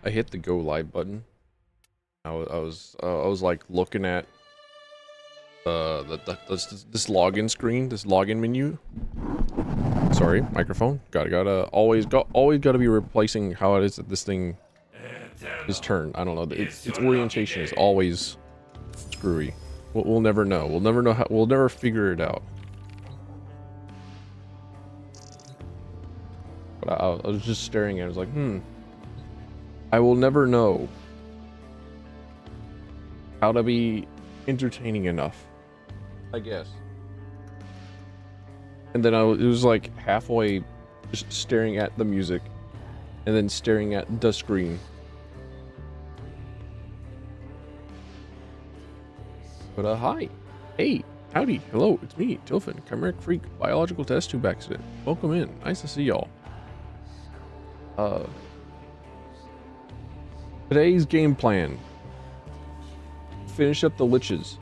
I hit the go live button. I was like looking at this login screen, this login menu. Sorry, microphone. Always gotta be replacing how it is that this thing is turned. I don't know. Its orientation is always screwy. We'll never know. We'll never know how. We'll never figure it out. But I was just staring at it. I was like, I will never know how to be entertaining enough, I guess. And then it was like halfway just staring at the music and then staring at the screen. But hi. Hey, howdy. Hello, it's me, Tilfin, Chimeric Freak, Biological Test Tube Accident. Welcome in. Nice to see y'all. Today's game plan. Finish up the liches.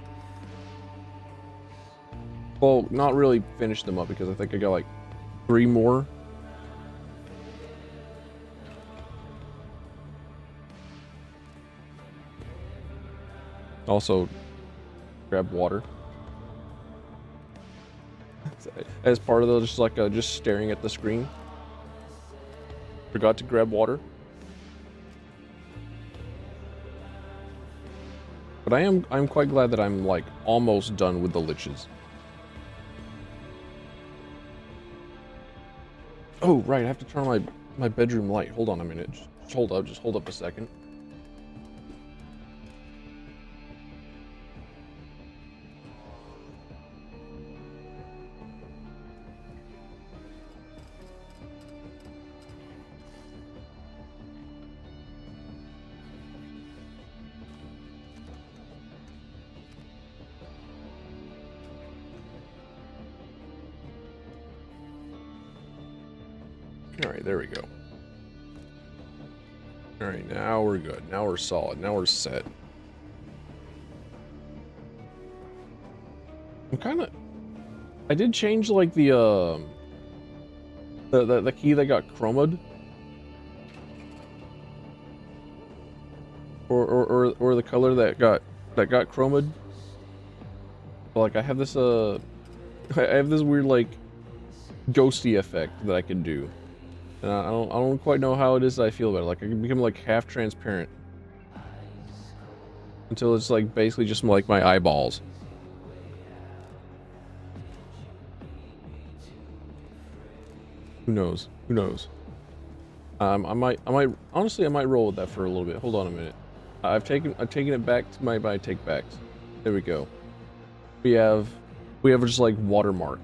Well, not really finish them up because I think I got like 3 more. Also, grab water. As part of those, just like just staring at the screen. Forgot to grab water. But I'm quite glad that I'm like almost done with the liches. Oh, right, I have to turn on my bedroom light. Hold on a minute. Just hold up a second. Alright, there we go. Alright, now we're good. Now we're solid. Now we're set. I did change like the key that got chromed. Or the color that got chromed. But like I have this I have this weird like ghosty effect that I can do. And I don't quite know how it is that I feel about it. Like I can become like half transparent until it's like basically just like my eyeballs. Who knows? Who knows? I might honestly I might roll with that for a little bit. Hold on a minute. I've taken it back to my take backs. There we go. We have just like watermark.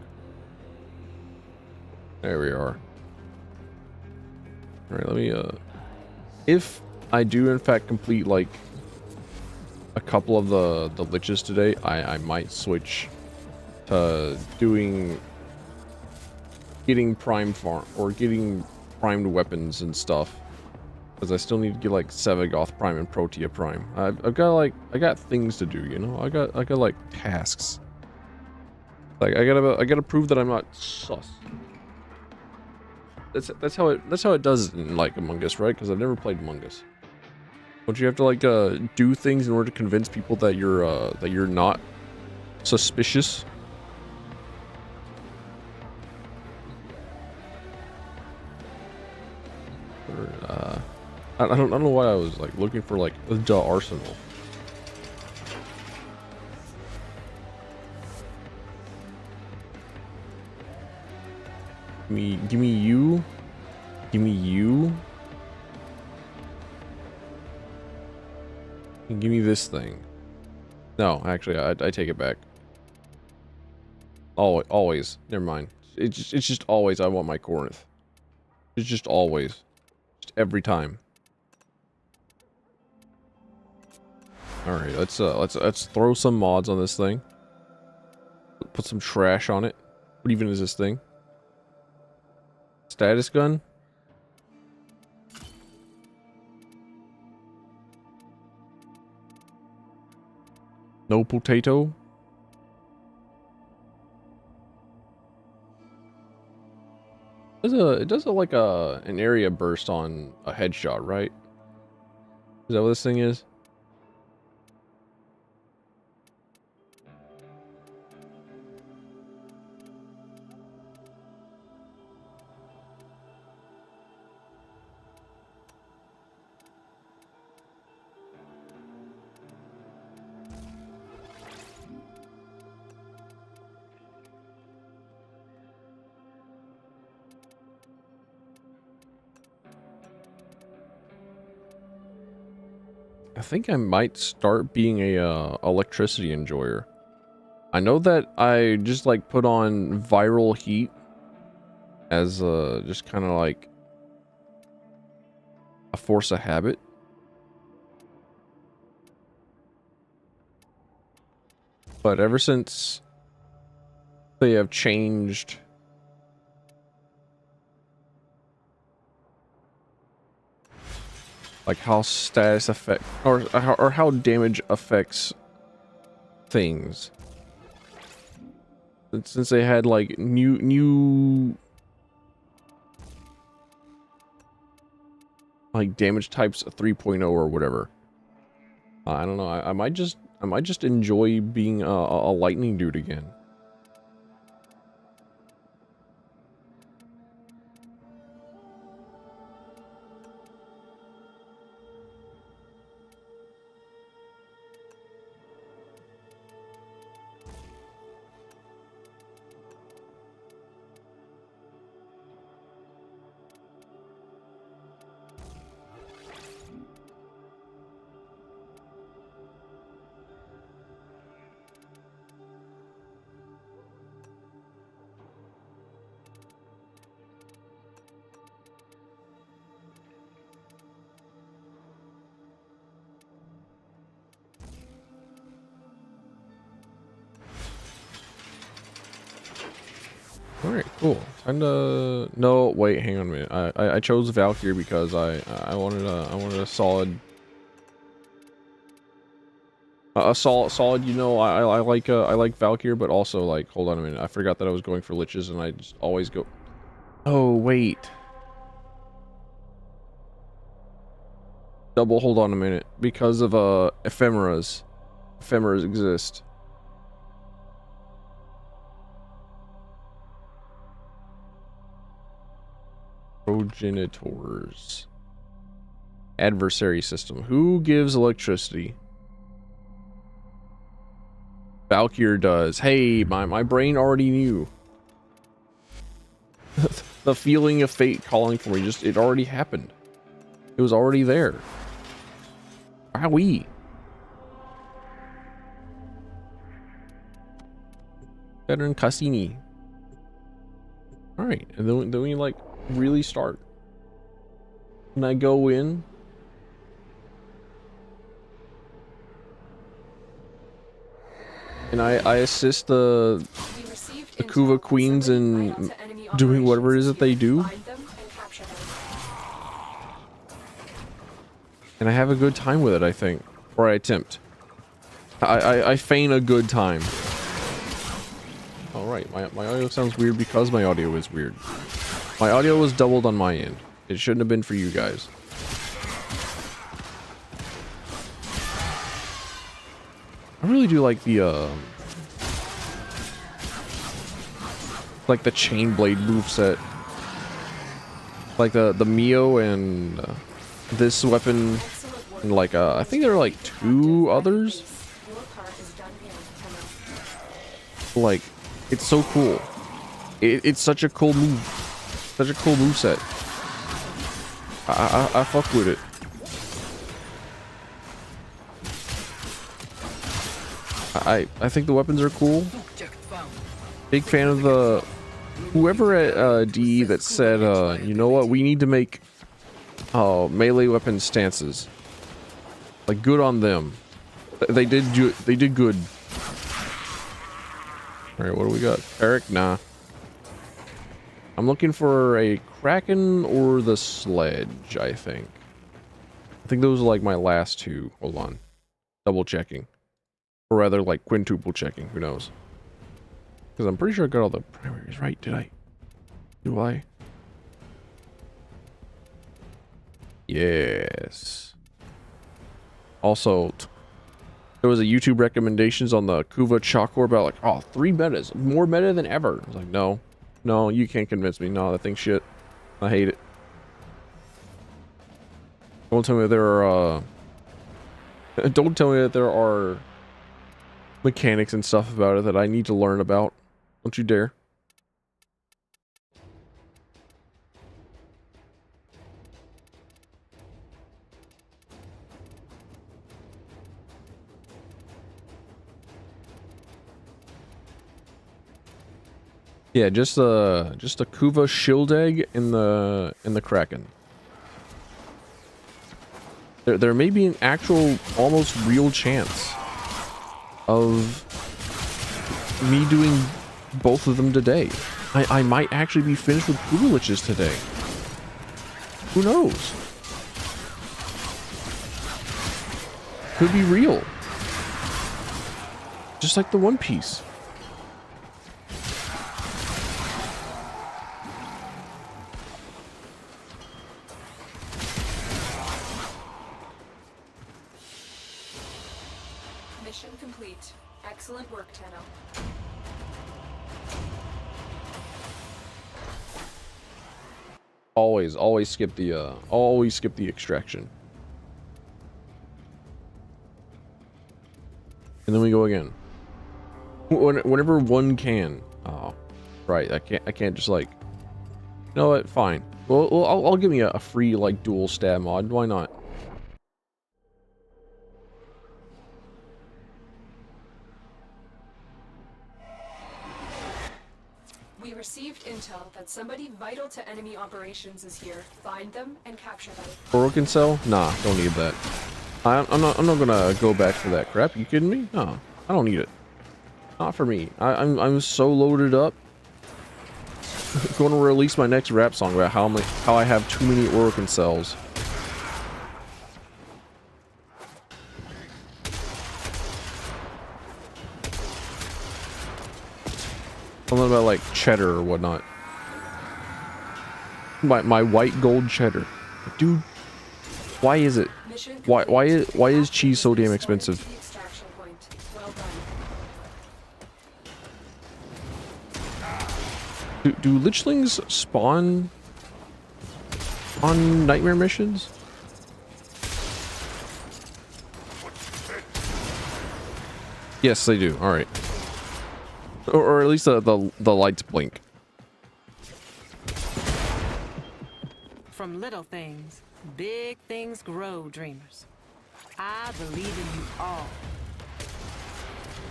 There we are. All right, let me if I do in fact complete like a couple of the liches today, I might switch to getting prime farm or getting primed weapons and stuff, because I still need to get like Sevagoth Prime and Protea Prime. I've got like I got things to do, you know. I got like tasks. Like I gotta prove that I'm not sus. That's how it does in like Among Us, right? Because I've never played Among Us. Don't you have to like do things in order to convince people that you're not suspicious? Or, I don't know why I was like looking for like the arsenal. Give me you. Give me you. And give me this thing. No, actually, I take it back. Always. Never mind. It's just always. I want my Corinth. It's just always. Just every time. All right, let's throw some mods on this thing. Put some trash on it. What even is this thing? Status gun? No potato? It does a like an area burst on a headshot, right? Is that what this thing is? I think I might start being a electricity enjoyer. I know that I just like put on viral heat as just kind of like a force of habit. But ever since they have changed like how status affect or how damage affects things, since they had like new like damage types 3.0 or whatever, I don't know, I might just enjoy being a lightning dude again. Alright, cool. Time to... No, wait, hang on a minute. I chose Valkyrie because I wanted a solid... a solid, you know, I like Valkyrie, but also, like, hold on a minute. I forgot that I was going for liches, and I just always go... Oh, wait. Double, hold on a minute. Because of, ephemeras. Ephemeras exist. Progenitors. Adversary system. Who gives electricity? Valkyrie does. Hey, my brain already knew. The feeling of fate calling for me, it already happened. It was already there. Wowee. Better than Cassini. Alright, and then we like really start. And I go in. And I assist the Kuva queens in doing whatever it is that they do. And I have a good time with it, I think. Or I attempt. I feign a good time. Alright, my audio sounds weird because my audio is weird. My audio was doubled on my end. It shouldn't have been for you guys. I really do like the chain blade moveset. Like the Mio and this weapon, and like I think there are like 2 others. Like, it's so cool. It's such a cool move. Such a cool moveset. I fuck with it. I think the weapons are cool. Big fan of the whoever at DE that said you know what, we need to make melee weapon stances. Like, good on them. They did good. Alright, what do we got? Eric? Nah. I'm looking for a Kraken or the Sledge, I think. I think those are like my last 2. Hold on. Double checking. Or rather, like, quintuple checking. Who knows? Because I'm pretty sure I got all the primaries right, did I? Do I? Yes. Also, there was a YouTube recommendations on the Kuva Chalkcore about like, oh, 3 metas, more meta than ever. I was like, no, no, you can't convince me. No, that thing's shit. I hate it. Don't tell me there are, don't tell me that there are mechanics and stuff about it that I need to learn about. Don't you dare. Yeah, just a Kuva shield egg in the Kraken. There may be an actual, almost real chance of me doing both of them today. I might actually be finished with Kuva Liches today. Who knows? Could be real. Just like the One Piece. Mission complete. Excellent work, Tenno. Always skip the extraction. And then we go again. Whenever one can. Oh, right. I can't just like. You know what? Fine. Well, I'll give me a free like dual stab mod. Why not? We received intel that somebody vital to enemy operations is here. Find them and capture them. Broken cell? Nah, don't need that. I'm not gonna go back for that crap. You kidding me? No, I don't need it. Not for me. I'm so loaded up. Going to release my next rap song about how I have too many Orokin cells. Something about like cheddar or whatnot. My white gold cheddar, dude. Why is it? Why is cheese so damn expensive? Do lichlings spawn on nightmare missions? Yes, they do. All right. Or at least the lights blink. From little things, big things grow, dreamers. I believe in you all.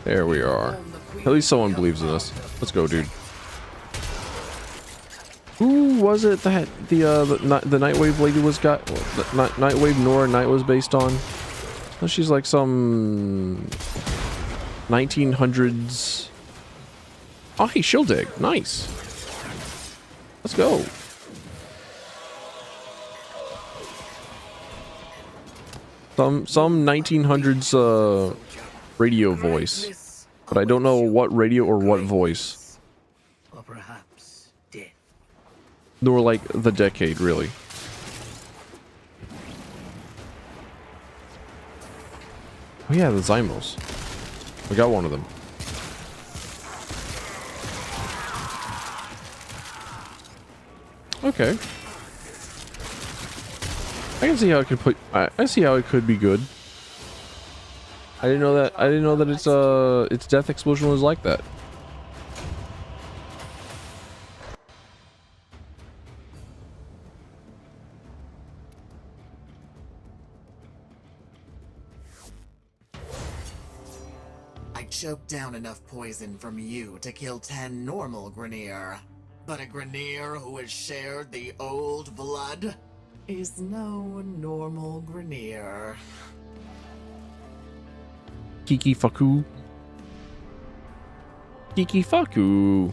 There we are. At least someone believes in us. Let's go, dude. Who was it that the Nightwave lady was got? Nightwave Nora Knight was based on? Oh, she's like some 1900s. Oh, hey, shield egg. Nice. Let's go. Some 1900s radio voice, but I don't know what radio or what voice. Or perhaps death. Nor like the decade, really. Oh yeah, the Zymos. We got one of them. Okay. I can see how it could put. I see how it could be good. I didn't know that. I didn't know that its death explosion was like that. I choked down enough poison from you to kill 10 normal Grineer. But a Grineer who has shared the old blood is no normal Grineer. Kiki Faku. Kiki Faku.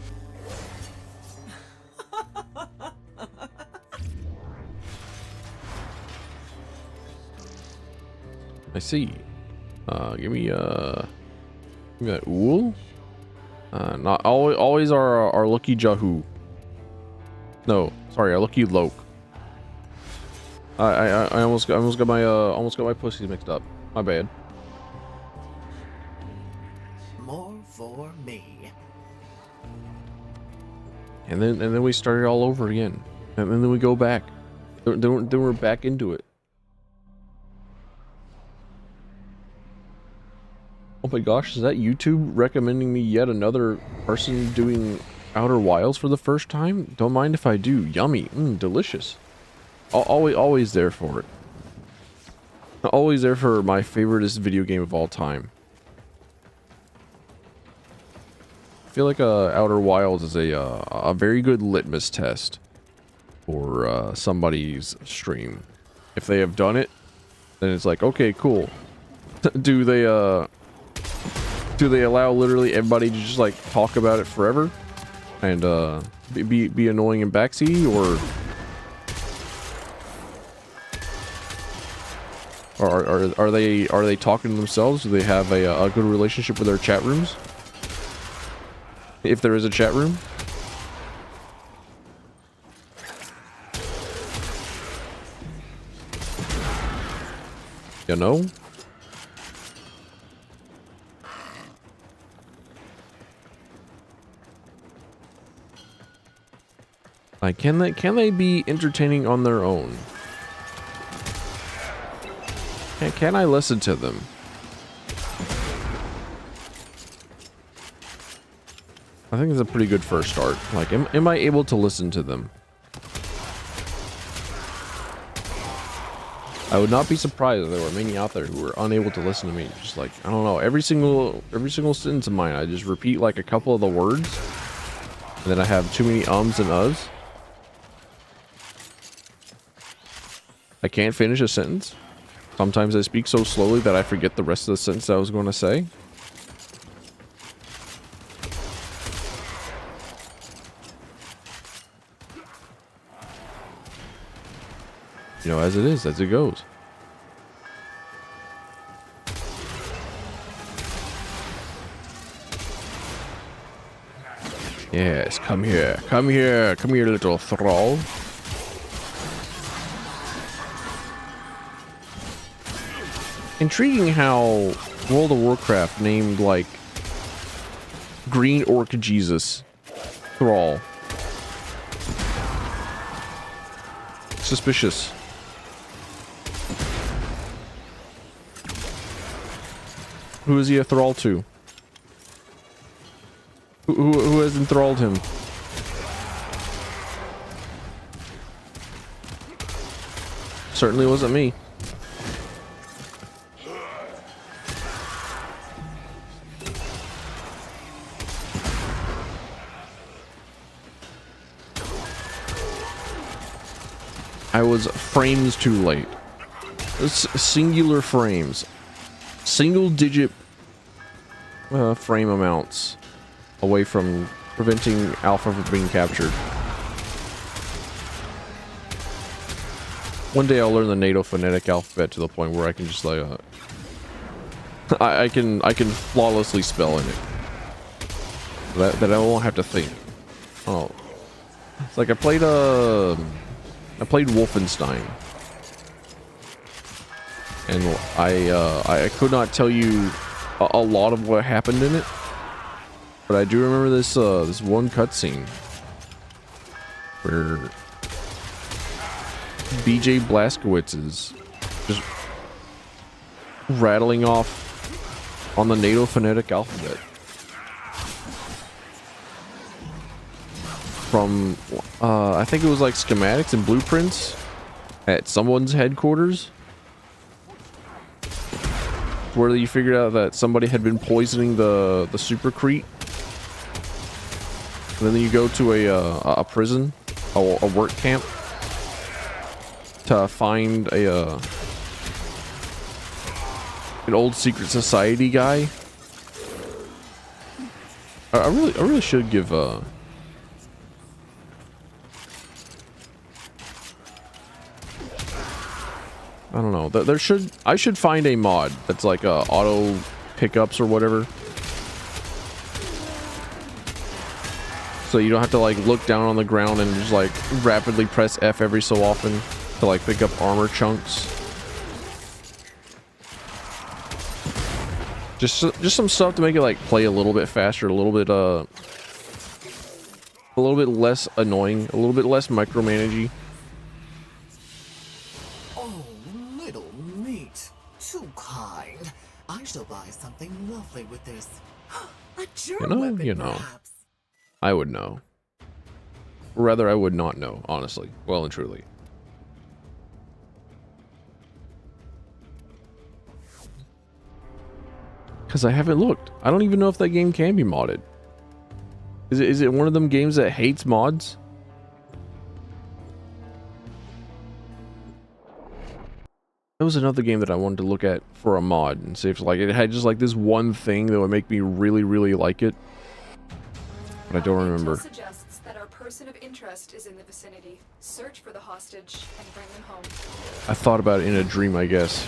I see. Give me that Ool. Not always our lucky Jahu. No, sorry, our lucky Loke. I almost got my pussies mixed up. My bad. More for me. And then we start it all over again. And then we go back. Then we're back into it. Oh my gosh, is that YouTube recommending me yet another person doing Outer Wilds for the first time? Don't mind if I do. Yummy. Delicious. Always there for it. Always there for my favoriteest video game of all time. I feel like Outer Wilds is a very good litmus test for somebody's stream. If they have done it, then it's like, okay, cool. Do they allow literally everybody to just like talk about it forever and be annoying in backseat, or are they talking to themselves? Do they have a good relationship with their chat rooms? If there is a chat room. You know? Like, can they be entertaining on their own? Can I listen to them? I think it's a pretty good first start. Like, am I able to listen to them? I would not be surprised if there were many out there who were unable to listen to me. Just like, I don't know, every single sentence of mine, I just repeat like a couple of the words, and then I have too many ums and uhs. I can't finish a sentence. Sometimes I speak so slowly that I forget the rest of the sentence I was going to say. You know, as it is, as it goes. Yes, come here, little thrall. Intriguing how World of Warcraft named like Green Orc Jesus Thrall. Suspicious. Who is he a thrall to? Who has enthralled him? Certainly wasn't me. I was frames too late. Singular frames. Single digit frame amounts away from preventing Alpha from being captured. One day I'll learn the NATO phonetic alphabet to the point where I can just like I can flawlessly spell in it. That I won't have to think. Oh. It's like I played Wolfenstein. And I could not tell you a lot of what happened in it, but I do remember this this one cutscene where BJ Blazkowicz is just rattling off on the NATO phonetic alphabet from I think it was like schematics and blueprints at someone's headquarters, where you figured out that somebody had been poisoning the supercrete. And then you go to a prison, a work camp, to find an old secret society guy. I really should give I don't know. I should find a mod that's like auto pickups or whatever, so you don't have to like look down on the ground and just like rapidly press F every so often to like pick up armor chunks. Just some stuff to make it like play a little bit faster, a little bit less annoying, a little bit less micromanagey. Oh, little meat. Too kind. I shall buy something lovely with this. A germ weapon, You know. perhaps. I would know. Or rather, I would not know, honestly. Well and truly. Because I haven't looked. I don't even know if that game can be modded. Is it one of them games that hates mods? That was another game that I wanted to look at for a mod and see if like it had just like this one thing that would make me really, really like it. But I don't remember. Intel suggests that our person of interest is in the vicinity. Search for the hostage and bring them home. I thought about it in a dream, I guess.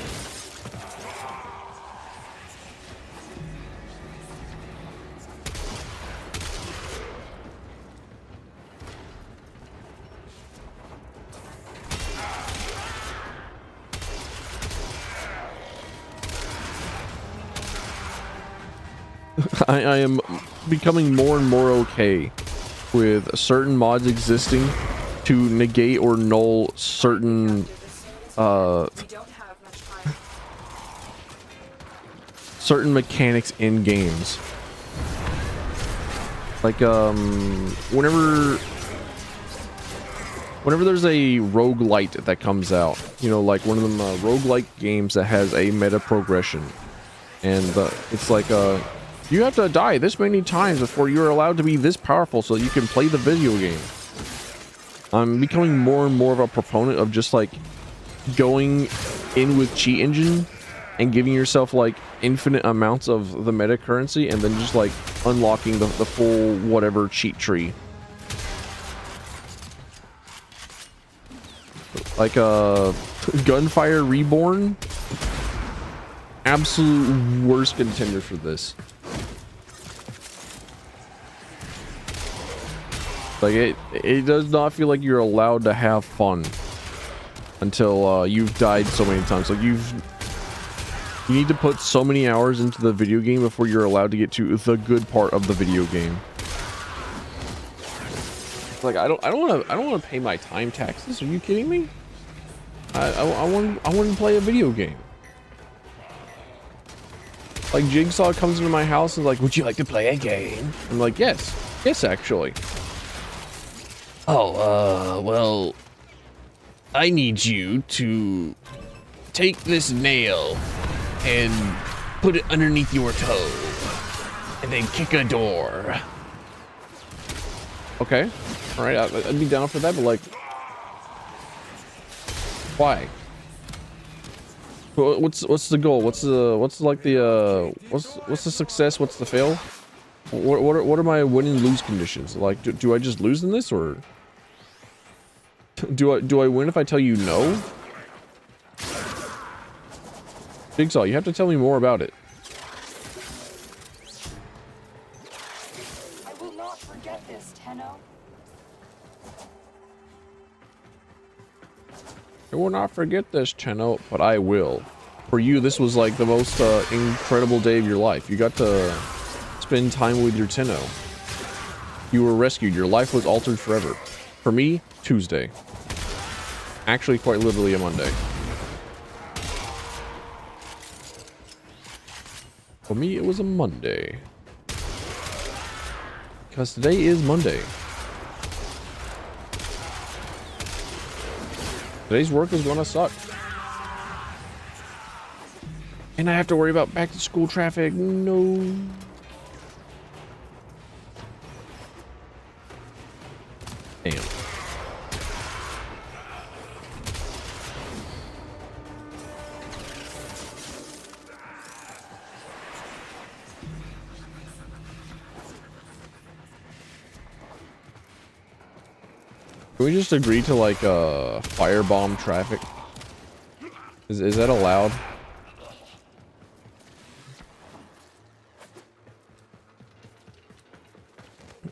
I am becoming more and more okay with certain mods existing to negate or null certain We don't have much time. certain mechanics in games. Like whenever there's a roguelite that comes out, you know, like one of them roguelike games that has a meta progression, and it's like you have to die this many times before you're allowed to be this powerful so that you can play the video game. I'm becoming more and more of a proponent of just like going in with cheat engine and giving yourself like infinite amounts of the meta currency and then just like unlocking the full whatever cheat tree. Like Gunfire Reborn, absolute worst contender for this. Like it does not feel like you're allowed to have fun until you've died so many times. Like you need to put so many hours into the video game before you're allowed to get to the good part of the video game. Like I don't want to pay my time taxes. Are you kidding me? I want to play a video game. Like Jigsaw comes into my house and is like, would you like to play a game? I'm like, yes actually. Oh, well, I need you to take this nail and put it underneath your toe and then kick a door. Okay, all right, I'd be down for that, but like, why? What's the goal? What's like the what's the success? What's the fail? What are my win and lose conditions? Like, do I just lose in this, or do I win if I tell you no? Jigsaw, you have to tell me more about it. I will not forget this, Tenno. I will not forget this, Tenno, but I will. For you, this was like the most incredible day of your life. You got to spend time with your Tenno. You were rescued. Your life was altered forever. For me, Tuesday. Actually, quite literally a Monday. For me, it was a Monday. Because today is Monday. Today's work is gonna suck. And I have to worry about back to school traffic. No. Damn. Can we just agree to like firebomb traffic? Is that allowed?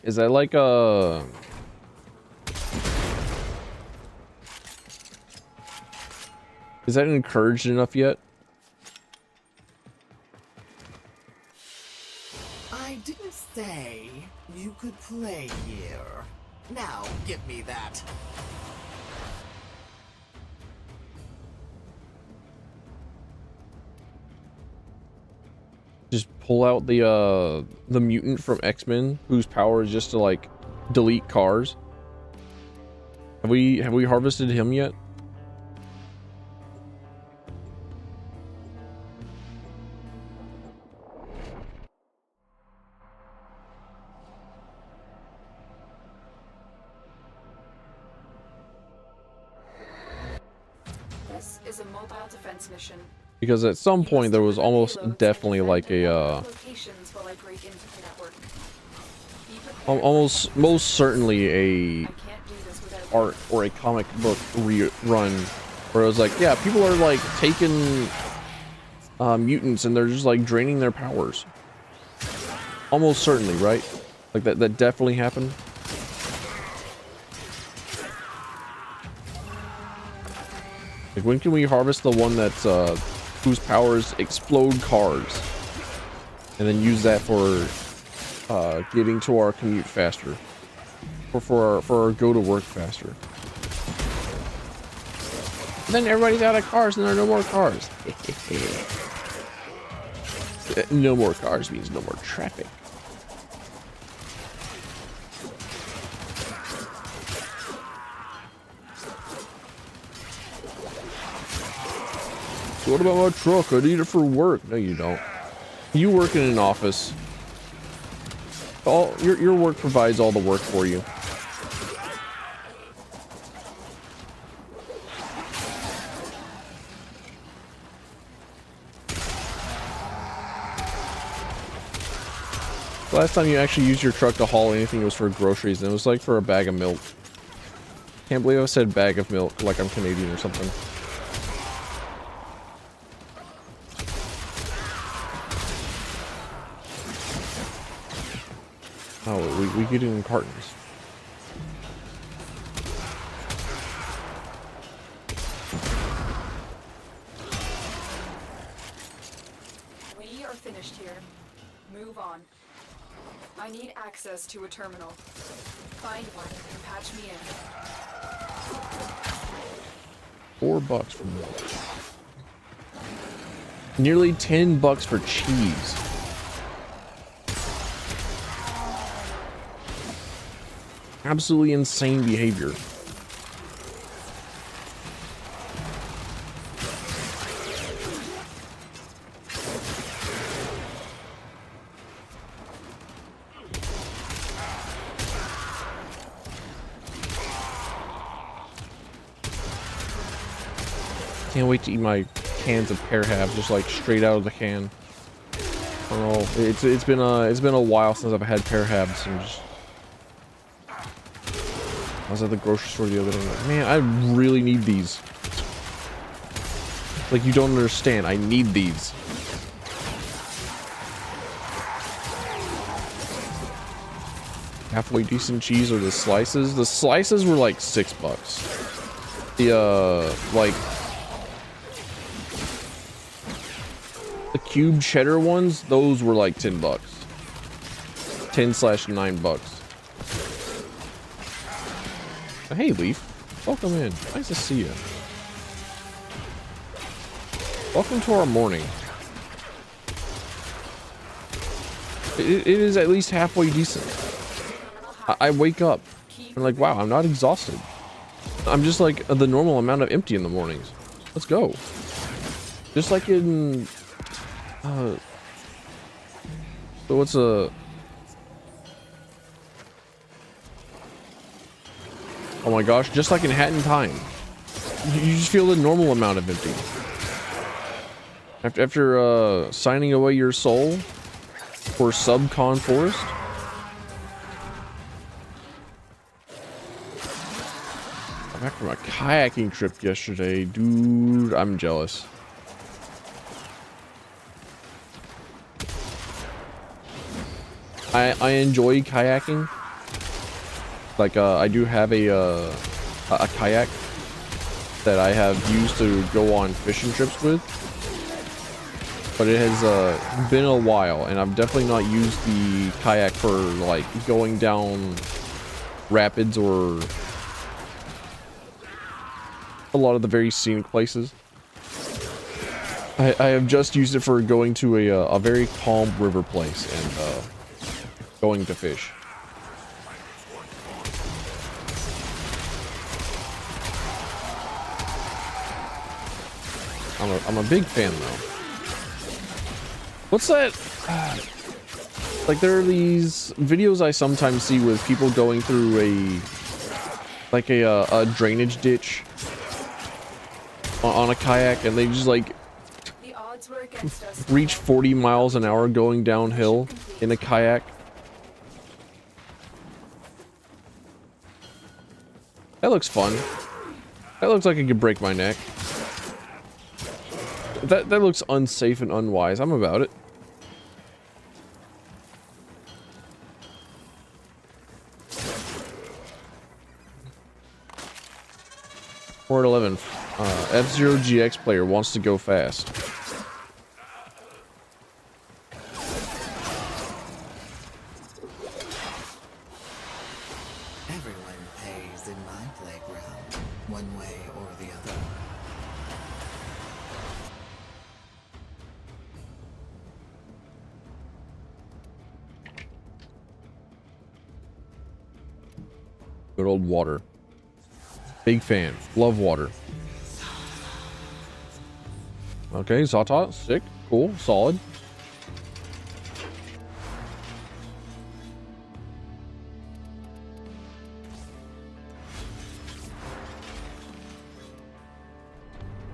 Is that like is that encouraged enough yet? I didn't say you could play here. Now, give me that. Just pull out the mutant from X-Men whose power is just to like delete cars. Have we harvested him yet? This is a mobile defense mission. Because at some point there was almost definitely like a Locations while I break into the network. Be prepared. almost most certainly a I can't do this without art or a comic book run where it was like, yeah, people are like taking mutants and they're just like draining their powers. Almost certainly, right? Like that definitely happened. Like, when can we harvest the one that's whose powers explode cars and then use that for getting to our commute faster, or for our go to work faster? And then everybody's out of cars and there are no more cars. No more cars means no more traffic. What about my truck? I need it for work. No, you don't. You work in an office. Your work provides all the work for you. Last time you actually used your truck to haul anything was for groceries, and it was like for a bag of milk. Can't believe I said bag of milk like I'm Canadian or something. Oh, we get it in cartons. We are finished here. Move on. I need access to a terminal. Find one and patch me in. $4 for milk. Nearly $10 for cheese. Absolutely insane behavior. Can't wait to eat my cans of pear have just like straight out of the can. I don't know. It's been a while since I've had pear habs. And just, I was at the grocery store the other day. Like, man, I really need these. Like, you don't understand. I need these. Halfway decent cheese or the slices. The slices were like $6. The like the cube cheddar ones, those were like $10. 10/9 bucks. Hey, Leaf. Welcome in. Nice to see you. Welcome to our morning. It is at least halfway decent. I wake up and like, wow, I'm not exhausted. I'm just like the normal amount of empty in the mornings. Let's go. Just like in... so what's a... Oh my gosh, just like in Hat in Time. You just feel the normal amount of empty. After signing away your soul for Subcon Forest. I'm back from a kayaking trip yesterday. Dude, I'm jealous. I enjoy kayaking. Like, I do have a kayak that I have used to go on fishing trips with. but it has been a while, and I've definitely not used the kayak for like going down rapids or a lot of the very scenic places. I have just used it for going to a very calm river place and going to fish. I'm a big fan though. What's that? Like there are these videos I sometimes see with people going through a drainage ditch on a kayak, and they just like The odds were against us. reach 40 miles an hour going downhill in a kayak. That looks fun. That looks like it could break my neck. That looks unsafe and unwise. I'm about it. Port 11. F-Zero GX player wants to go fast. Everyone pays in my playground, one way or the other. Good old water. Big fan. Love water. Okay, Zata. Sick. Cool. Solid.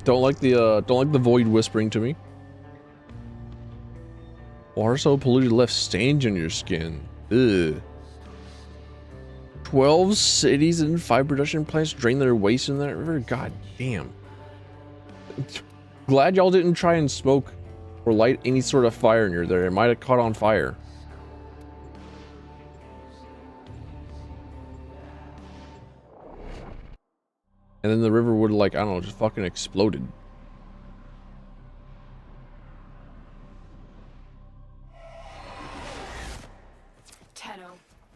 Don't like the void whispering to me. Water so polluted left stains on your skin. Ugh. 12 cities and 5 production plants drain their waste in that river. God damn. Glad y'all didn't try and smoke or light any sort of fire near there. It might have caught on fire. And then the river would have, like, I don't know, just fucking exploded. Tenno,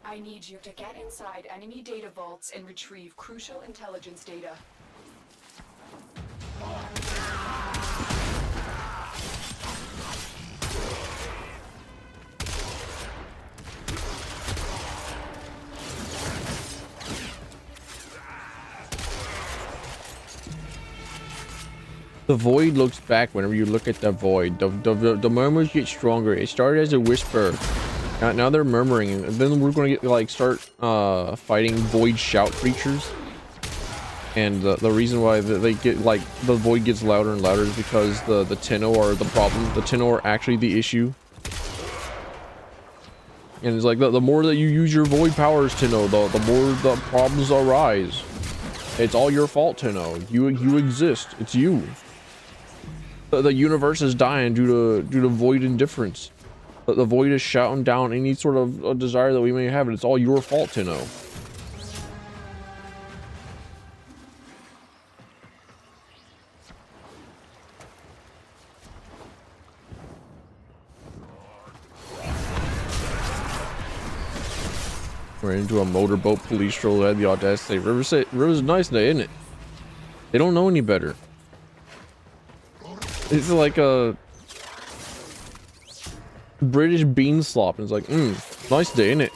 I need you to get inside enemy data vaults and retrieve crucial intelligence data. The void looks back whenever you look at the void. The murmurs get stronger. It started as a whisper. Now they're murmuring, and then we're going to get like start fighting void shout creatures. And the reason why they get like the void gets louder and louder is because the Tenno are the problem. The Tenno are actually the issue. And it's like the more that you use your void powers, Tenno, the more the problems arise. It's all your fault, Tenno. You exist. It's you. The universe is dying due to void indifference. The void is shouting down any sort of a desire that we may have, and it's all your fault, Tenno. We're into a motorboat police stroller at the audacity. River's nice today, isn't it? They don't know any better. It's like a British bean slop, and it's like, nice day, isn't it?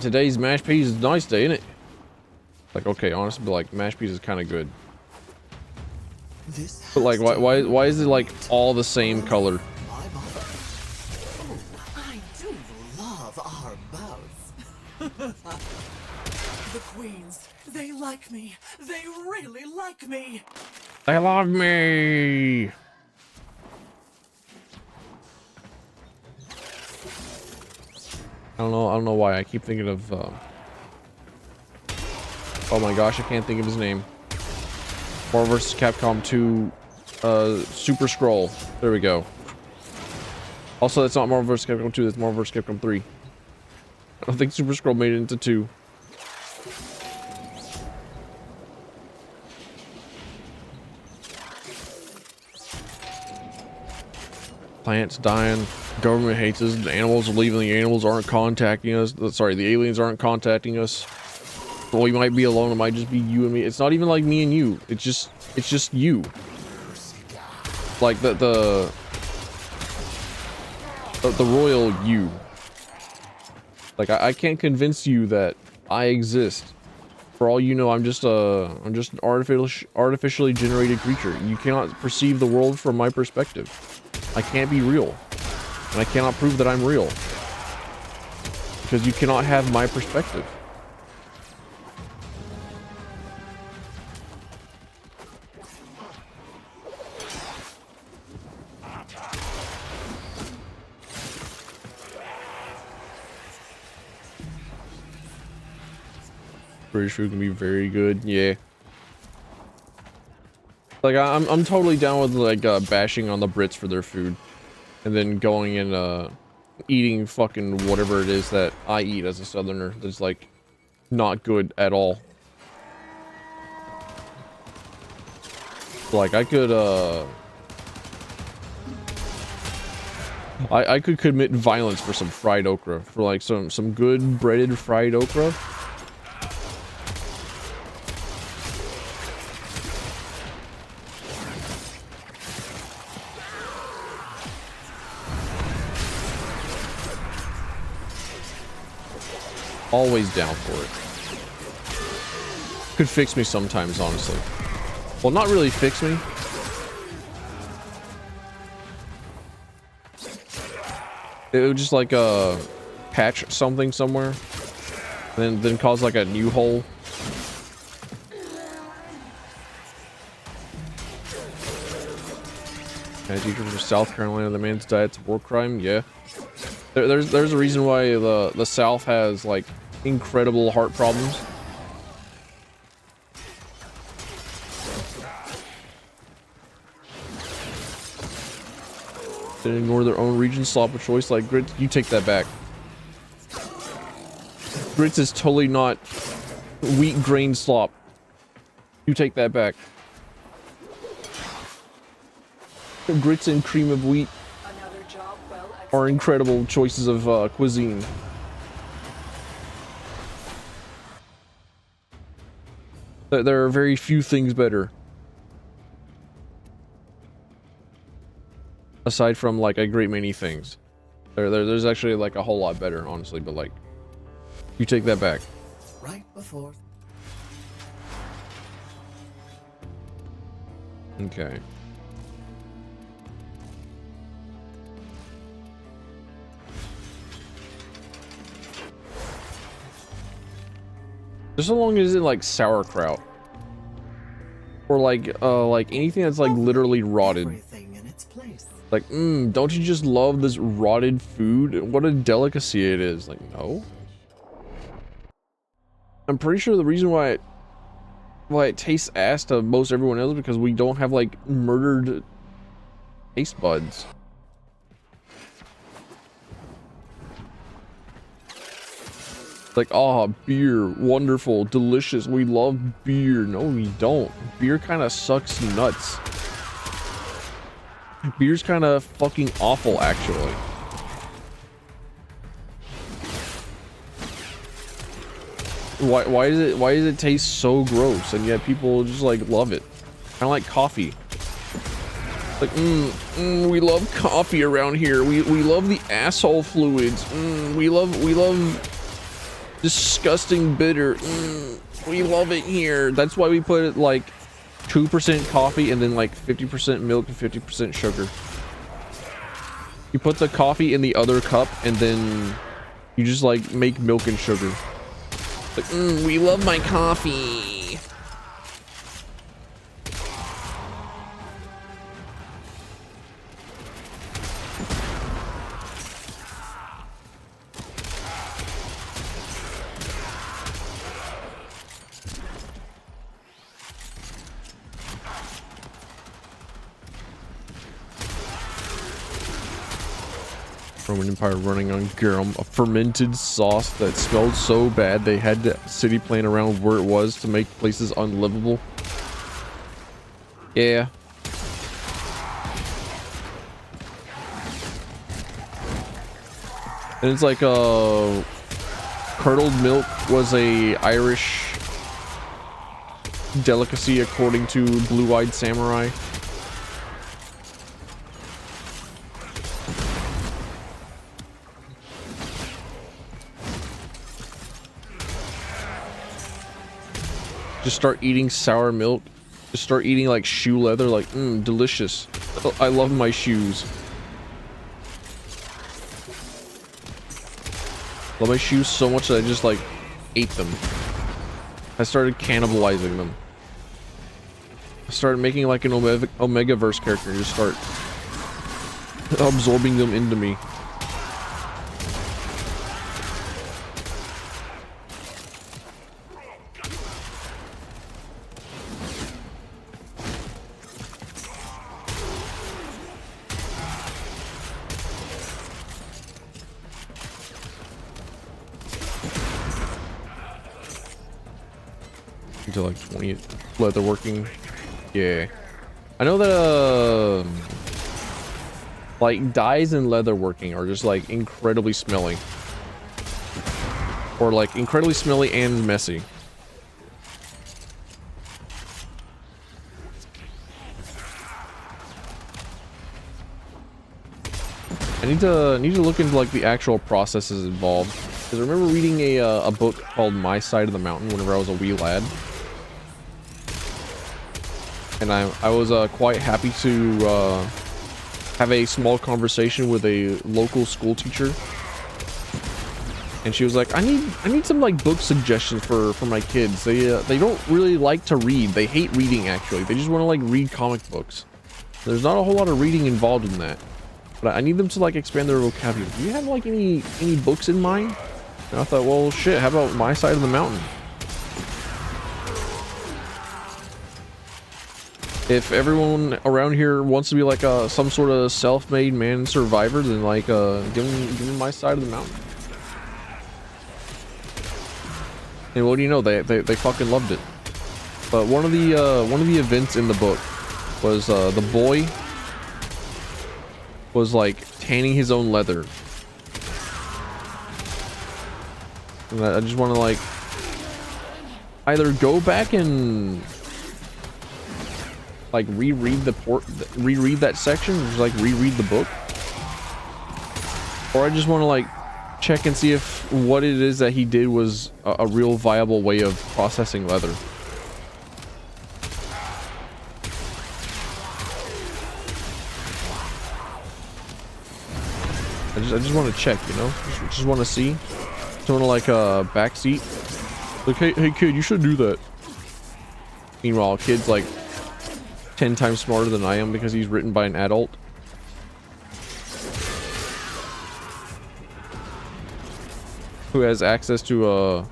Today's mashed peas is nice day, isn't it? Like, okay, honestly, but like mashed peas is kind of good. But like, why is it like all the same color? I do love our boats. The queens, they like me. They really like me. They love me. I don't know why I keep thinking of oh my gosh, I can't think of his name. Marvel vs. Capcom 2 Super Scroll. There we go. Also, that's not Marvel vs. Capcom 2, that's Marvel vs. Capcom 3. I don't think Super Scroll made it into 2. Plants dying. Government hates us. The animals are leaving. The animals aren't contacting us. Sorry, the aliens aren't contacting us. Well, we might be alone. It might just be you and me. It's not even like me and you. It's just you. Like the royal you. Like I can't convince you that I exist. For all you know, I'm just an artificially generated creature. You cannot perceive the world from my perspective. I can't be real. And I cannot prove that I'm real. Because you cannot have my perspective. British food can be very good, yeah. Like I'm totally down with like bashing on the Brits for their food, and then going and eating fucking whatever it is that I eat as a Southerner that's like not good at all. Like I could I could commit violence for some fried okra, for like some good breaded fried okra. Always down for it. Could fix me sometimes, honestly. Well, not really fix me. It would just like patch something somewhere, then cause like a new hole. A teacher from South Carolina, the man's diet's a war crime. Yeah, there's a reason why the South has like incredible heart problems. They ignore their own region, slop a choice like grits. You take that back. Grits is totally not wheat grain slop. You take that back. Grits and cream of wheat are incredible choices of cuisine. There are very few things better. Aside from like a great many things. There's actually like a whole lot better, honestly, but like, you take that back. Right before. Okay. Just so long as it's like sauerkraut. Or like anything that's like literally rotted. Everything in its place. Like, don't you just love this rotted food? What a delicacy it is. Like, no. I'm pretty sure the reason why it tastes ass to most everyone else is because we don't have like murdered taste buds. Like, ah, beer, wonderful, delicious. We love beer. No, we don't. Beer kind of sucks nuts. Beer's kind of fucking awful, actually. Why does it taste so gross, and yet people just like love it? Kind of like coffee. Like, we love coffee around here. We love the asshole fluids. We love disgusting bitter. We love it here. That's why we put it like 2% coffee and then like 50% milk and 50% sugar. You put the coffee in the other cup and then you just like make milk and sugar. Like, we love my coffee. Roman Empire running on garum, a fermented sauce that smelled so bad they had the city plan around where it was to make places unlivable. Yeah. And it's like curdled milk was a Irish delicacy according to Blue-Eyed Samurai. Just start eating sour milk. Just start eating like shoe leather, like, delicious. I love my shoes. Love my shoes so much that I just like ate them. I started cannibalizing them. I started making like an Omega-verse character and just start absorbing them into me. To like 20 leatherworking. Yeah, I know that like dyes and leatherworking are just like incredibly smelly, or like incredibly smelly and messy. I need to look into like the actual processes involved, because I remember reading a book called My Side of the Mountain whenever I was a wee lad. And I was quite happy to have a small conversation with a local school teacher, and she was like, I need some like book suggestions for my kids. They don't really like to read. They hate reading, actually. They just want to like read comic books. There's not a whole lot of reading involved in that, but I need them to like expand their vocabulary. Do you have like any books in mind? And I thought, well, shit, how about My Side of the Mountain? If everyone around here wants to be like some sort of self-made man survivor, then like give them My Side of the Mountain. And what do you know? They fucking loved it. But one of the events in the book was the boy was like tanning his own leather. And I just want to like either go back and like reread that section, just like reread the book, or I just want to like check and see if what it is that he did was a real viable way of processing leather. I just want to check, you know, just want to see. Just want to like backseat, like, hey kid, you should do that. Meanwhile, kid's like 10 times smarter than I am because he's written by an adult. Who has access to I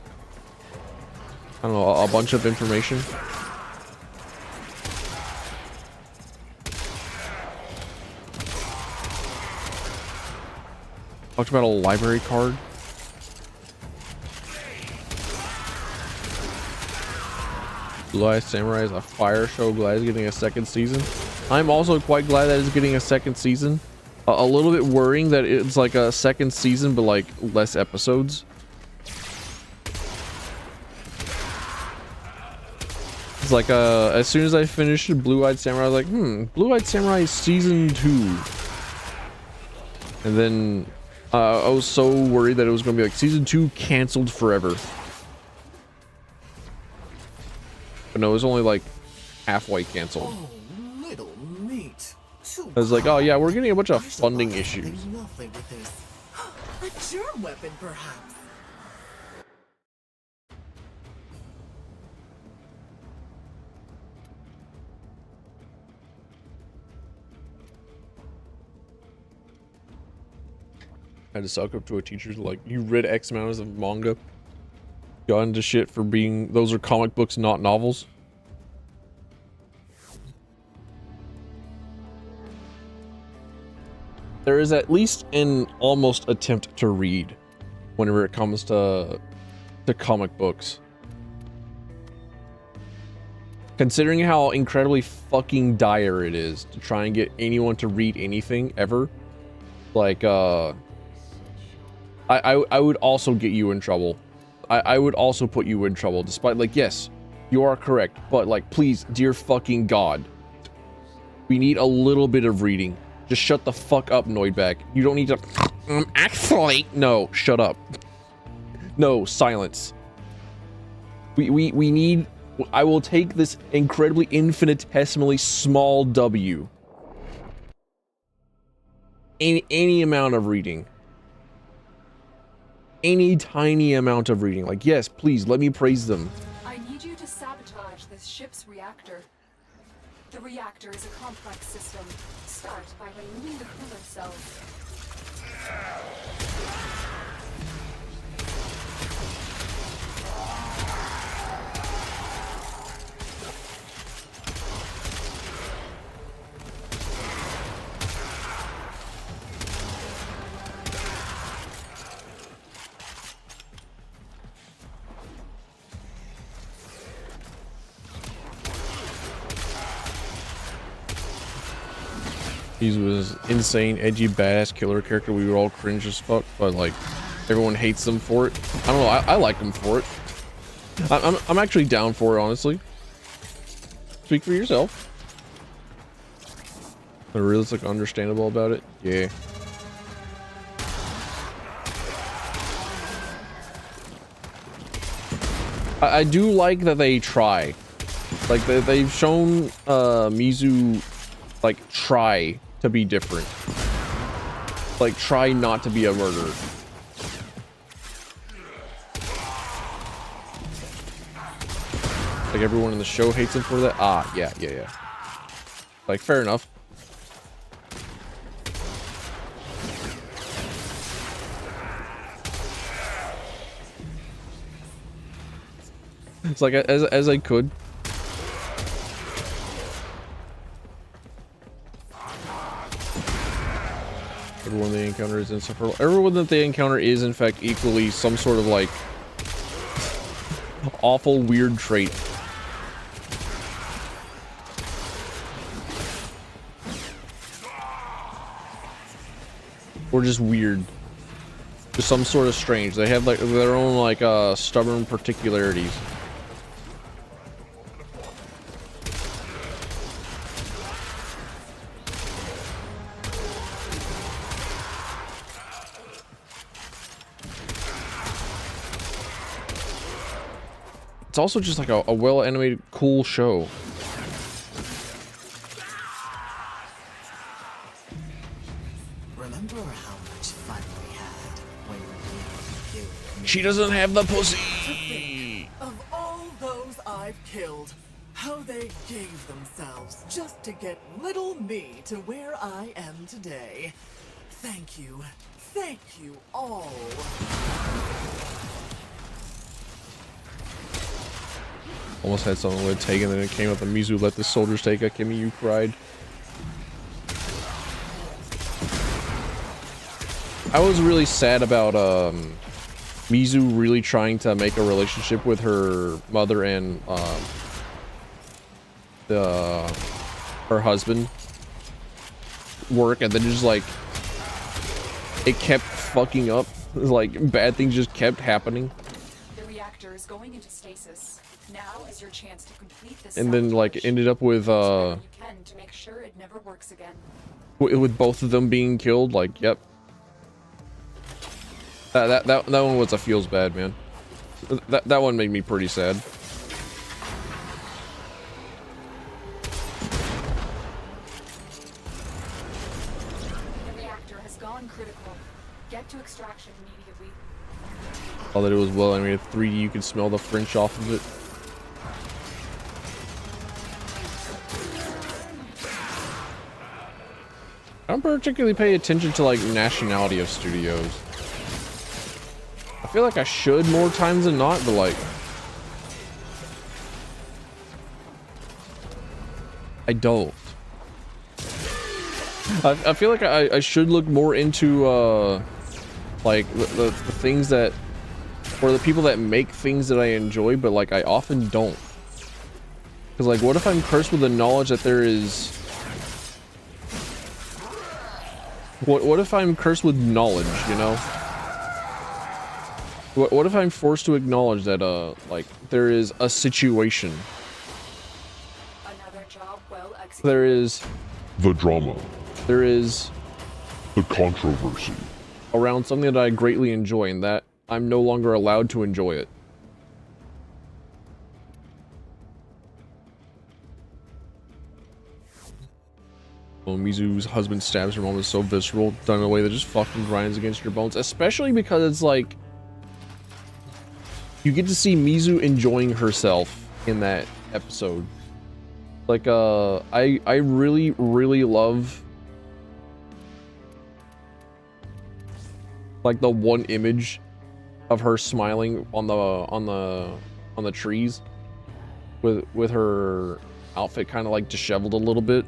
don't know, a bunch of information. Talked about a library card. Blue-Eyed Samurai is a fire show. Glad it's getting a second season. I'm also quite glad that it's getting a second season. A little bit worrying that it's like a second season, but like less episodes. It's like as soon as I finished Blue-Eyed Samurai, I was like, Blue-Eyed Samurai season 2. And then I was so worried that it was gonna be like season 2 canceled forever. But no, it was only like halfway canceled. Oh, little meat. I was like, oh yeah, we're getting a bunch of funding issues. Lovely with this. A germ weapon, perhaps. I had to suck up to a teacher like, you read X amount of manga, got into shit for being, those are comic books, not novels. There is at least an almost attempt to read whenever it comes to comic books. Considering how incredibly fucking dire it is to try and get anyone to read anything ever, like I would also get you in trouble. I would also put you in trouble, despite, like, yes, you are correct, but, like, please, dear fucking God, we need a little bit of reading. Just shut the fuck up, Noidback. You don't need to, actually, no, shut up. No, silence. We need, I will take this incredibly infinitesimally small W. Any amount of reading. Any tiny amount of reading. Like, yes, please, let me praise them. I need you to sabotage this ship's reactor. The reactor is a complex system. Start by removing the cooler cells. He was insane, edgy, badass killer character. We were all cringe as fuck, but like everyone hates them for it. I don't know. I like them for it. I'm actually down for it, honestly. Speak for yourself. They're realistic, understandable about it. Yeah. I do like that they try. Like they've shown Mizu like try to be different. Like try not to be a murderer. Like everyone in the show hates him for that. Ah, yeah. Like fair enough. It's like as I could. Everyone they encounter is insufferable. Everyone that they encounter is in fact equally some sort of like awful weird trait. Or just weird. Just some sort of strange. They have like their own like stubborn particularities. It's also just like a well animated, cool show. Remember how much fun we had when you killed me? She doesn't have the pussy. Of all those I've killed, how they gave themselves just to get little me to where I am today. Thank you all. Almost had someone would take, and then it came up and Mizu let the soldiers take it. Kimmy, you cried. I was really sad about Mizu really trying to make a relationship with her mother and her husband work, and then just like it kept fucking up. Like bad things just kept happening. The reactor is going into stasis. Now is your chance to complete this. And then like ended up with you can to make sure it never works again. with both of them being killed. Like, yep. That one was a feels bad, man. That one made me pretty sad. The reactor has gone critical. Get to extraction immediately. All that it was well animated 3D, you can smell the French off of it. I don't particularly pay attention to like nationality of studios. I feel like I should more times than not, but like I don't. I feel like I should look more into like the things that, or the people that make things that I enjoy, but like I often don't. Because like, what if I'm cursed with the knowledge that there is, what if I'm cursed with knowledge, you know? What if I'm forced to acknowledge that like there is a situation, Another job well executed. there is The drama. there is The controversy. around something that I greatly enjoy, and that I'm no longer allowed to enjoy it. Well, Mizu's husband stabs her mom is so visceral, done in a way that just fucking grinds against your bones, especially because it's like you get to see Mizu enjoying herself in that episode. Like I really love like the one image of her smiling on the trees with her outfit kind of like disheveled a little bit.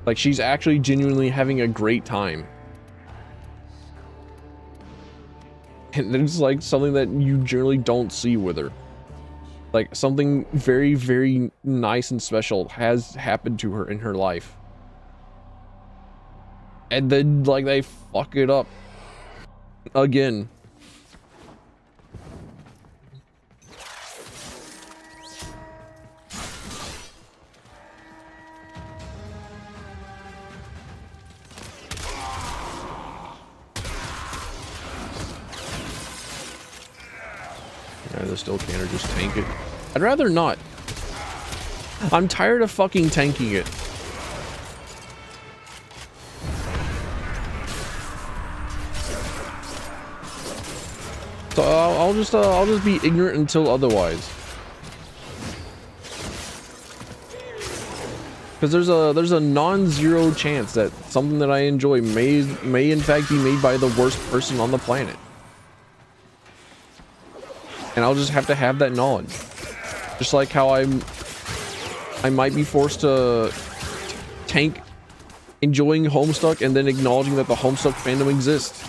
Like she's actually genuinely having a great time. And it's like something that you generally don't see with her. Like something very, very nice and special has happened to her in her life. And then like they fuck it up again. Either still can or just tank it. I'd rather not. I'm tired of fucking tanking it. So I'll just be ignorant until otherwise. Because there's a non-zero chance that something that I enjoy may in fact be made by the worst person on the planet. And I'll just have to have that knowledge. Just like how I might be forced to tank enjoying Homestuck and then acknowledging that the Homestuck fandom exists.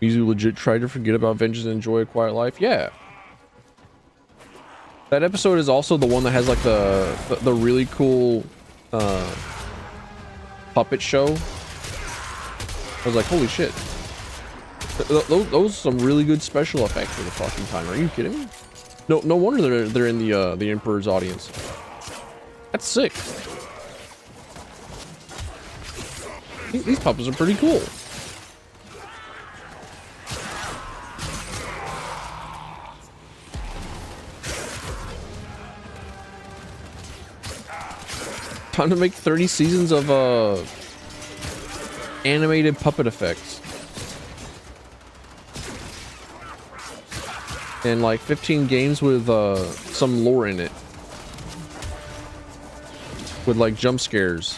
Mizu legit tried to forget about vengeance and enjoy a quiet life. Yeah. That episode is also the one that has like the really cool puppet show. I was like, holy shit. Those are some really good special effects for the fucking time. Are you kidding me? No wonder they're in the Emperor's audience. That's sick. These puppets are pretty cool. Time to make 30 seasons of animated puppet effects. And like 15 games with some lore in it. With like jump scares.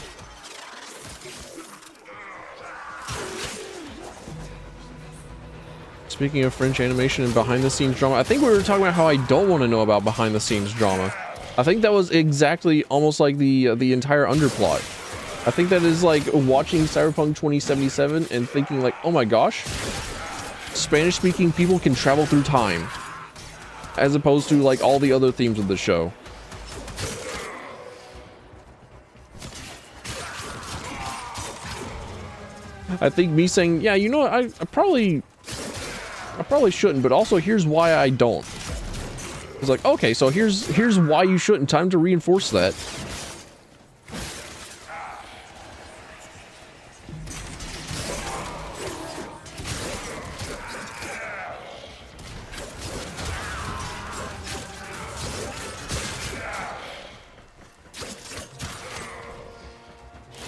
Speaking of French animation and behind the scenes drama, I think we were talking about how I don't want to know about behind the scenes drama. I think that was exactly almost like the entire underplot. I think that is like watching Cyberpunk 2077 and thinking like, oh my gosh, Spanish speaking people can travel through time, as opposed to like all the other themes of the show. I think me saying, yeah, you know what, I probably shouldn't, but also here's why I don't. It's like, okay, so here's why you shouldn't. Time to reinforce that.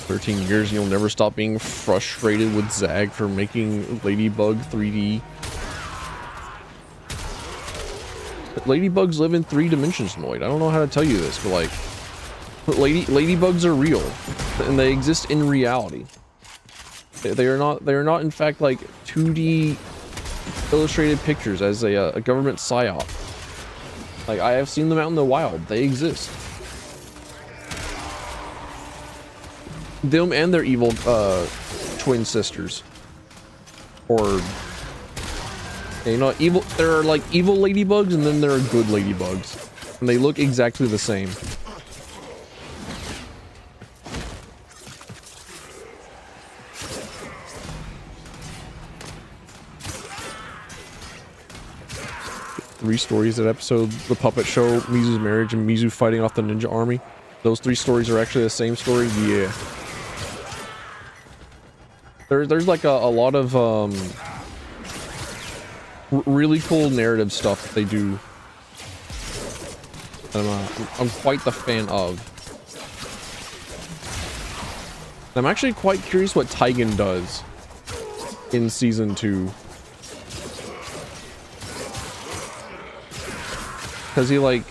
"13 years and you'll never stop being frustrated with Zag for making Ladybug 3D. Ladybugs live in 3 dimensions, Noid. I don't know how to tell you this, but like, ladybugs are real, and they exist in reality. They are not in fact like 2D illustrated pictures as a government psyop. Like, I have seen them out in the wild. They exist. Them and their evil twin sisters, or You know, evil. There are like evil ladybugs, and then there are good ladybugs, and they look exactly the same. Three stories that episode: the puppet show, Mizu's marriage, and Mizu fighting off the ninja army. Those three stories are actually the same story. Yeah. There's like a lot of really cool narrative stuff that they do. I'm quite the fan of. I'm actually quite curious what Taigen does in season 2. Because he like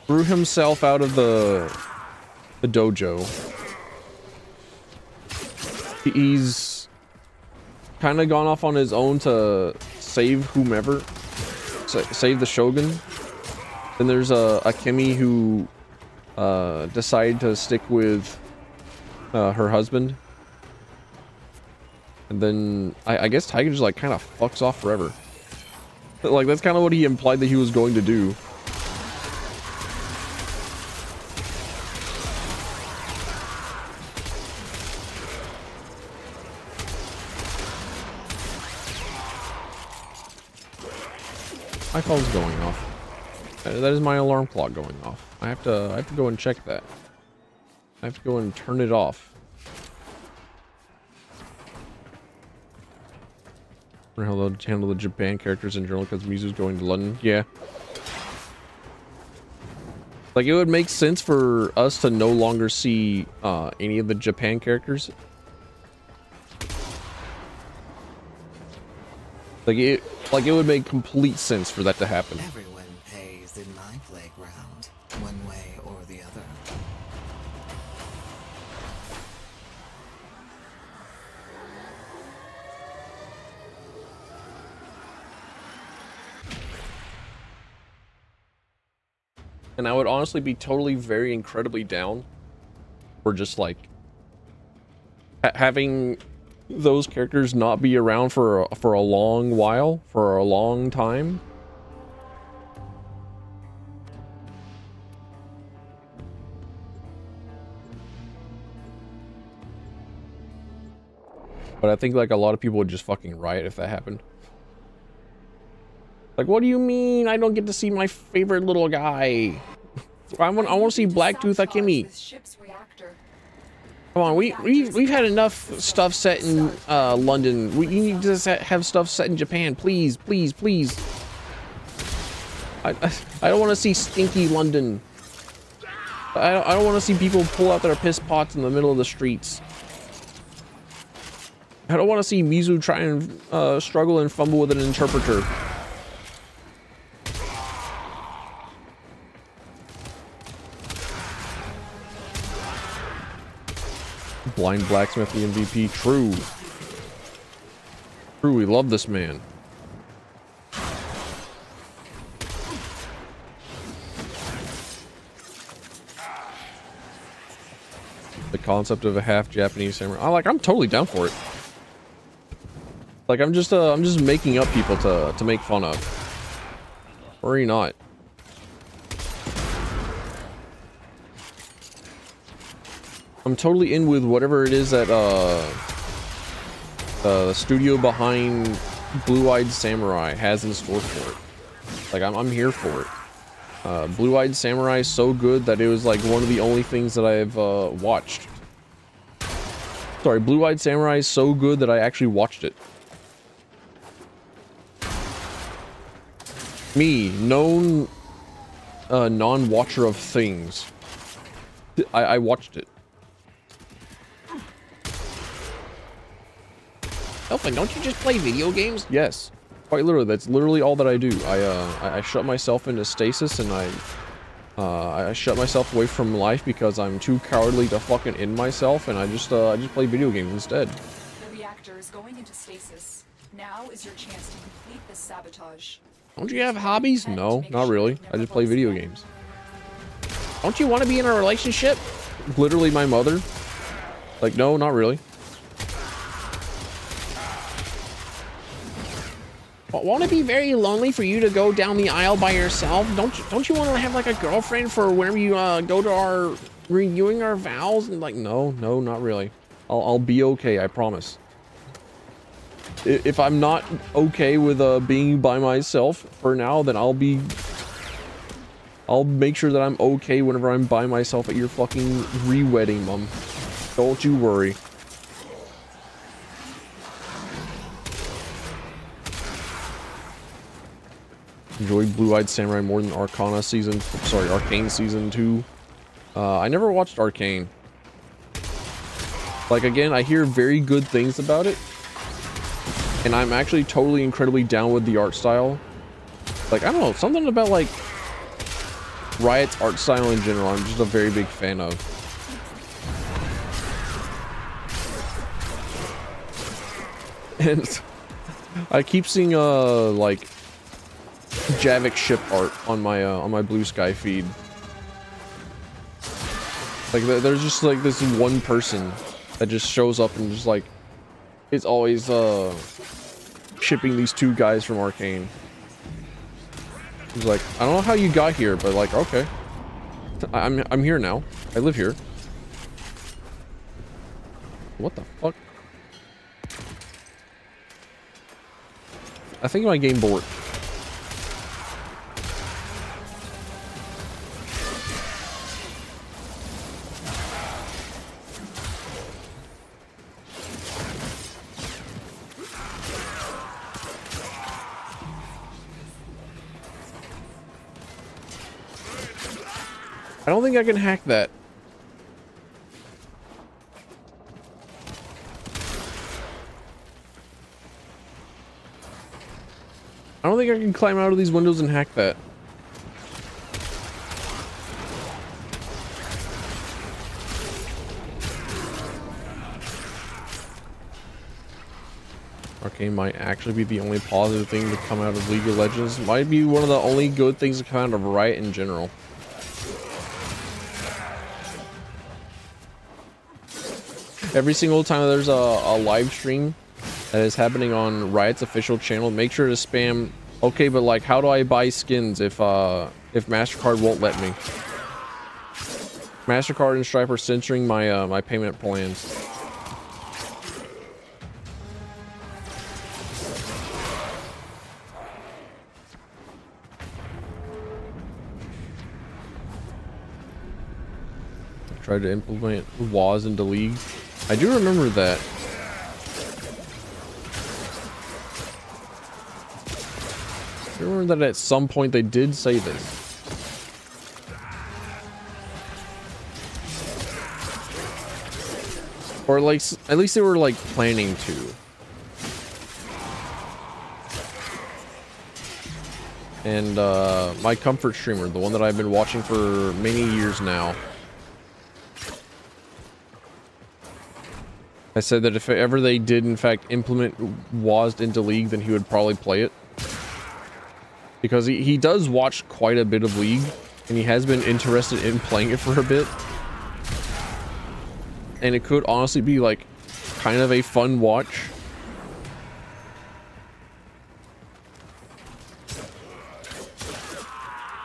threw himself out of the dojo. He's kind of gone off on his own to save whomever, save the shogun. Then there's a Kimi who decided to stick with her husband. And then I guess Taigen just like kind of fucks off forever. Like that's kind of what he implied that he was going to do. My phone's going off. That is my alarm clock going off. I have to go and check that. I have to go and turn it off. Or how to handle the Japan characters in general because Mizu's going to London. Yeah. Like it would make sense for us to no longer see any of the Japan characters. Like it would make complete sense for that to happen. Everyone pays in my playground, one way or the other. And I would honestly be totally very incredibly down for just like having those characters not be around for a long while, for a long time. But I think like a lot of people would just fucking riot if that happened. Like, what do you mean I don't get to see my favorite little guy? I want to see Blacktooth Akemi. Come on, we've had enough stuff set in London. We need to have stuff set in Japan, please, please, please. I don't want to see stinky London. I don't want to see people pull out their piss pots in the middle of the streets. I don't want to see Mizu try and struggle and fumble with an interpreter. Blind Blacksmith, the MVP. True. True, we love this man. The concept of a half Japanese samurai. I'm totally down for it. Like I'm just making up people to make fun of. Or are you not? I'm totally in with whatever it is that the studio behind Blue-Eyed Samurai has in store for it. Like I'm here for it. Blue-Eyed Samurai is so good that it was like one of the only things that I've watched. Sorry, Blue-Eyed Samurai is so good that I actually watched it. Me, known non-watcher of things. I watched it. Elfin, don't you just play video games? Yes. Quite literally, that's literally all that I do. I shut myself into stasis and I shut myself away from life because I'm too cowardly to fucking end myself, and I just play video games instead. The reactor is going into stasis. Now is your chance to complete this sabotage. Don't you have hobbies? No, not really. I just play video games. Don't you want to be in a relationship? Literally my mother. Like, no, not really. Won't it be very lonely for you to go down the aisle by yourself? Don't you want to have like a girlfriend for whenever you go to our renewing our vows? And like, no, not really. I'll be okay, I promise. If I'm not okay with being by myself for now, then I'll make sure that I'm okay whenever I'm by myself at your fucking re-wedding, Mom. Don't you worry. Enjoyed Blue-Eyed Samurai more than Arcane season 2. I never watched Arcane. Like, again, I hear very good things about it. And I'm actually totally incredibly down with the art style. Like, I don't know, something about like Riot's art style in general, I'm just a very big fan of. And I keep seeing like Javik ship art on my Blue Sky feed. Like there's just like this one person that just shows up and just like it's always shipping these two guys from Arcane. He's like, I don't know how you got here, but like, okay, I'm here now. I live here. What the fuck? I think my game bored. I don't think I can hack that. I don't think I can climb out of these windows and hack that. Arcane might actually be the only positive thing to come out of League of Legends. Might be one of the only good things to come out of Riot in general. Every single time there's a live stream that is happening on Riot's official channel, make sure to spam, okay, but like, how do I buy skins if MasterCard won't let me? MasterCard and Stripe are censoring my my payment plans. I tried to implement WAS into League. I do remember that. I remember that at some point they did say this. Or like, at least they were like planning to. And my comfort streamer, the one that I've been watching for many years now, I said that if ever they did in fact implement WASD into League, then he would probably play it. Because he does watch quite a bit of League, and he has been interested in playing it for a bit. And it could honestly be like kind of a fun watch.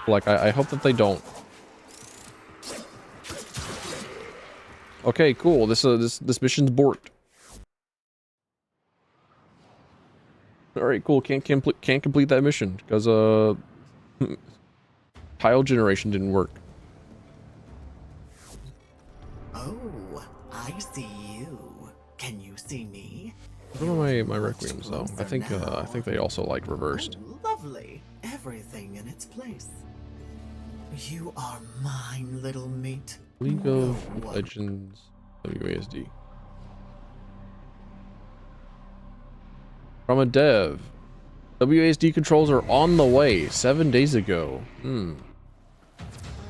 Like, I hope that they don't. Okay, cool. This mission's borked. All right, cool. Can't complete that mission because tile generation didn't work. Oh, I see you. Can you see me? What are my requiems though? I think they also like reversed. Oh, lovely. Everything in its place. You are mine, little meat. League of Legends WASD. From a dev. WASD controls are on the way 7 days ago.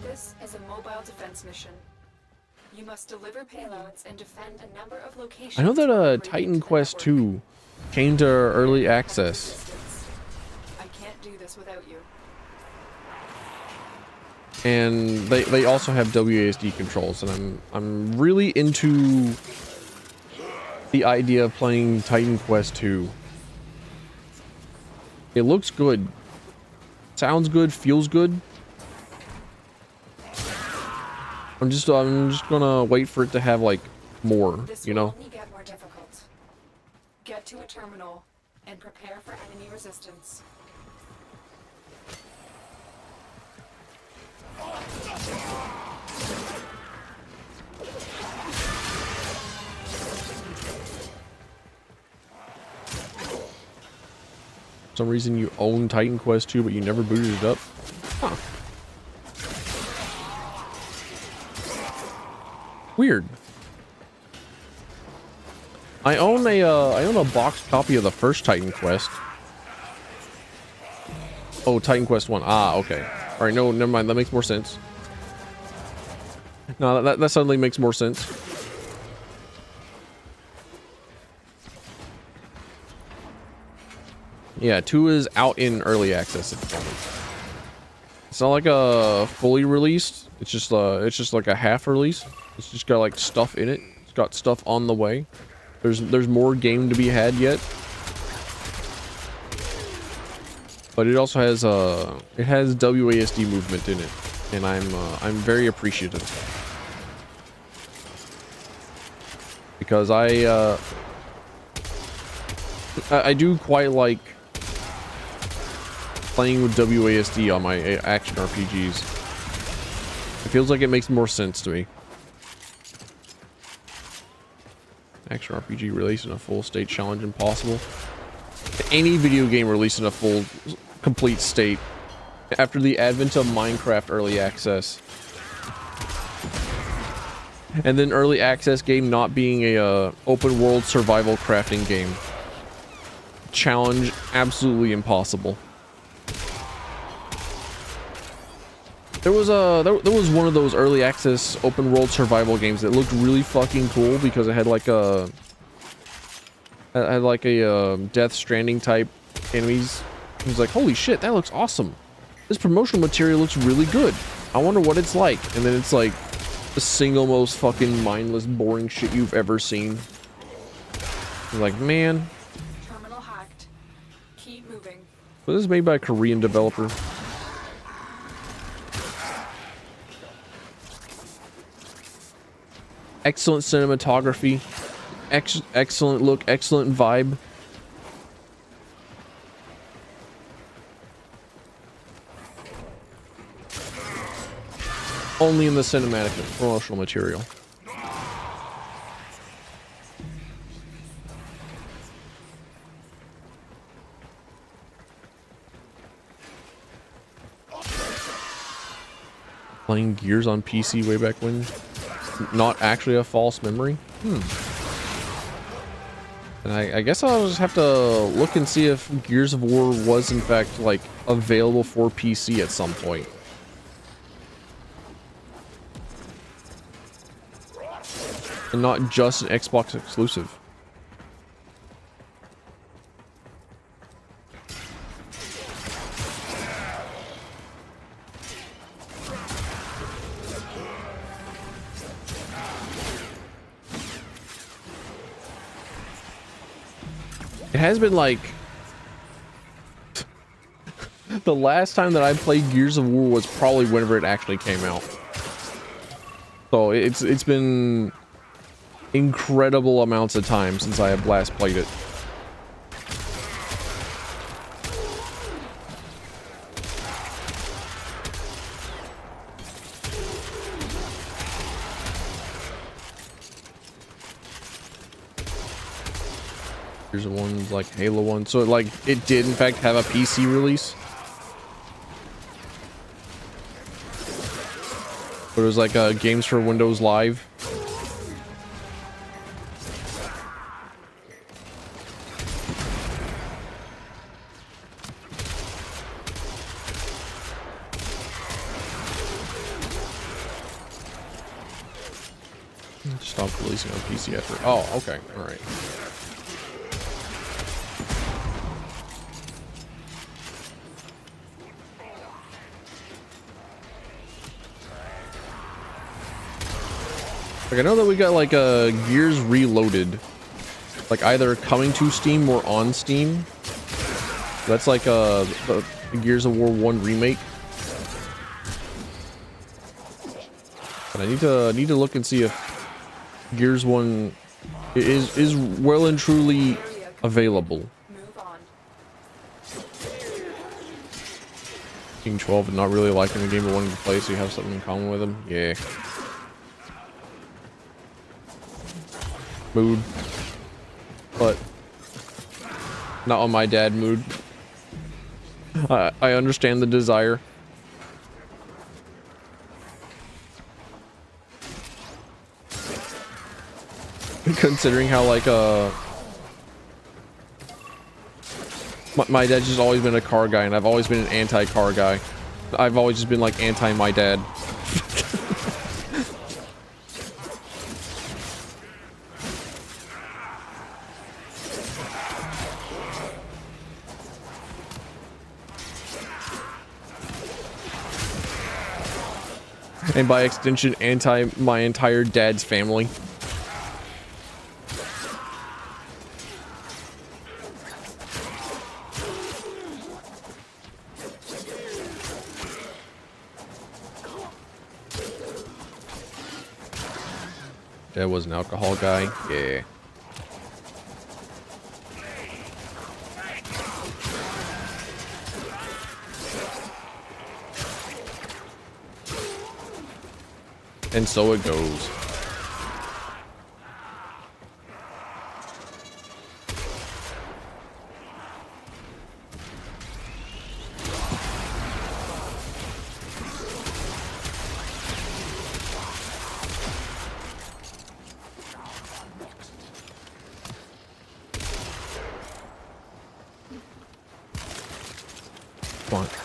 This is a mobile defense mission. You must deliver payloads and defend a number of locations. I know that Titan Quest 2 came to early access. I can't do this without you. And they also have WASD controls, and I'm really into the idea of playing Titan Quest 2. It looks good. Sounds good, feels good. I'm just gonna wait for it to have like more, This you will know? only get more difficult. Get to a terminal and prepare for enemy resistance. For some reason you own Titan Quest 2, but you never booted it up. Huh. Weird. I own a boxed copy of the first Titan Quest. Oh, Titan Quest 1. Ah, okay. All right, no, never mind. That makes more sense. No, that suddenly makes more sense. Yeah, 2 is out in early access at the moment. It's not like a fully released. It's just like a half release. It's just got like stuff in it. It's got stuff on the way. There's more game to be had yet. But it also has it has WASD movement in it, and I'm very appreciative. Because I do quite like playing with WASD on my action RPGs. It feels like it makes more sense to me. Action RPG release in a full state challenge impossible. Any video game released in a full complete state after the advent of Minecraft early access. And then early access game not being a open world survival crafting game. Challenge absolutely impossible. There was one of those early access open world survival games that looked really fucking cool because it had like a Death Stranding type enemies. I was like, holy shit, that looks awesome. This promotional material looks really good. I wonder what it's like. And then it's like the single most fucking mindless, boring shit you've ever seen. I'm like, man. Terminal hacked. Keep moving. Well, this is made by a Korean developer. Excellent cinematography. Excellent look. Excellent vibe. Only in the cinematic promotional material. Playing Gears on PC way back when. Not actually a false memory. And I guess I'll just have to look and see if Gears of War was in fact like available for PC at some point. And not just an Xbox exclusive. It has been like the last time that I played Gears of War was probably whenever it actually came out. So it's been incredible amounts of time since I have last played it. Here's one like Halo 1. So it did in fact have a PC release. But it was like games for Windows Live. Stop releasing on PC after. Oh, okay. All right. Like I know that we got like a Gears Reloaded, like either coming to Steam or on Steam. That's like the Gears of War 1 remake. But I need to look and see if Gears 1 is well and truly available. Move on. King 12 and not really liking the game but wanting to play, so you have something in common with him. Yeah. Mood. But not on my dad mood. I understand the desire. Considering how like my dad's just always been a car guy and I've always been an anti-car guy. I've always just been like anti my dad. And by extension, anti my entire dad's family. Dad was an alcohol guy. Yeah. And so it goes.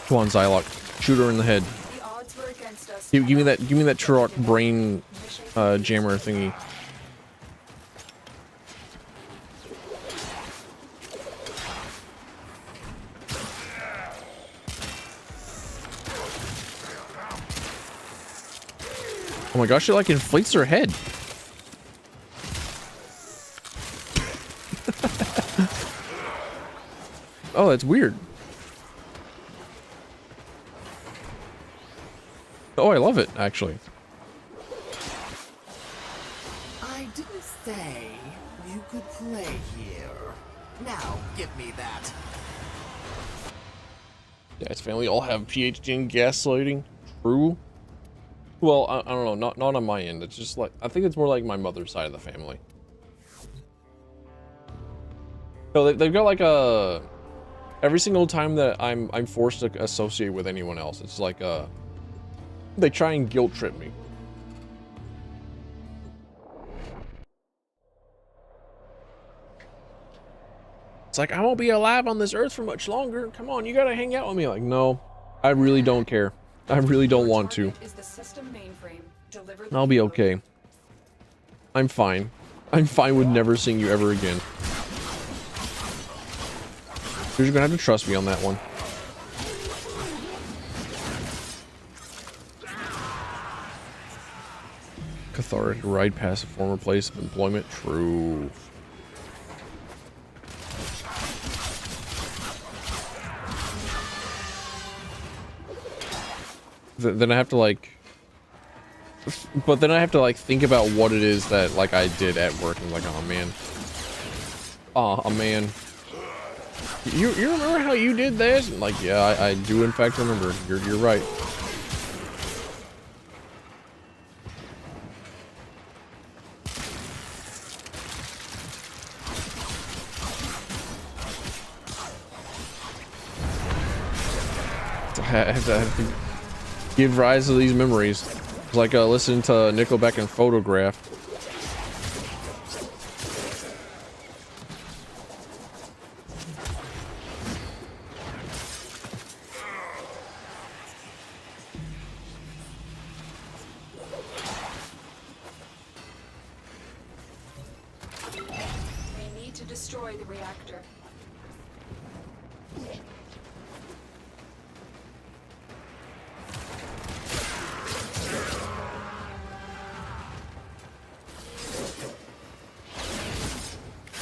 Come on, Zylok. Shoot her in the head. The odds were against us. Give me that Turok brain jammer thingy. Oh my gosh, it like inflates her head. Oh, that's weird. Oh, I love it, actually. I didn't say you could play here. Now, give me that. Dad's family all have PhD in gaslighting. True. Well, I don't know, not on my end. It's just like, I think it's more like my mother's side of the family. So they've got like a, every single time that I'm forced to associate with anyone else, it's like they try and guilt trip me. It's like, I won't be alive on this earth for much longer. Come on, you gotta hang out with me. Like, no, I really don't care. I really don't want to. Is the system mainframe. Deliver the I'll be payload. okay. I'm fine. I'm fine with never seeing you ever again. You're gonna have to trust me on that one. Cathartic ride past a former place of employment. True. Then I have to like, but then I have to like think about what it is that like I did at work. I'm like, oh man, oh man. You remember how you did this? And like, yeah, I do in fact remember. You're right. I have to give rise to these memories. It's like listening to Nickelback and Photograph. We need to destroy the reactor.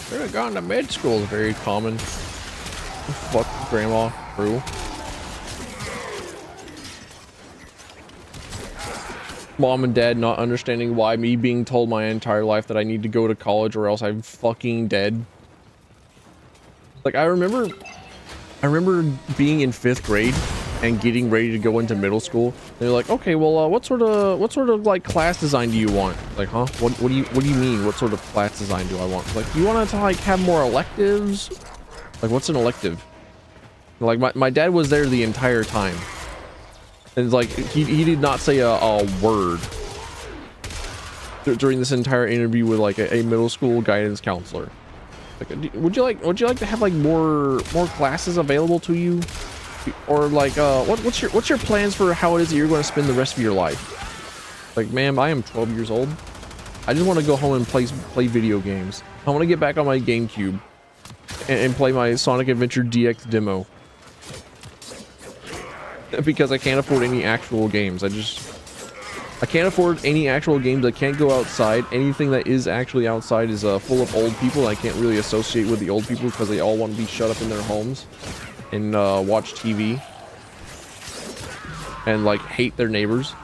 Should have gone to med school is very common. Fuck grandma, bro. Mom and dad not understanding why me being told my entire life that I need to go to college or else I'm fucking dead. Like I remember being in 5th grade and getting ready to go into middle school. They're like, okay, well, what sort of like class design do you want? Like, huh? What do you mean? What sort of class design do I want? Like, you want to like have more electives? Like, what's an elective? Like my dad was there the entire time. And it's like he did not say a word during this entire interview with like a middle school guidance counselor. Like, would you like to have like more classes available to you, or like what's your plans for how it is that you're going to spend the rest of your life? Like, ma'am, I am 12 years old. I just want to go home and play video games. I want to get back on my GameCube and play my Sonic Adventure DX demo. Because I can't afford any actual games. I can't afford any actual games. I can't go outside. Anything that is actually outside is full of old people. I can't really associate with the old people because they all want to be shut up in their homes and watch TV and like hate their neighbors.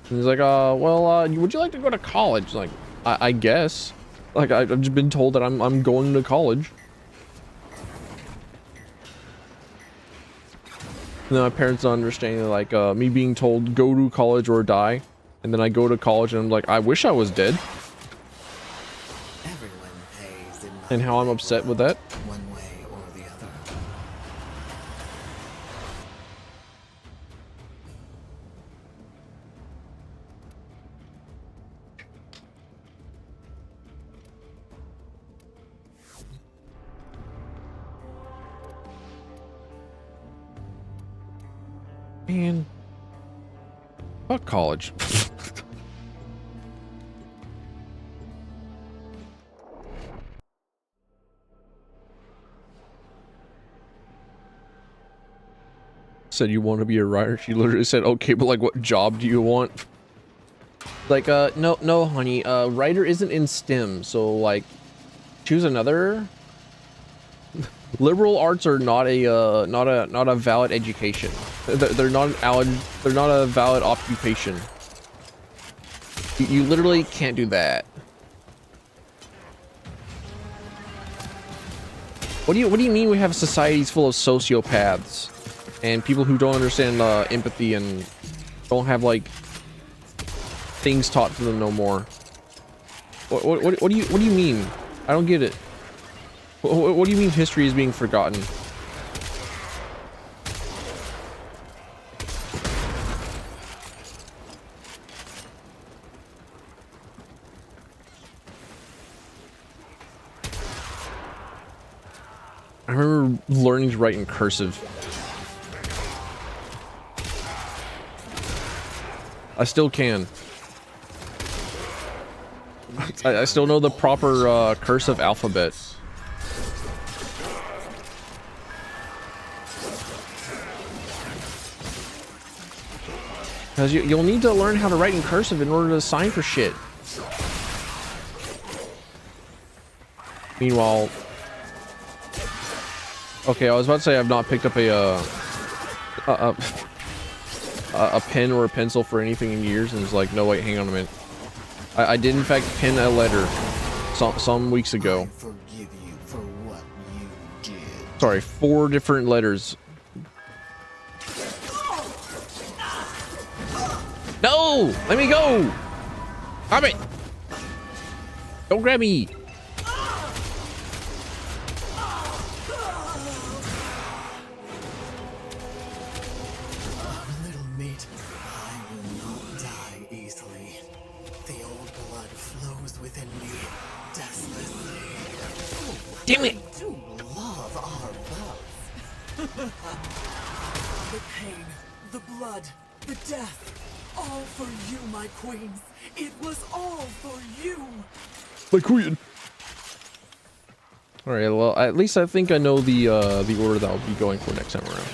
And he's like, well, would you like to go to college? Like, I guess. Like, I've just been told that I'm going to college. And then my parents not understanding, like, me being told go to college or die. And then I go to college and I'm like, I wish I was dead. Everyone pays in And how I'm upset with that. one way or the other. Man. Fuck college. Said you want to be a writer. She literally said, okay, but like, what job do you want? Like, no, honey, writer isn't in STEM, so like, choose another. Liberal arts are not a valid education. They're not a valid occupation. You literally can't do that. What do you mean we have societies full of sociopaths and people who don't understand empathy and don't have like things taught to them no more? What do you mean? I don't get it. What do you mean history is being forgotten? I remember learning to write in cursive. I still can. I still know the proper cursive alphabet. Because you'll need to learn how to write in cursive in order to sign for shit. Meanwhile... Okay, I was about to say I've not picked up a pen or a pencil for anything in years, and it's like, no, wait, hang on a minute. I did in fact pen a letter some weeks ago. I forgive you for what you did. Sorry, 4 different letters. No! Let me go! Stop it! Don't grab me! Little mate, I will not die easily. The old blood flows within me, deathlessly. Damn it! I do love our love. The pain, the blood, the death. All for you, my queens. It was all for you. My queen. All right. Well, at least I think I know the order that I'll be going for next time around.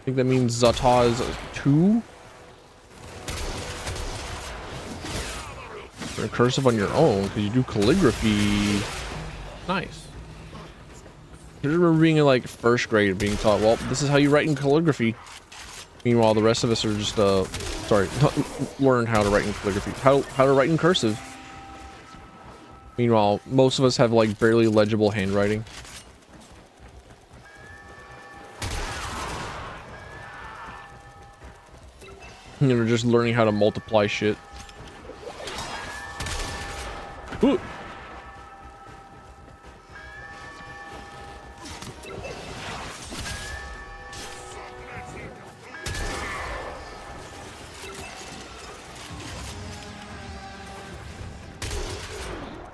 think that means Zataz 2. You're cursive on your own because you do calligraphy. Nice. I remember being in like first grade being taught, well, this is how you write in calligraphy. Meanwhile, the rest of us are just sorry, learn how to write in calligraphy, how to write in cursive. Meanwhile, most of us have like barely legible handwriting. You know, just learning how to multiply shit. Ooh.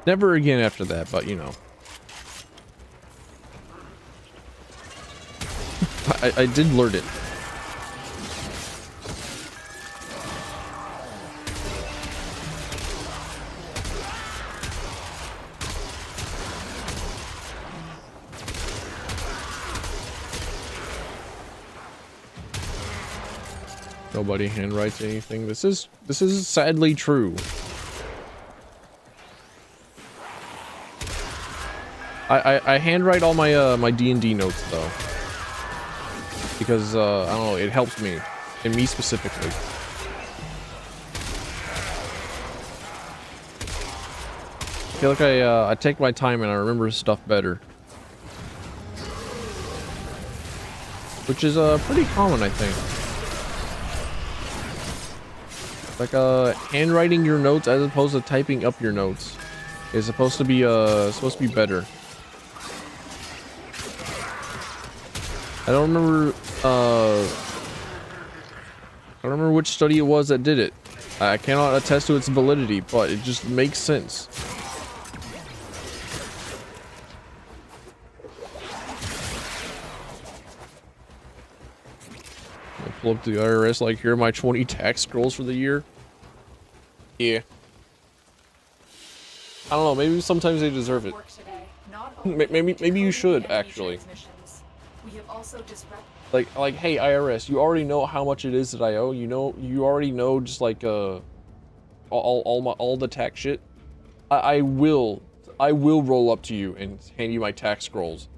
Never again after that, but you know. I did learn it. Nobody handwrites anything. This is sadly true. I handwrite all my my D&D notes though, because I don't know, it helps me, and me specifically. I feel like I take my time and I remember stuff better, which is pretty common, I think. Like handwriting your notes as opposed to typing up your notes is supposed to be better. I don't remember which study it was that did it. I cannot attest to its validity, but it just makes sense. I pull up the IRS like, here are my 20 tax scrolls for the year. Yeah. I don't know, maybe sometimes they deserve it. Maybe you should actually. We have also Like, hey IRS, you already know how much it is that I owe. You know, you already know just like all the tax shit. I will roll up to you and hand you my tax scrolls.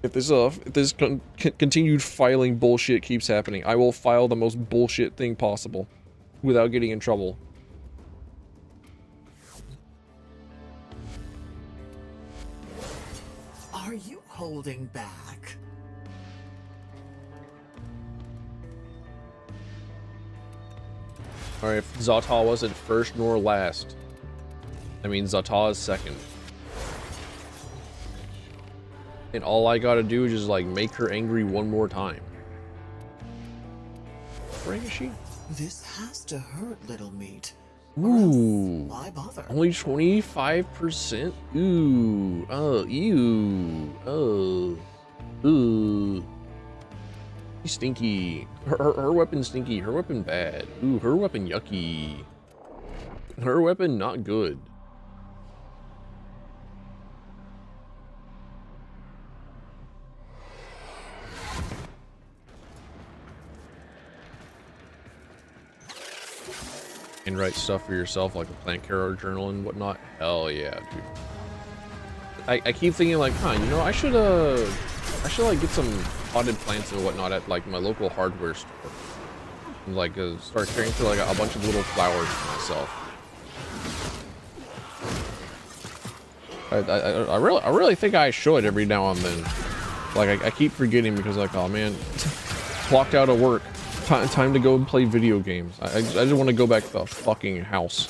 If this continued filing bullshit keeps happening, I will file the most bullshit thing possible without getting in trouble. Are you holding back? Alright, if Zata wasn't first nor last, I mean Zata is second. And all I gotta do is just like make her angry one more time. Where is she? This has to hurt, little meat. Ooh. Why bother? Only 25%? Ooh. Oh, ew. Oh. Ooh. She's stinky. Her weapon stinky. Her weapon bad. Ooh, her weapon yucky. Her weapon not good. And write stuff for yourself like a plant care journal and whatnot. Hell yeah, dude. I keep thinking like, huh, you know, I should like get some potted plants and whatnot at like my local hardware store. And like start caring for like a bunch of little flowers for myself. I really think I should every now and then. Like I keep forgetting because like, oh man, clocked out of work. Time to go and play video games. I just want to go back to the fucking house.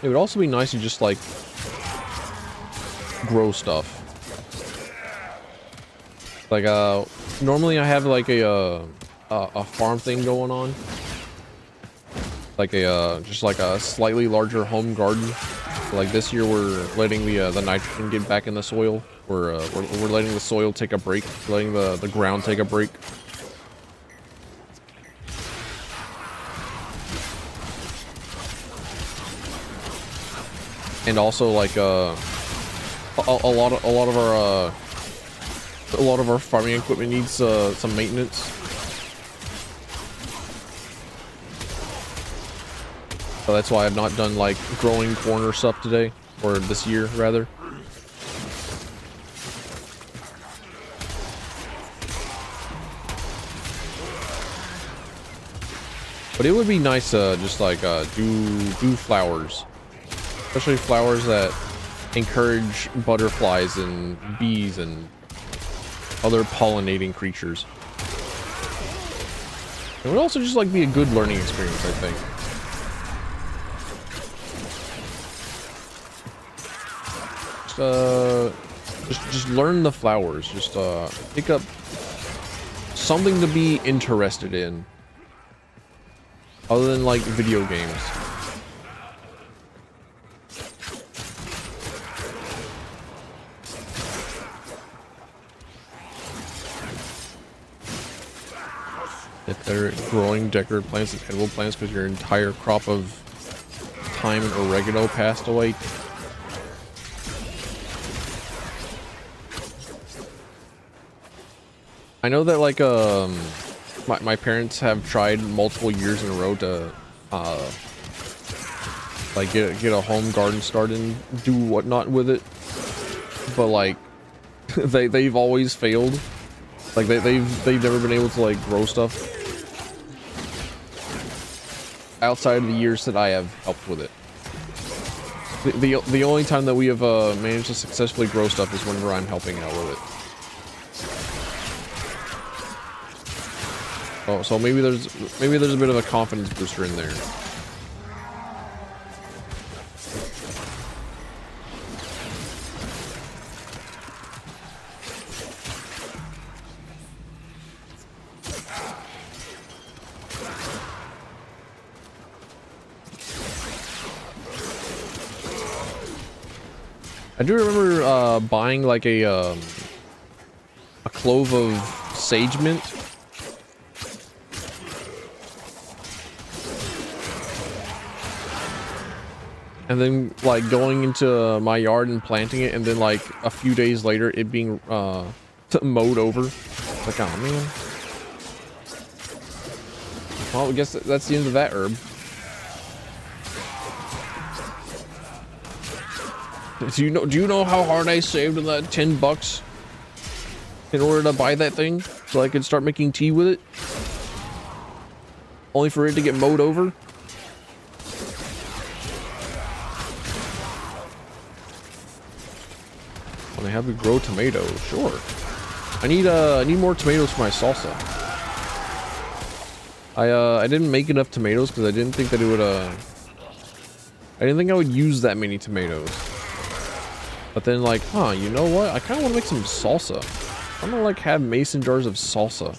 It would also be nice to just like grow stuff. Like normally I have like a farm thing going on, like a just like a slightly larger home garden, Like this year, we're letting the nitrogen get back in the soil. We're letting the soil take a break, letting the ground take a break. And also like a lot of our farming equipment needs some maintenance. So that's why I've not done like growing corn or stuff today, or this year rather. But it would be nice to just like do flowers, especially flowers that encourage butterflies and bees and other pollinating creatures. It would also just like be a good learning experience, I think. Just learn the flowers. Just pick up something to be interested in, other than like video games. If they're growing decorative plants and edible plants because your entire crop of thyme and oregano passed away. I know that like my parents have tried multiple years in a row to like get a home garden started and do whatnot with it, but like they've always failed. Like they've never been able to like grow stuff outside of the years that I have helped with it. The only time that we have managed to successfully grow stuff is whenever I'm helping out with it. Oh, so maybe there's a bit of a confidence booster in there. I do remember buying like a clove of sage mint. And then like going into my yard and planting it, and then like a few days later it being mowed over. Like, oh man. Well, I guess that's the end of that herb. Do you know how hard I saved in that $10 in order to buy that thing so I could start making tea with it? Only for it to get mowed over? When I have to grow tomatoes, sure. I need more tomatoes for my salsa. I didn't make enough tomatoes because I didn't think that it would I didn't think I would use that many tomatoes. But then like, huh, you know what? I kind of want to make some salsa. I'm gonna like have mason jars of salsa.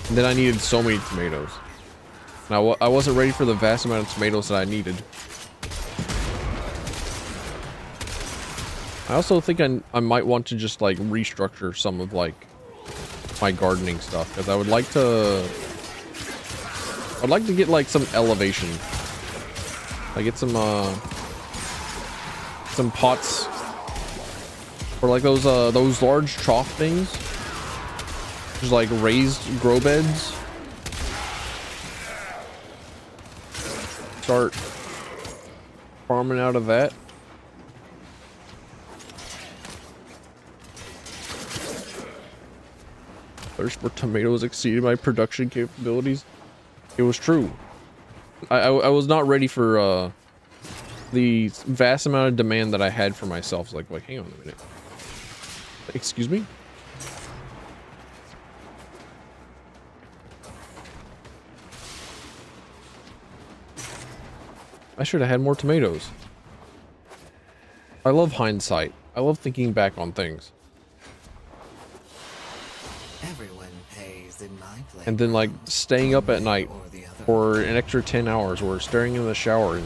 And then I needed so many tomatoes. Now I wasn't ready for the vast amount of tomatoes that I needed. I also think I might want to just like restructure some of like my gardening stuff, because I'd like to get like some elevation. I get some pots, or like those large trough things, just like raised grow beds. Start farming out of that. Thirst for tomatoes exceeded my production capabilities. It was true. I was not ready for the vast amount of demand that I had for myself. Like hang on a minute. Excuse me? I should have had more tomatoes. I love hindsight. I love thinking back on things. Everyone pays boys in my place. and then like staying up at night Or the other. for an extra 10 hours, or staring in the shower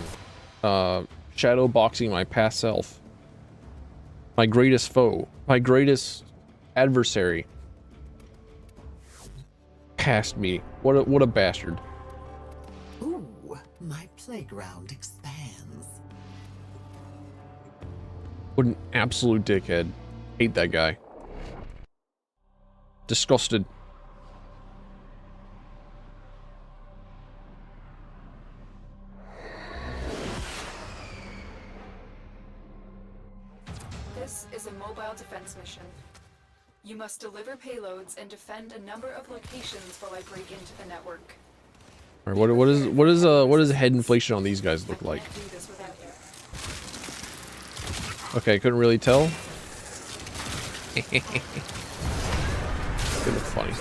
and shadow boxing my past self, my greatest foe, my greatest adversary, past me. What a bastard. Ooh, my playground expands. What an absolute dickhead. Hate that guy. Disgusted. This is a mobile defense mission. You must deliver payloads and defend a number of locations while I break into the network. All right, what does head inflation on these guys look like? Can't do this without you. Okay, couldn't really tell. It looked funny.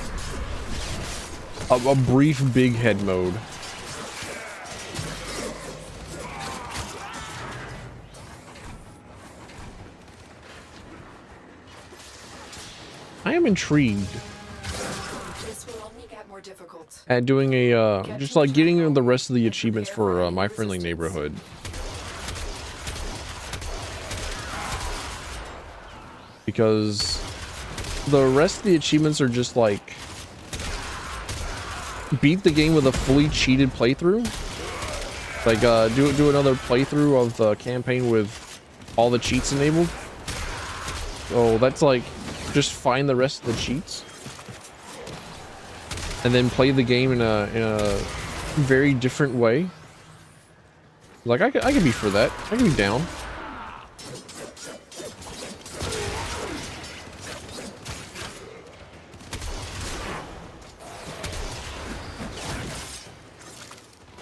A brief big head mode. I am intrigued This will only get more difficult. at doing a just like getting the rest of the achievements for My Friendly Neighborhood. Because the rest of the achievements are just like beat the game with a fully cheated playthrough. Like do another playthrough of the campaign with all the cheats enabled. So that's like just find the rest of the cheats and then play the game in a very different way. Like I could be for that. I could be down.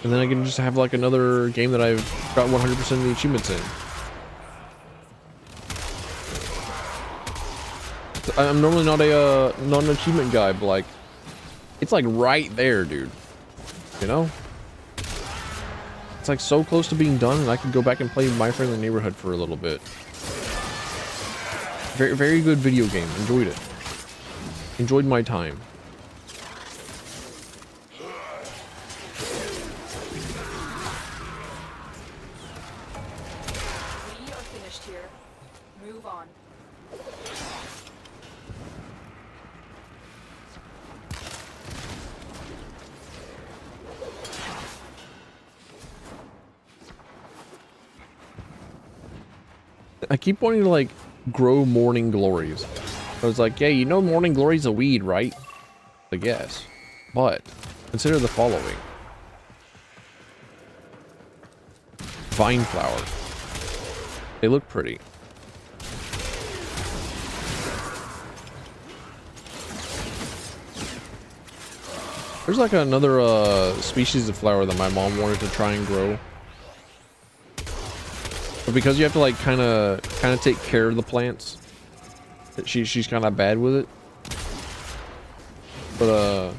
And then I can just have like another game that I've got 100% of the achievements in. I'm normally not a non-achievement guy, but like, it's like right there, dude. You know? It's like so close to being done, and I could go back and play My Friendly Neighborhood for a little bit. Very, very good video game. Enjoyed it. Enjoyed my time. We are finished here. Move on. I keep wanting to like grow morning glories. I was like, yeah, you know morning glory's a weed, right? I guess. But consider the following. Vine flower. They look pretty. There's like another species of flower that my mom wanted to try and grow. But because you have to like kind of take care of the plants, she's kind of bad with it. But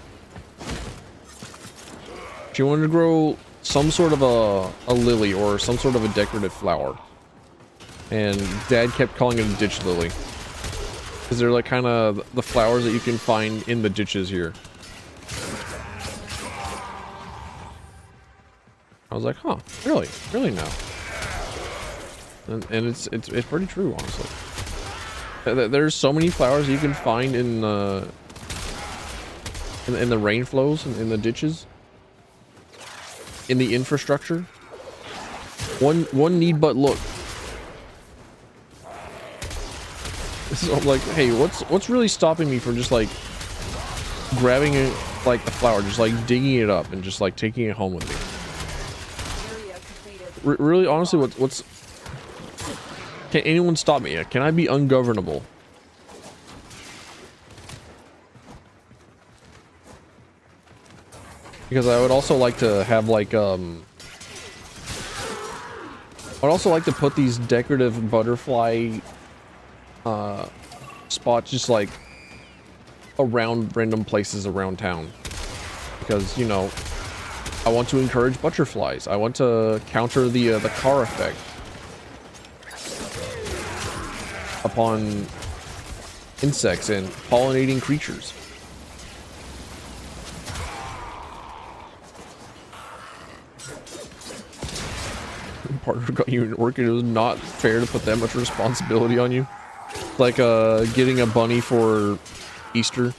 she wanted to grow some sort of a lily or some sort of a decorative flower, and Dad kept calling it a ditch lily because they're like kind of the flowers that you can find in the ditches here. I was like, huh, really now? And it's pretty true, honestly. There's so many flowers you can find in the rain flows and in the ditches, in the infrastructure. One need but look. So I'm like, hey, what's really stopping me from just like grabbing it, like the flower, just like digging it up and just like taking it home with me? Area completed. Really, honestly, what's can anyone stop me? Can I be ungovernable? Because I would also like to have like I'd also like to put these decorative butterfly spots just like around random places around town, because, you know, I want to encourage butterflies. I want to counter the car effect upon insects and pollinating creatures. partner got you in work and it was not fair to put that much responsibility on you. Like getting a bunny for Easter.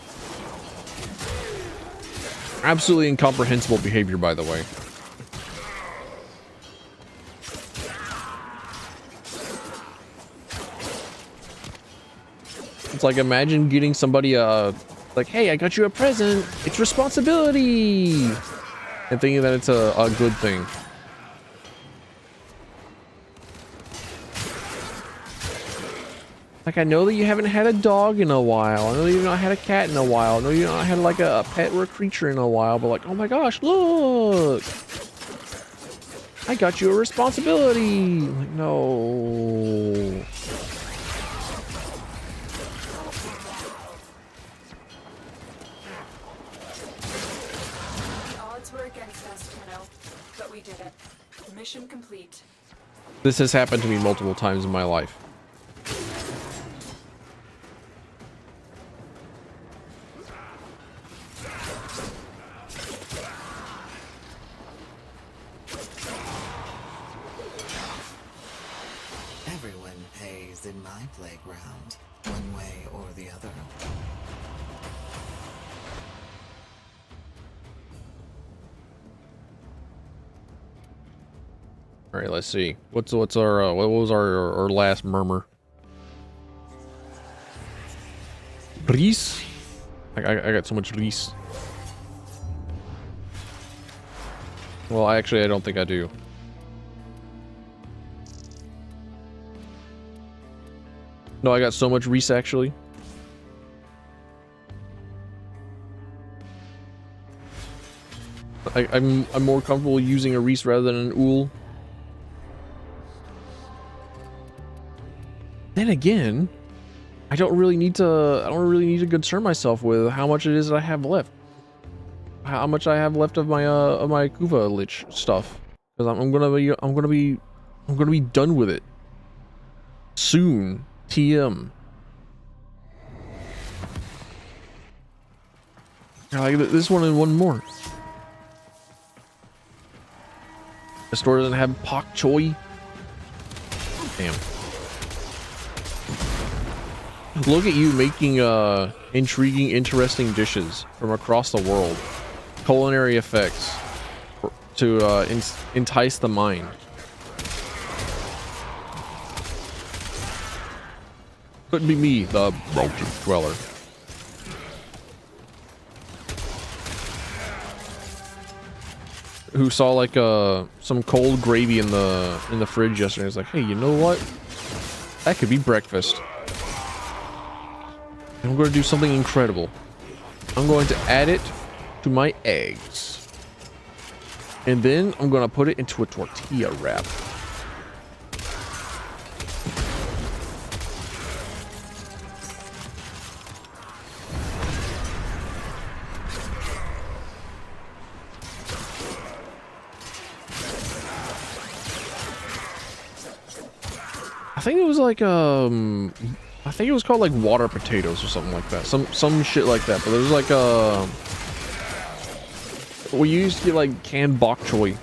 Absolutely incomprehensible behavior, by the way. It's like, imagine getting somebody like, hey, I got you a present, it's responsibility, and thinking that it's a good thing. Like, I know that you haven't had a dog in a while. I know you've not had a cat in a while. I know you've not had like a pet or a creature in a while, but like, oh my gosh, look! I got you a responsibility! Like, no. Odds were against us, Tenno, but we did it. Mission complete. This has happened to me multiple times in my life. Everyone pays in my playground, one way or the other. All right, let's see. What's our what was our last murmur? Reese? I got so much Reese. Well, I don't think I do. No, I got so much Reese actually. I'm more comfortable using a Reese rather than an Ool. Then again, I don't really need to concern myself with how much it is that I have left. How much I have left of my Kuva Lich stuff. Because I'm gonna be done with it soon. TM. I like this one and one more. The store doesn't have pak choi. Damn. Look at you making intriguing, interesting dishes from across the world. Culinary effects to entice the mind. Couldn't be me, the mountain dweller. Who saw like some cold gravy in the fridge yesterday. He was like, hey, you know what? That could be breakfast. I'm going to do something incredible. I'm going to add it to my eggs. And then I'm going to put it into a tortilla wrap. I think it was like I think it was called like water potatoes or something like that. Some shit like that. But there's like we used to get like canned bok choy,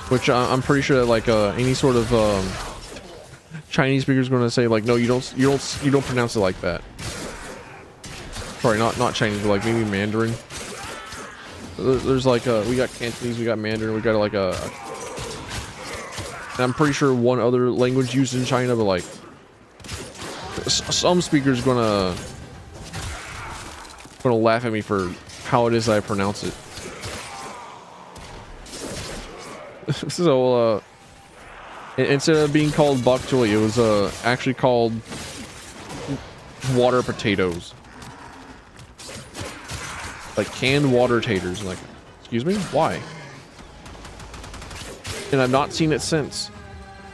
which I'm pretty sure that like any sort of Chinese speaker is going to say like, no, you don't pronounce it like that. Sorry, not Chinese, but like maybe Mandarin. There's like we got Cantonese, we got Mandarin, we got like and I'm pretty sure one other language used in China, but like some speakers gonna laugh at me for how it is I pronounce it. So instead of being called bok choy, it was actually called water potatoes, like canned water taters. Like, excuse me, why? And I've not seen it since.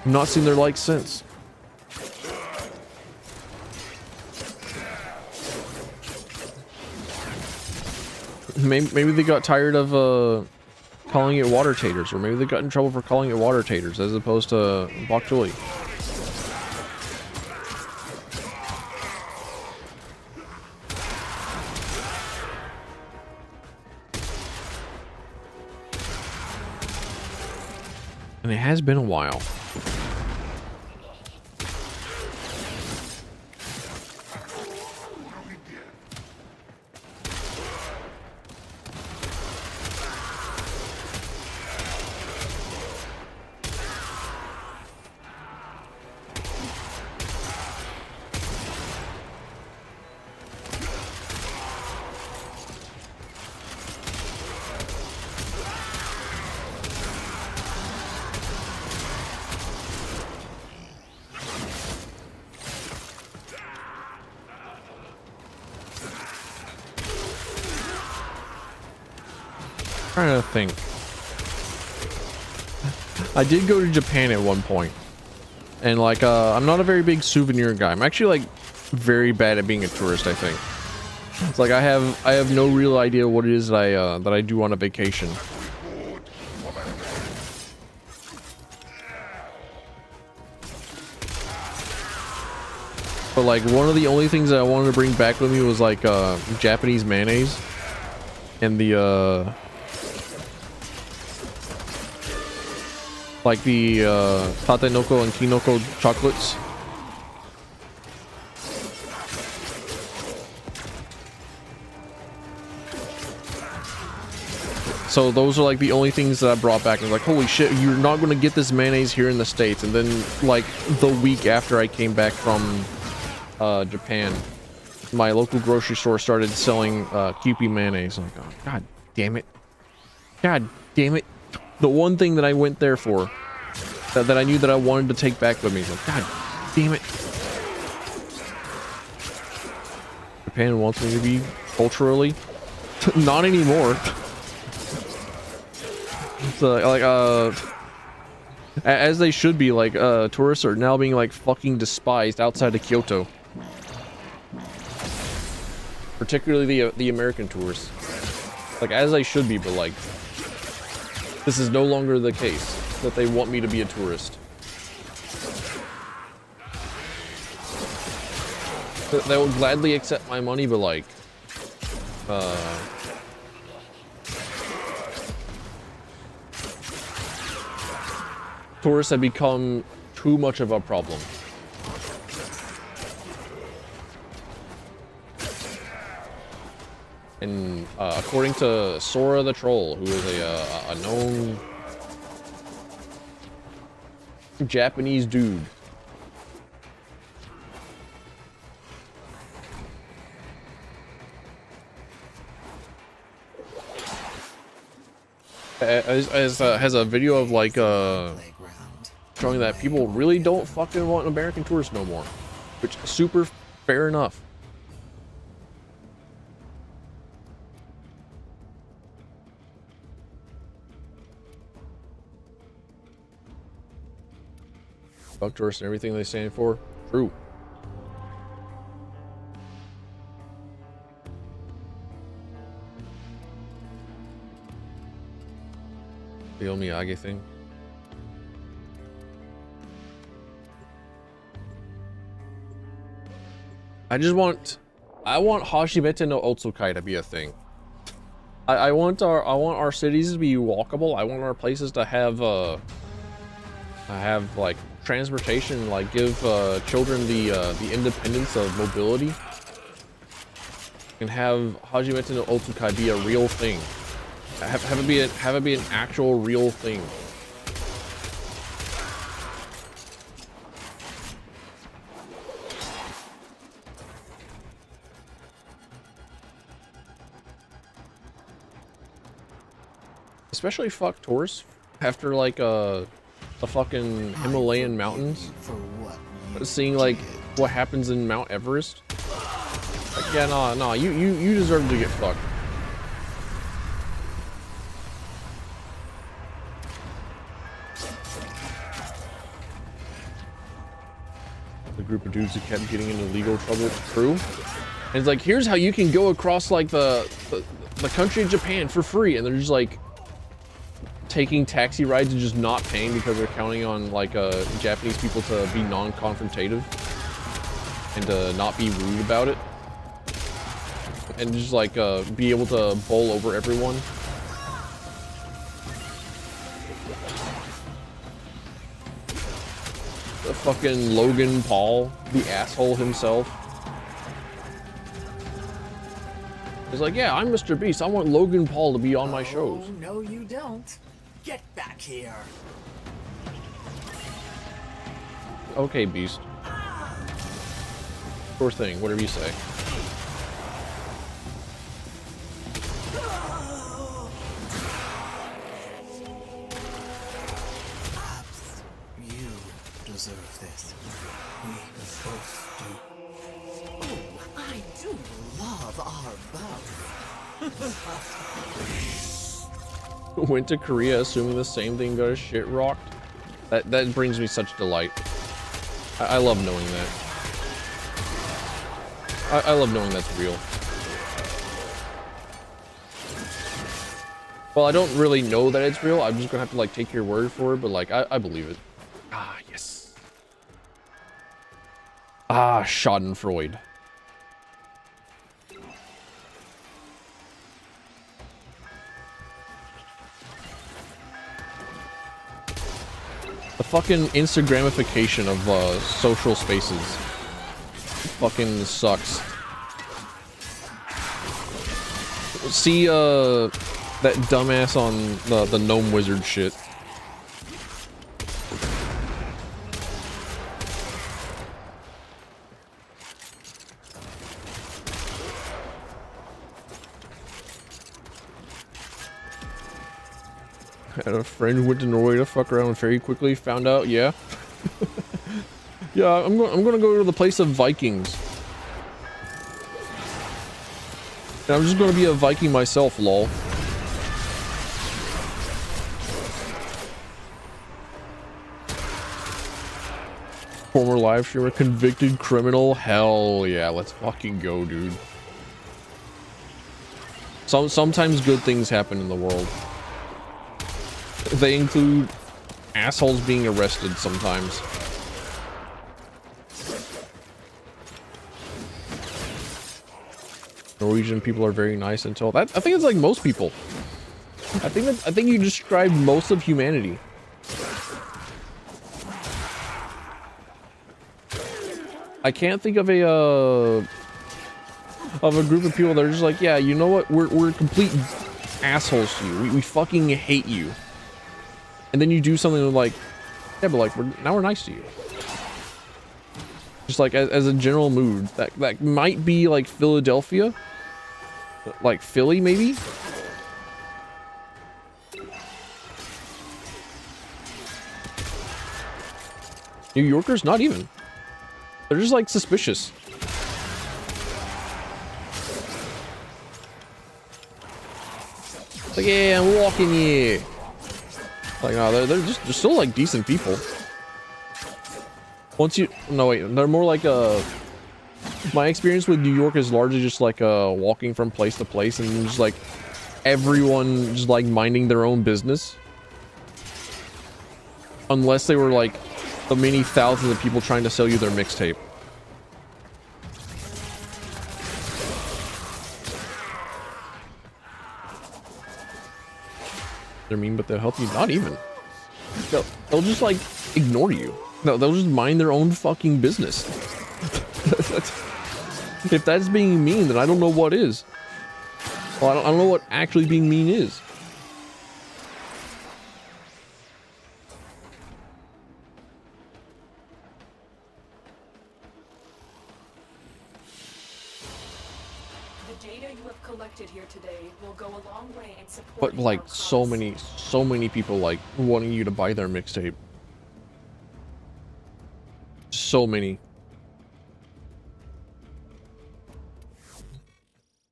I've not seen their like since. Maybe they got tired of calling it water taters, or maybe they got in trouble for calling it water taters as opposed to bok choy. And it has been a while. Trying to think. I did go to Japan at one point, and like I'm not a very big souvenir guy. I'm actually like very bad at being a tourist, I think. It's like I have no real idea what it is that I do on a vacation. But like one of the only things that I wanted to bring back with me was like Japanese mayonnaise and the like the tatenoko and kinoko chocolates. So those are like the only things that I brought back. And like, holy shit, you're not going to get this mayonnaise here in the States. And then like the week after I came back from Japan, my local grocery store started selling Kewpie mayonnaise. I'm like, oh, God damn it. God damn it. The one thing that I went there for, that I knew that I wanted to take back with me. Like, God damn it. Japan wants me to be culturally. Not anymore. So, like, as they should be, like, tourists are now being, like, fucking despised outside of Kyoto. Particularly the American tourists. Like, as they should be, but, like, this is no longer the case that they want me to be a tourist. They will gladly accept my money, but, like, tourists have become too much of a problem. And according to Sora the Troll, who is a known Japanese dude, has a video of like showing that people really don't fucking want American tourists no more, which is super fair enough. Fuck tourists and everything they stand for. True. The Omiyage thing. I want Hashimete no Otsukai to be a thing. I want our cities to be walkable. I want our places to have like transportation, like give children the independence of mobility, and have Hajimete no Otsukai be a real thing. Have it be an actual real thing. Especially fuck tourists after like the fucking Himalayan mountains, seeing like what happens in Mount Everest. Like, yeah, nah, you deserve to get fucked. The group of dudes who kept getting into legal trouble. True. And it's like, here's how you can go across like the country of Japan for free, and they're just like taking taxi rides and just not paying because they're counting on like Japanese people to be non-confrontative and to not be rude about it, and just like be able to bowl over everyone. The fucking Logan Paul, the asshole himself. He's like, yeah, I'm Mr. Beast. I want Logan Paul to be on my shows. Oh, no, you don't. Get back here. Okay, Beast. Sure thing, whatever you say. You deserve this. We both do. Oh, I do love our bow. Went to Korea assuming the same thing, got his shit rocked. That brings me such delight. I love knowing that. I love knowing that's real. Well, I don't really know that it's real. I'm just gonna have to like take your word for it, but like I believe it. Ah, yes. Ah, Schadenfreude. The fucking Instagramification of social spaces fucking sucks. See that dumbass on the gnome wizard shit. Had a friend who went to Norway to fuck around very quickly, found out, yeah. Yeah, I'm gonna go to the place of Vikings. And I'm just gonna be a Viking myself, lol. Former live streamer, convicted criminal, hell yeah, let's fucking go, dude. Sometimes good things happen in the world. They include assholes being arrested sometimes. Norwegian people are very nice until that. I think it's like most people. I think you described most of humanity. I can't think of a group of people that are just like, yeah, you know what? We're complete assholes to you. We fucking hate you. And then you do something like, yeah, but like now we're nice to you. Just like as a general mood, that might be like Philadelphia, like Philly maybe. New Yorkers, not even. They're just like suspicious. Like, yeah, I'm walking here. Like, no, they're still like decent people. Once you, no wait, they're more like my experience with New York is largely just like walking from place to place and just like everyone just like minding their own business. Unless they were like the many thousands of people trying to sell you their mixtape. They're mean, but they'll help you. Not even. They'll just like ignore you. No, they'll just mind their own fucking business. If that's being mean, then I don't know what is. Well, I don't know what actually being mean is. The data you have collected here today will go a long way in supporting. But like our so cause. many people like wanting you to buy their mixtape. So many.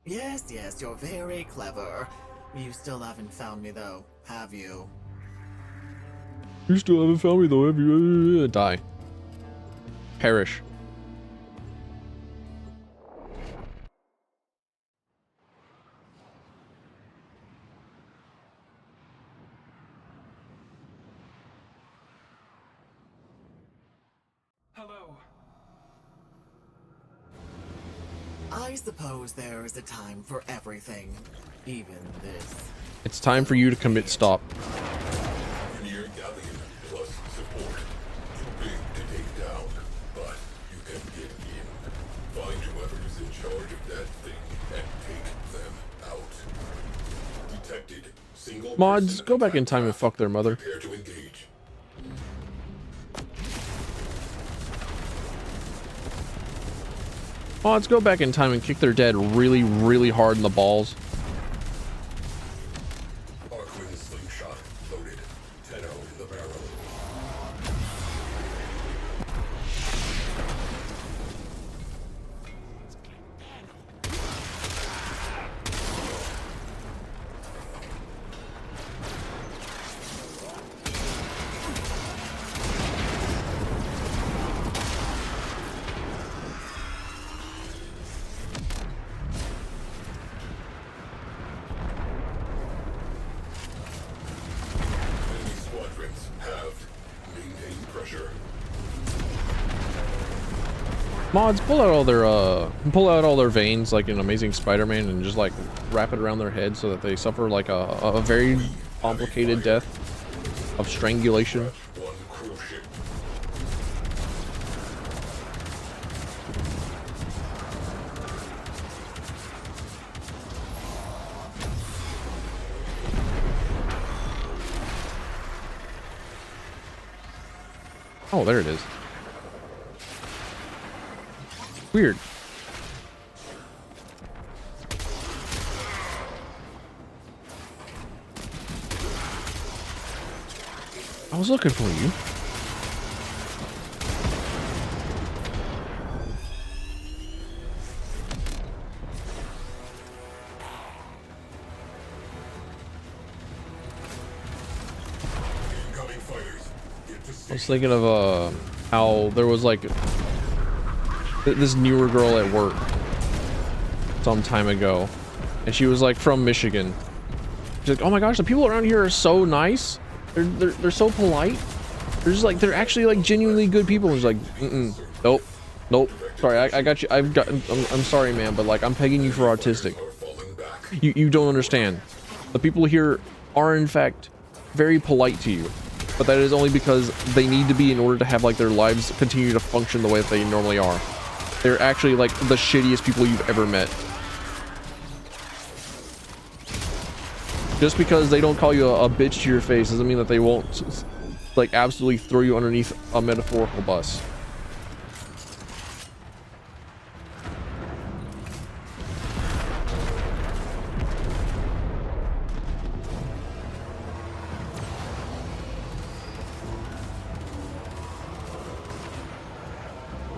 Yes, yes, you're very clever. You still haven't found me though, have you? You still haven't found me though, have you? Die. Perish. Hello. I suppose there is a time for everything, even this. It's time for you to commit stop. Near Galleon plus support. Too big to take Mods, go back in time and fuck their mother. Prepare to engage. Mods, go back in time and kick their dad really, really hard in the balls. Arcwing slingshot loaded. 10-0 in the barrel. Enemy squadrons halved. Maintain pressure. Mods, pull out all their veins like in Amazing Spider-Man and just like wrap it around their head so that they suffer like a very complicated death of strangulation. One cruise ship. Oh, there it is. Weird. I was looking for you. Incoming fighters. Get to I sea. was thinking of how there was like this newer girl at work some time ago, and she was like from Michigan. She's like, oh my gosh, the people around here are so nice. They're so polite. They're just like, they're actually like genuinely good people. And she's like, nope. Sorry, I got you. I'm sorry, man, but like I'm pegging you for autistic. Are falling back. You don't understand. The people here are in fact very polite to you, but that is only because they need to be in order to have like their lives continue to function the way that they normally are. They're actually like the shittiest people you've ever met. Just because they don't call you a bitch to your face doesn't mean that they won't like absolutely throw you underneath a metaphorical bus.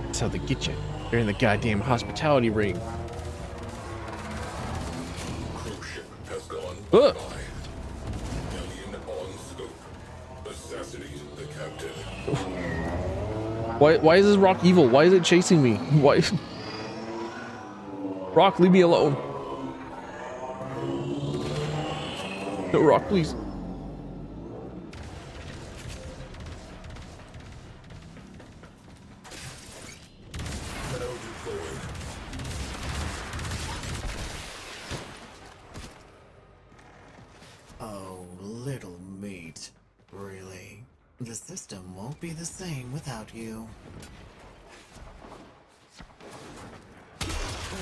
That's how they get you. They're in the goddamn hospitality ring. Cruise ship has gone Ugh. by. Alien on scope. Assassinate the captain. Why is this rock evil? Why is it chasing me? Why? Rock, leave me alone. No, Rock, please. Shadow deployed. Oh, little meat. Really? The system won't be the same without you.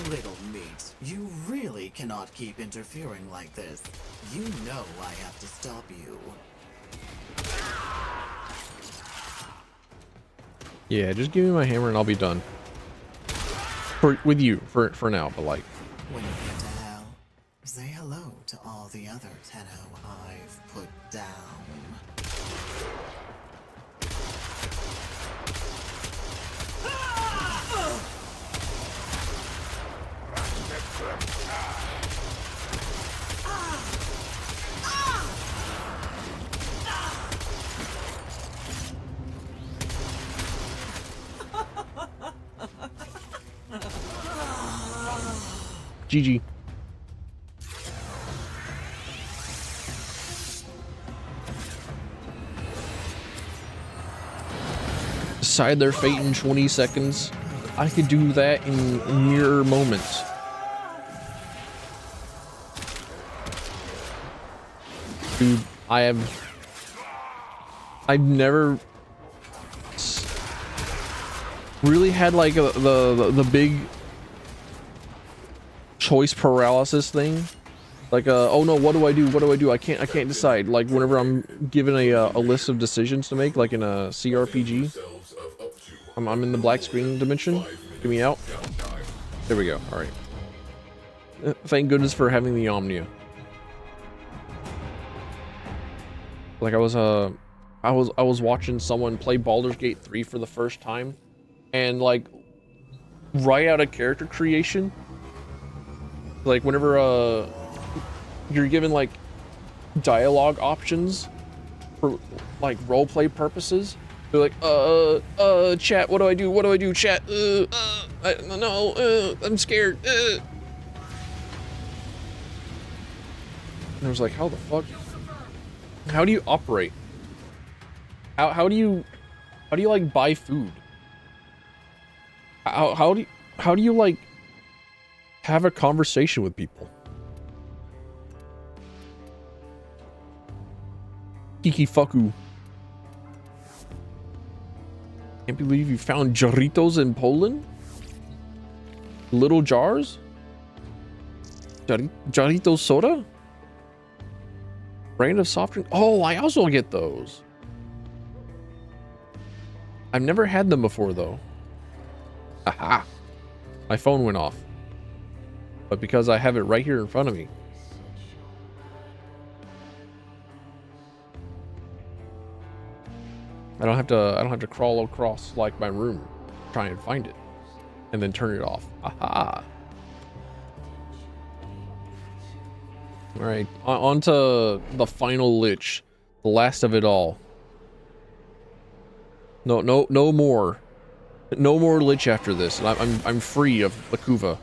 Little meat, you really cannot keep interfering like this. You know I have to stop you. Yeah, just give me my hammer and I'll be done. With you for now, but like, When you get to hell, say hello to all the other Tenno I've put down. GG. Decide their fate in 20 seconds. I could do that in mere moments. Dude, I've never really had like the big choice paralysis thing Like, oh no, what do I do? What do I do? I can't decide. Like, whenever I'm given a list of decisions to make, like in a CRPG, I'm in the black screen dimension. Get me out. There we go. All right. Thank goodness for having the Omnia. Like, I was watching someone play Baldur's Gate 3 for the first time, and like, right out of character creation, like whenever you're given like dialogue options for like roleplay purposes, they're like, chat, what do I do? What do I do? Chat, I don't know, I'm scared. And I was like, how the fuck? How do you operate? How do you like buy food? How do you like have a conversation with people? Kiki fuku. Can't believe you found Jarritos in Poland? Little jars? Jarritos soda? Brand of soft drink? Oh, I also get those. I've never had them before though. Aha! My phone went off. But because I have it right here in front of me. I don't have to crawl across like my room, try and find it, and then turn it off. Aha! All right, on to the final lich, the last of it all. No more lich after this. I'm free of the Kuva.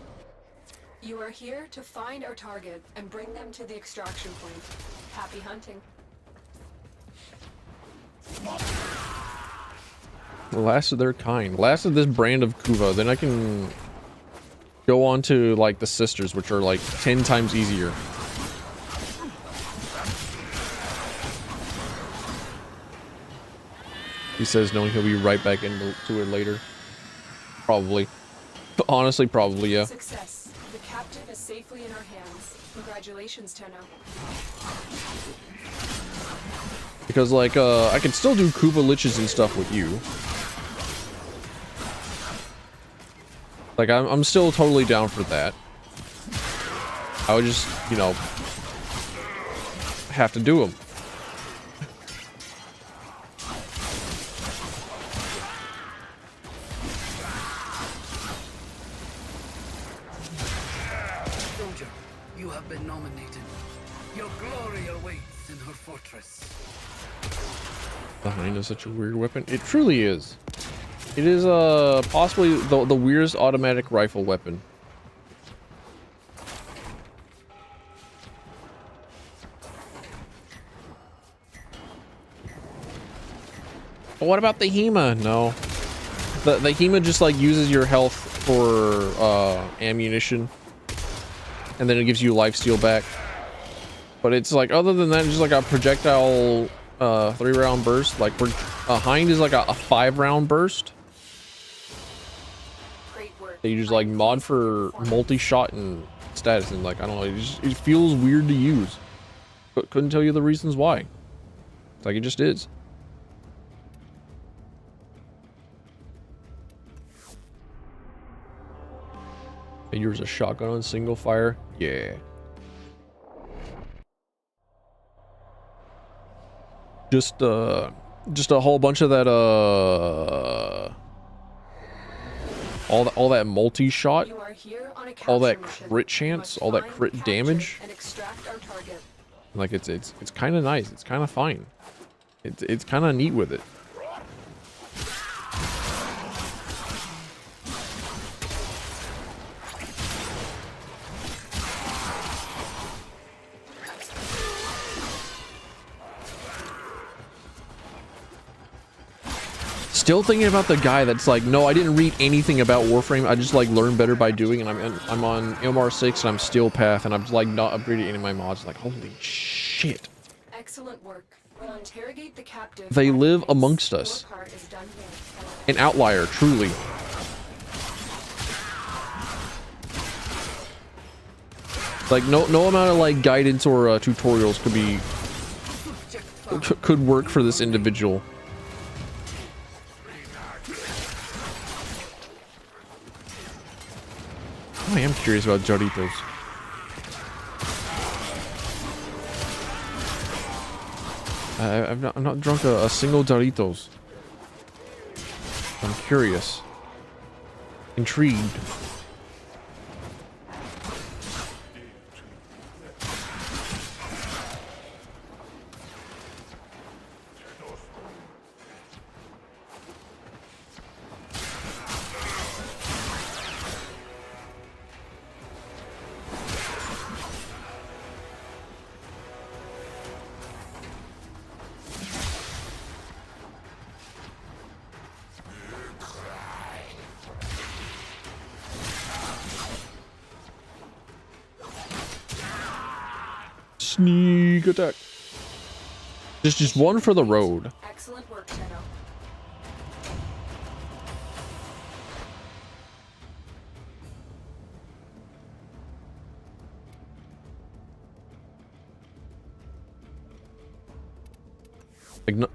You are here to find our target and bring them to the extraction point. Happy hunting. The last of their kind. Last of this brand of Kuva. Then I can go on to like the sisters, which are like 10 times easier. He says knowing he'll be right back into it later. Probably. Honestly, probably, yeah. Success. The captive is safely in our hands. Congratulations, Tenno. Because like I can still do Kuva liches and stuff with you. Like I'm still totally down for that. I would just, you know, have to do them. Soldier, you have been nominated. Your glory awaits in her fortress. Behind is such a weird weapon. It truly is. It is possibly the weirdest automatic rifle weapon. But what about the Hema? No. The Hema just like uses your health for ammunition, and then it gives you lifesteal back. But it's like, other than that, it's just like a projectile 3-round burst. Like Hind is like a 5-round burst. Great work. They just like mod for multi-shot and status, and like I don't know, it feels weird to use. But couldn't tell you the reasons why. It's like it just is. And yours a shotgun on single fire? Yeah. Just a whole bunch of that all that multi-shot, You are here on a all that capture mission. crit chance, all that crit Capture damage. and extract our target. Like it's kind of nice. It's kind of fine. It's kind of neat with it. Still thinking about the guy that's like, no, I didn't read anything about Warframe. I just like learned better by doing, and I'm on Ilmar 6 and I'm Steel Path, and I'm like not upgraded any of my mods. Like, holy shit. Excellent work. We'll interrogate the captive. They at live base. amongst us. Your part is done here. An outlier, truly. Like no amount of like guidance or tutorials could work for this individual. I am curious about Doritos. I'm not drunk a single Doritos. I'm curious. Intrigued. Sneak attack. Just one for the road. Excellent work, Tenno.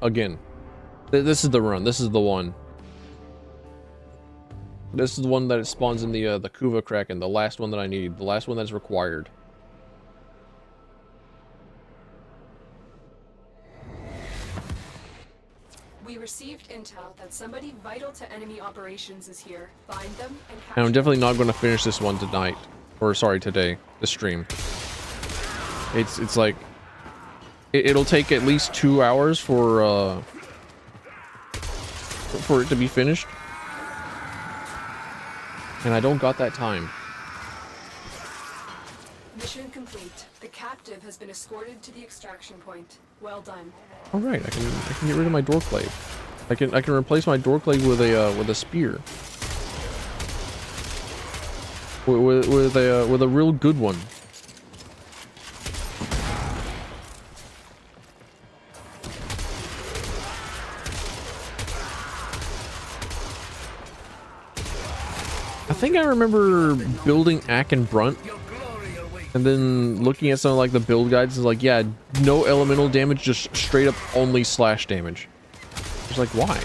Again, this is the run. This is the one. This is the one that it spawns in the Kuva Kraken. The last one that I need. The last one that's required. We received intel that somebody vital to enemy operations is here. Find them and capture And I'm definitely not going to finish this one tonight, or sorry, today. The stream. It's like it'll take at least 2 hours for it to be finished, and I don't got that time. Mission complete. The captive has been escorted to the extraction point. Well done. All right, I can get rid of my door clave. I can replace my door clave with a spear. With a real good one. I think I remember building Ack and Brunt, and then looking at some of like the build guides, is like, yeah, no elemental damage, just straight up only slash damage. It's like, why?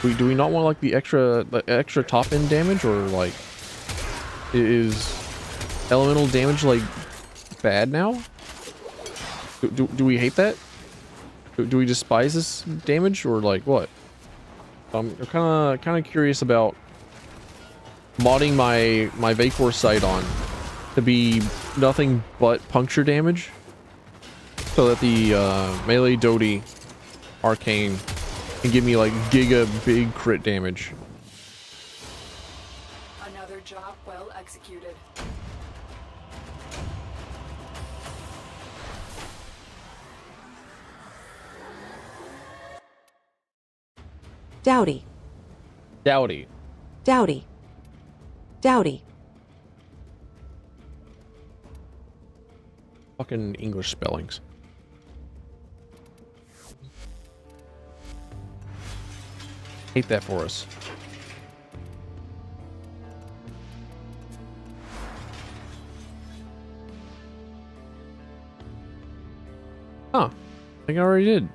Do we not want like the extra top end damage, or like is elemental damage like bad now? Do we hate that? Do we despise this damage, or like what? I'm kind of curious about modding my Vapor sight on to be nothing but puncture damage, so that the melee Doti arcane can give me like giga big crit damage. Another job well executed. Dowdy. Dowdy. Dowdy. Dowdy. Fucking English spellings. Hate that for us. Huh. I think I already did.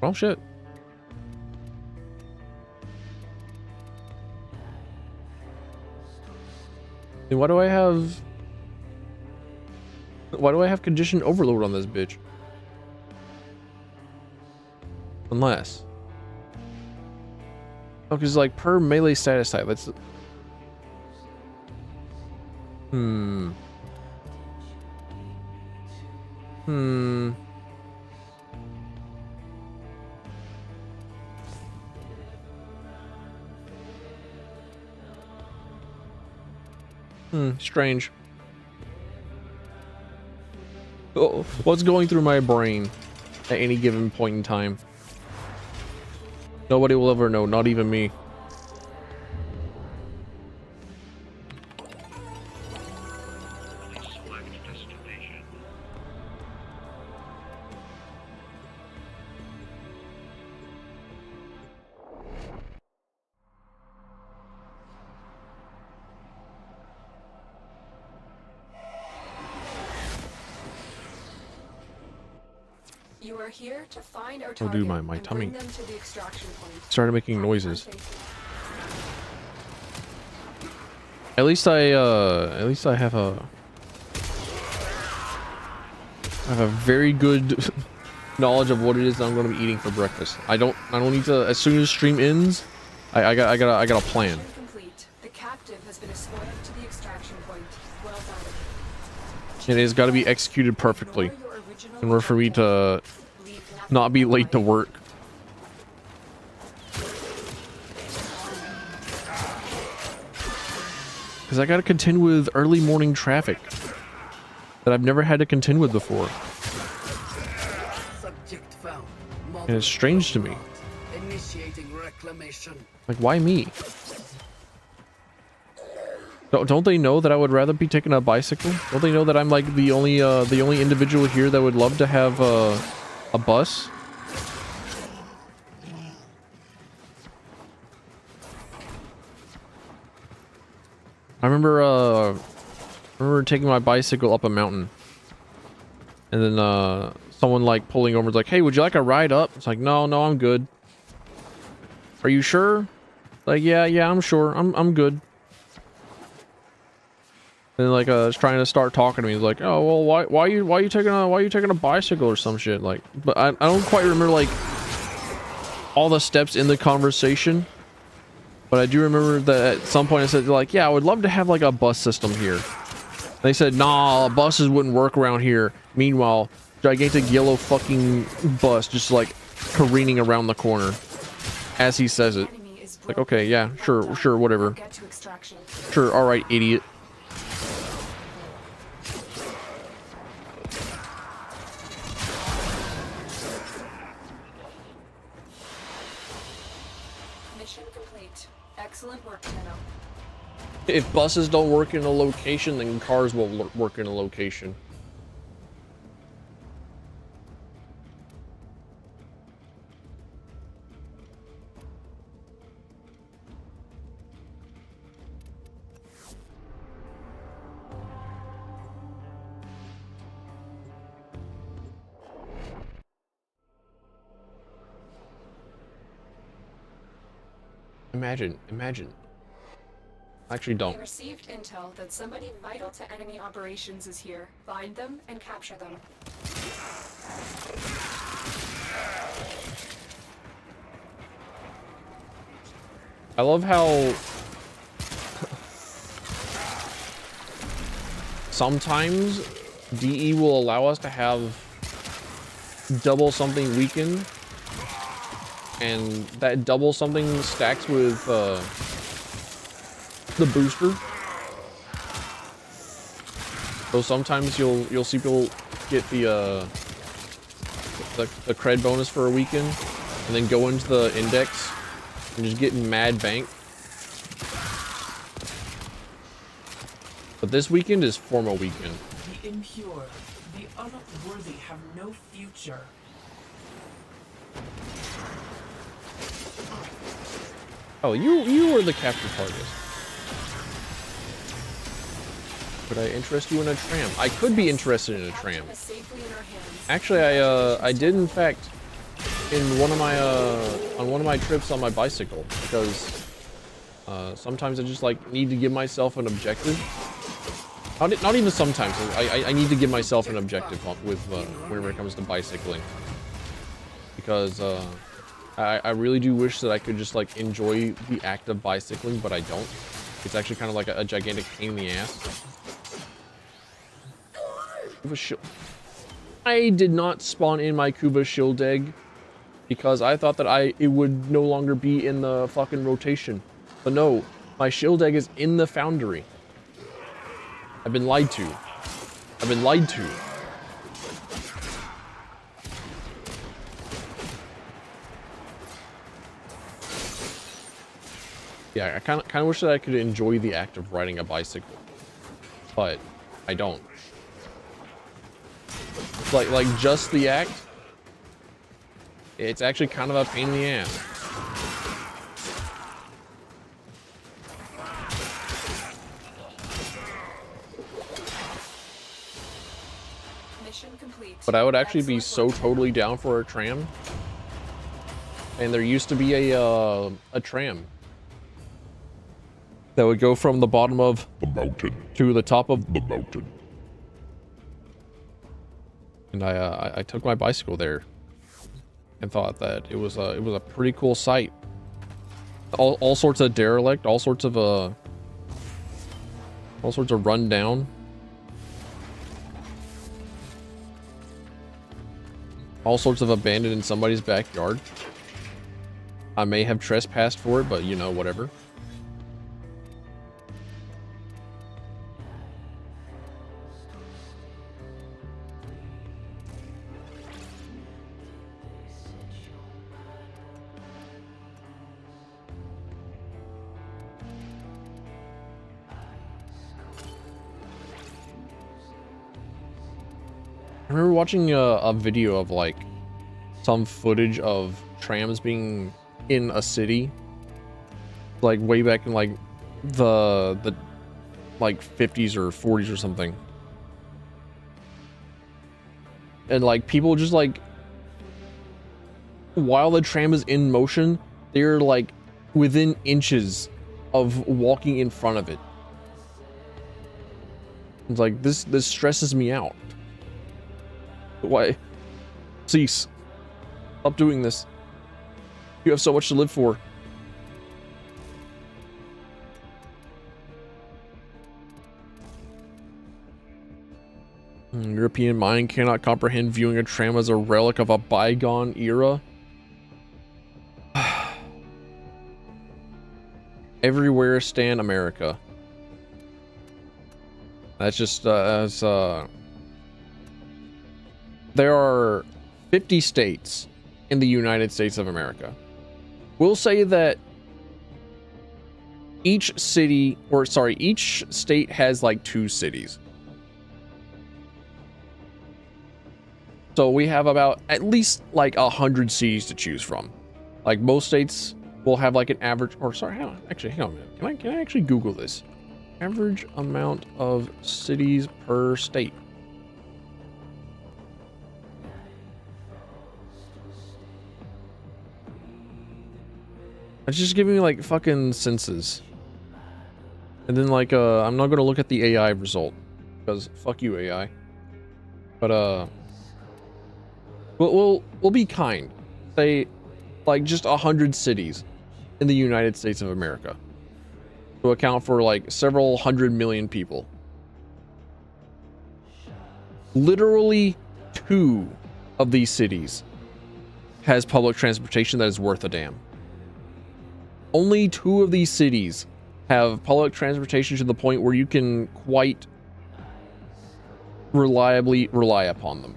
Well, shit. Then why do I have condition overload on this bitch? Unless. Oh, because like per melee status type, that's. Strange. Oh, what's going through my brain at any given point in time? Nobody will ever know, not even me. You are here to find our Oh, target dude, my and tummy bring them to the extraction point. started making Happy noises. hunting. At least I have a very good knowledge of what it is that I'm going to be eating for breakfast. I don't need to, as soon as stream ends, I got a plan. Mission complete. The captive has been escorted to the extraction point. Well done. It has got to be executed perfectly Ignore your original in order for me to Leave nothing not be late to behind. work. Because I got to contend with early morning traffic that I've never had to contend with before. Subject found. And it's strange to me. Initiating reclamation. Like, why me? Don't they know that I would rather be taking a bicycle? Don't they know that I'm like the only individual here that would love to have a bus? I remember taking my bicycle up a mountain, and then someone like pulling over was like, "Hey, would you like a ride up?" It's like, "No, I'm good." "Are you sure?" Like, yeah, I'm sure. I'm good. And like was trying to start talking to me. He's like, "Oh, well, why are you taking a bicycle or some shit?" Like, but I don't quite remember like all the steps in the conversation. But I do remember that at some point I said like, "Yeah, I would love to have like a bus system here." They said, "Nah, buses wouldn't work around here." Meanwhile, gigantic yellow fucking bus just like careening around the corner as he says it. Enemy is Like, broken. okay, yeah, sure, whatever. Get to extraction. Sure, all right, idiot. Mission complete. Excellent work, Tenno. If buses don't work in a location, then cars will work in a location. Imagine. Actually, We don't. received intel that somebody vital to enemy operations is here. Find them and capture them. I love how sometimes DE will allow us to have double something weakened, and that double something stacks with the booster. So sometimes you'll see people get the cred bonus for a weekend, and then go into the index and just get mad bank. But this weekend is Forma weekend. The impure, the unworthy have no future. Oh, you were the capture target. Could I interest you in a tram? I could be interested in a tram. Capture is safely in our hands. Actually, I did in fact in one of my on one of my trips on my bicycle, because sometimes I just like need to give myself an objective. Not even sometimes. I need to give myself an objective with whenever it comes to bicycling, because I really do wish that I could just like enjoy the act of bicycling, but I don't. It's actually kind of like a gigantic pain in the ass. I did not spawn in my Kuva shield egg because I thought that it would no longer be in the fucking rotation. But no, my shield egg is in the foundry. I've been lied to. I've been lied to. Yeah, I kind of wish that I could enjoy the act of riding a bicycle, but I don't. Like just the act, it's actually kind of a pain in the ass. Mission complete. But I would actually be so totally down for a tram. And there used to be a tram that would go from the bottom of The mountain. to the top of The mountain. And I took my bicycle there and thought that it was a pretty cool sight. All sorts of derelict, all sorts of run down. All sorts of abandoned in somebody's backyard. I may have trespassed for it, but you know, whatever. I remember watching a video of like some footage of trams being in a city, like way back in like the like 50s or 40s or something, and like people just like, while the tram is in motion, they're like within inches of walking in front of it. It's like this stresses me out. Why? Cease. Stop doing this. You have so much to live for. European mind cannot comprehend viewing a tram as a relic of a bygone era. Everywhere stand America. That's just there are 50 states in the United States of America. We'll say that each city, or sorry, each state has like 2 cities. So we have about at least like 100 cities to choose from. Like most states will have like an average, or sorry, hang on a minute. Can I actually Google this? Average amount of cities per state. It's just giving me like fucking census. And then like I'm not gonna look at the AI result because fuck you AI. But we'll be kind. Say like just 100 cities in the United States of America to account for like several 100 million people. Literally 2 of these cities has public transportation that is worth a damn. Only 2 of these cities have public transportation to the point where you can quite reliably rely upon them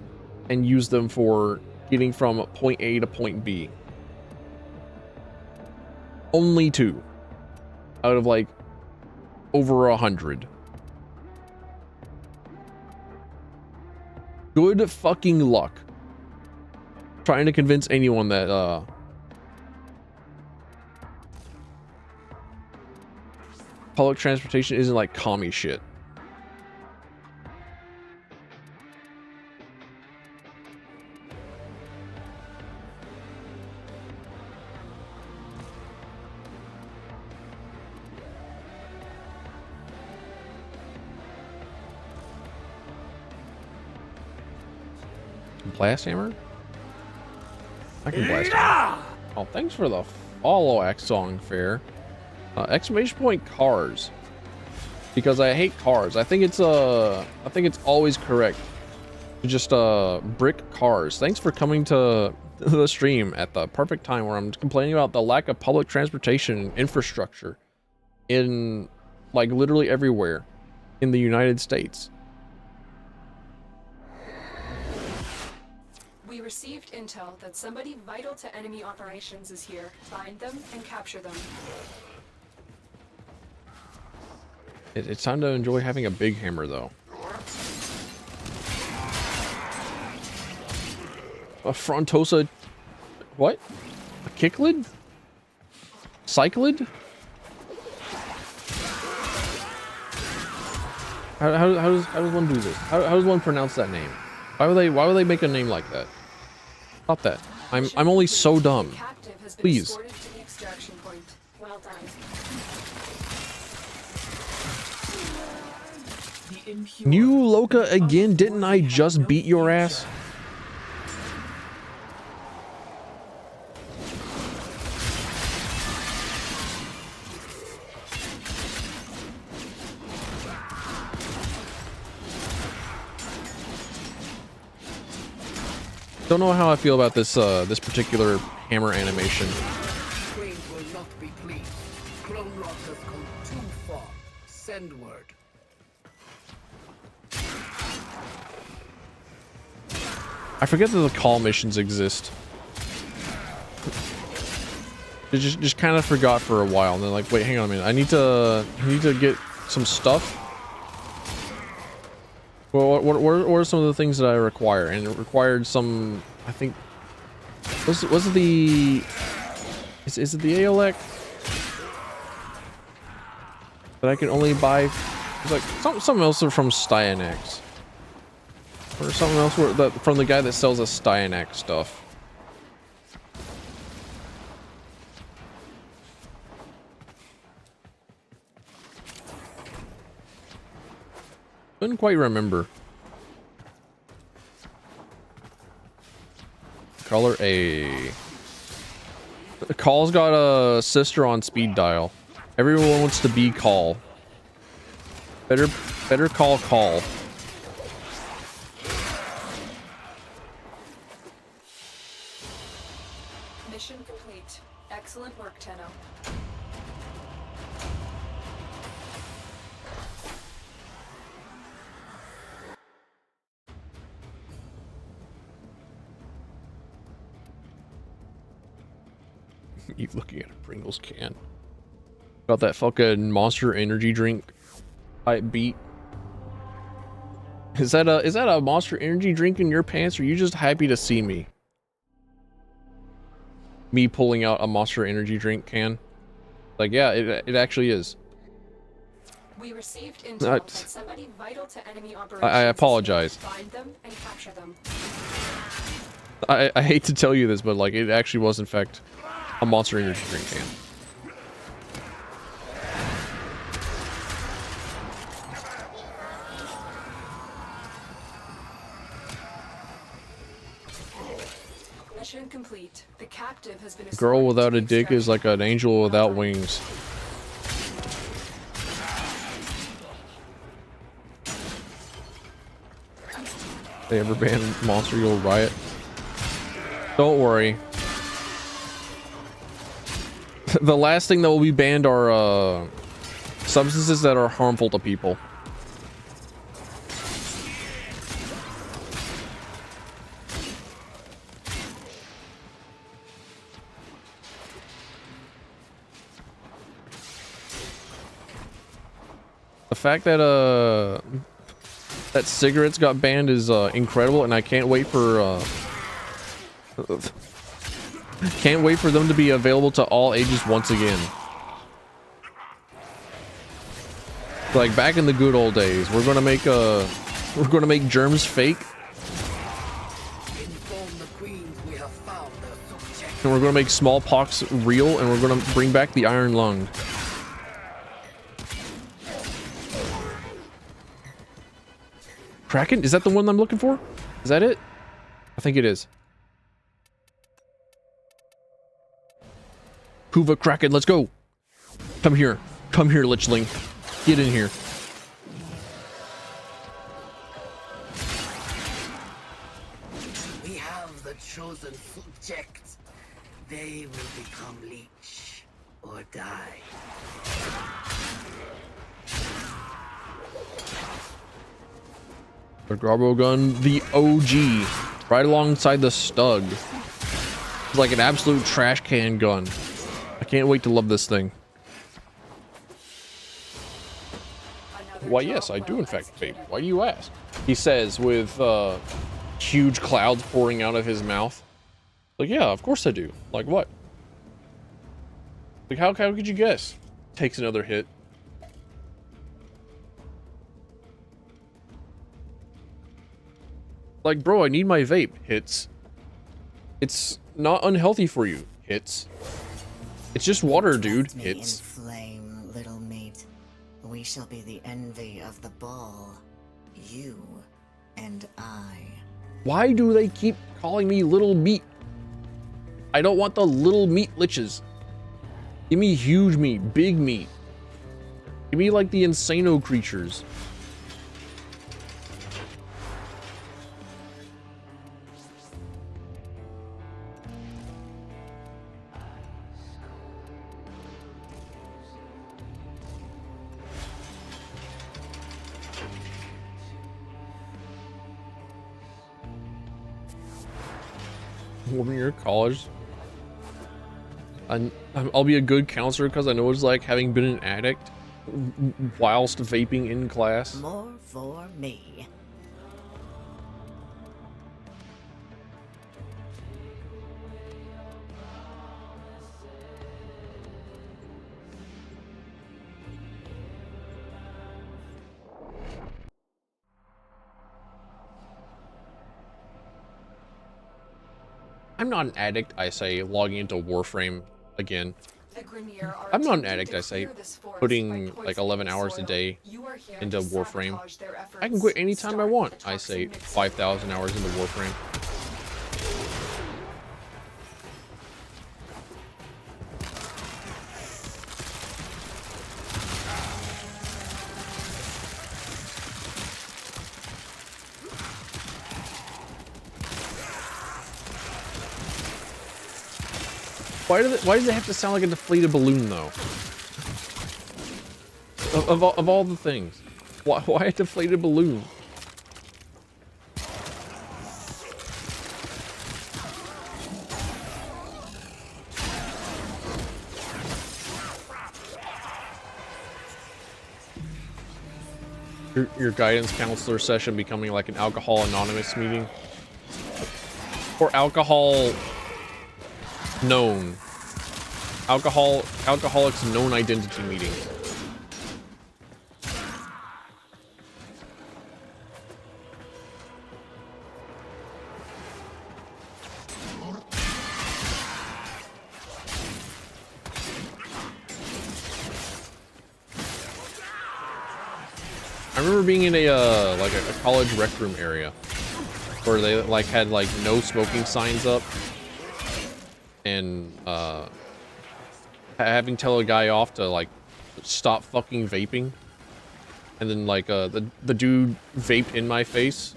and use them for getting from point A to point B. Only 2 out of like over 100. Good fucking luck trying to convince anyone that public transportation isn't like commie shit. Blast hammer? I can blast hammer. Oh, thanks for the follow, Axong Fair. Exclamation point cars, because I hate cars. I think it's always correct to just brick cars. Thanks for coming to the stream at the perfect time where I'm complaining about the lack of public transportation infrastructure in like literally everywhere in the United States. We received intel that somebody vital to enemy operations is here. Find them and capture them. It's time to enjoy having a big hammer, though. A frontosa... What? A kicklid? Cyclid? How does one do this? How does one pronounce that name? Why would they make a name like that? Stop that. I'm only so dumb. Captive has been Please. escorted to the extraction point. Well done. The impure. You Loka again? Didn't I just beat your ass? Don't know how I feel about this this particular hammer animation. Queen will not be pleased. Clone Rock has gone too far. Send word. I forget that the call missions exist. I just kind of forgot for a while, and then like, wait, hang on a minute. I need to get some stuff. Well, what are some of the things that I require? And it required some, I think, was it the, is it the ALEC that I can only buy? It's like something else from Styanax, or something else from the guy that sells us Styanax stuff. Couldn't quite remember. Color A. Call's got a sister on speed dial. Everyone wants to be Call. Better call. Mission complete. Excellent work, Tenno. Keep looking at a Pringles can. Got that fucking Monster Energy drink type beat. Is that a Monster Energy drink in your pants, or are you just happy to see me? Me pulling out a Monster Energy drink can? Like, yeah, it actually is. We received intel that somebody vital to enemy operations. I apologize. Find them and capture them. I hate to tell you this, but like, it actually was in fact a Monster Energy drink can. Mission complete. The captive has been Girl escorted without to a the dick is like an angel without wings. They ever ban Monster, you'll riot. Don't worry. The last thing that will be banned are substances that are harmful to people. The fact that that cigarettes got banned is incredible, and I can't wait for them to be available to all ages once again. Like back in the good old days, we're gonna make germs fake, and we're gonna make smallpox real, and we're gonna bring back the iron lung. Kraken? Is that the one I'm looking for? Is that it? I think it is. Kuva, Kraken, let's go. Come here, Lichling. Get in here. We have the chosen subjects. They will become leech or die. The Garbo gun, the OG, right alongside the Stug. It's like an absolute trash can gun. I can't wait to love this thing. Why, yes, I do in fact, babe. Why do you ask? He says with huge clouds pouring out of his mouth. Like, yeah, of course I do. Like what? Like how could you guess? Takes another hit. Like, bro, I need my vape. Hits. It's not unhealthy for you. Hits. It's just water, dude. Trust me in Hits. flame, little meat. We shall be the envy of the ball. You and I. Why do they keep calling me little meat? I don't want the little meat liches. Give me huge meat, big meat. Give me like the insano creatures. When you're in college, I'll be a good counselor because I know it's like having been an addict whilst vaping in class. More for me. I'm not an addict, I say, logging into Warframe again. The Grineer are I'm not an attempting addict, to I say, clear this forest putting by like poisoning 11 the hours a soil. day You are here into to Warframe. sabotage their efforts. I can quit anytime I Start want. with the I say toxin mixer. 5,000 hours into Warframe. Why does it have to sound like a deflated balloon though? Of all the things, why a deflated balloon? Your guidance counselor session becoming like an Alcohol Anonymous meeting, or alcohol known. Alcoholics known identity meeting. I remember being in a like a college rec room area where they like had like no smoking signs up, and having tell a guy off to like stop fucking vaping, and then like the dude vaped in my face.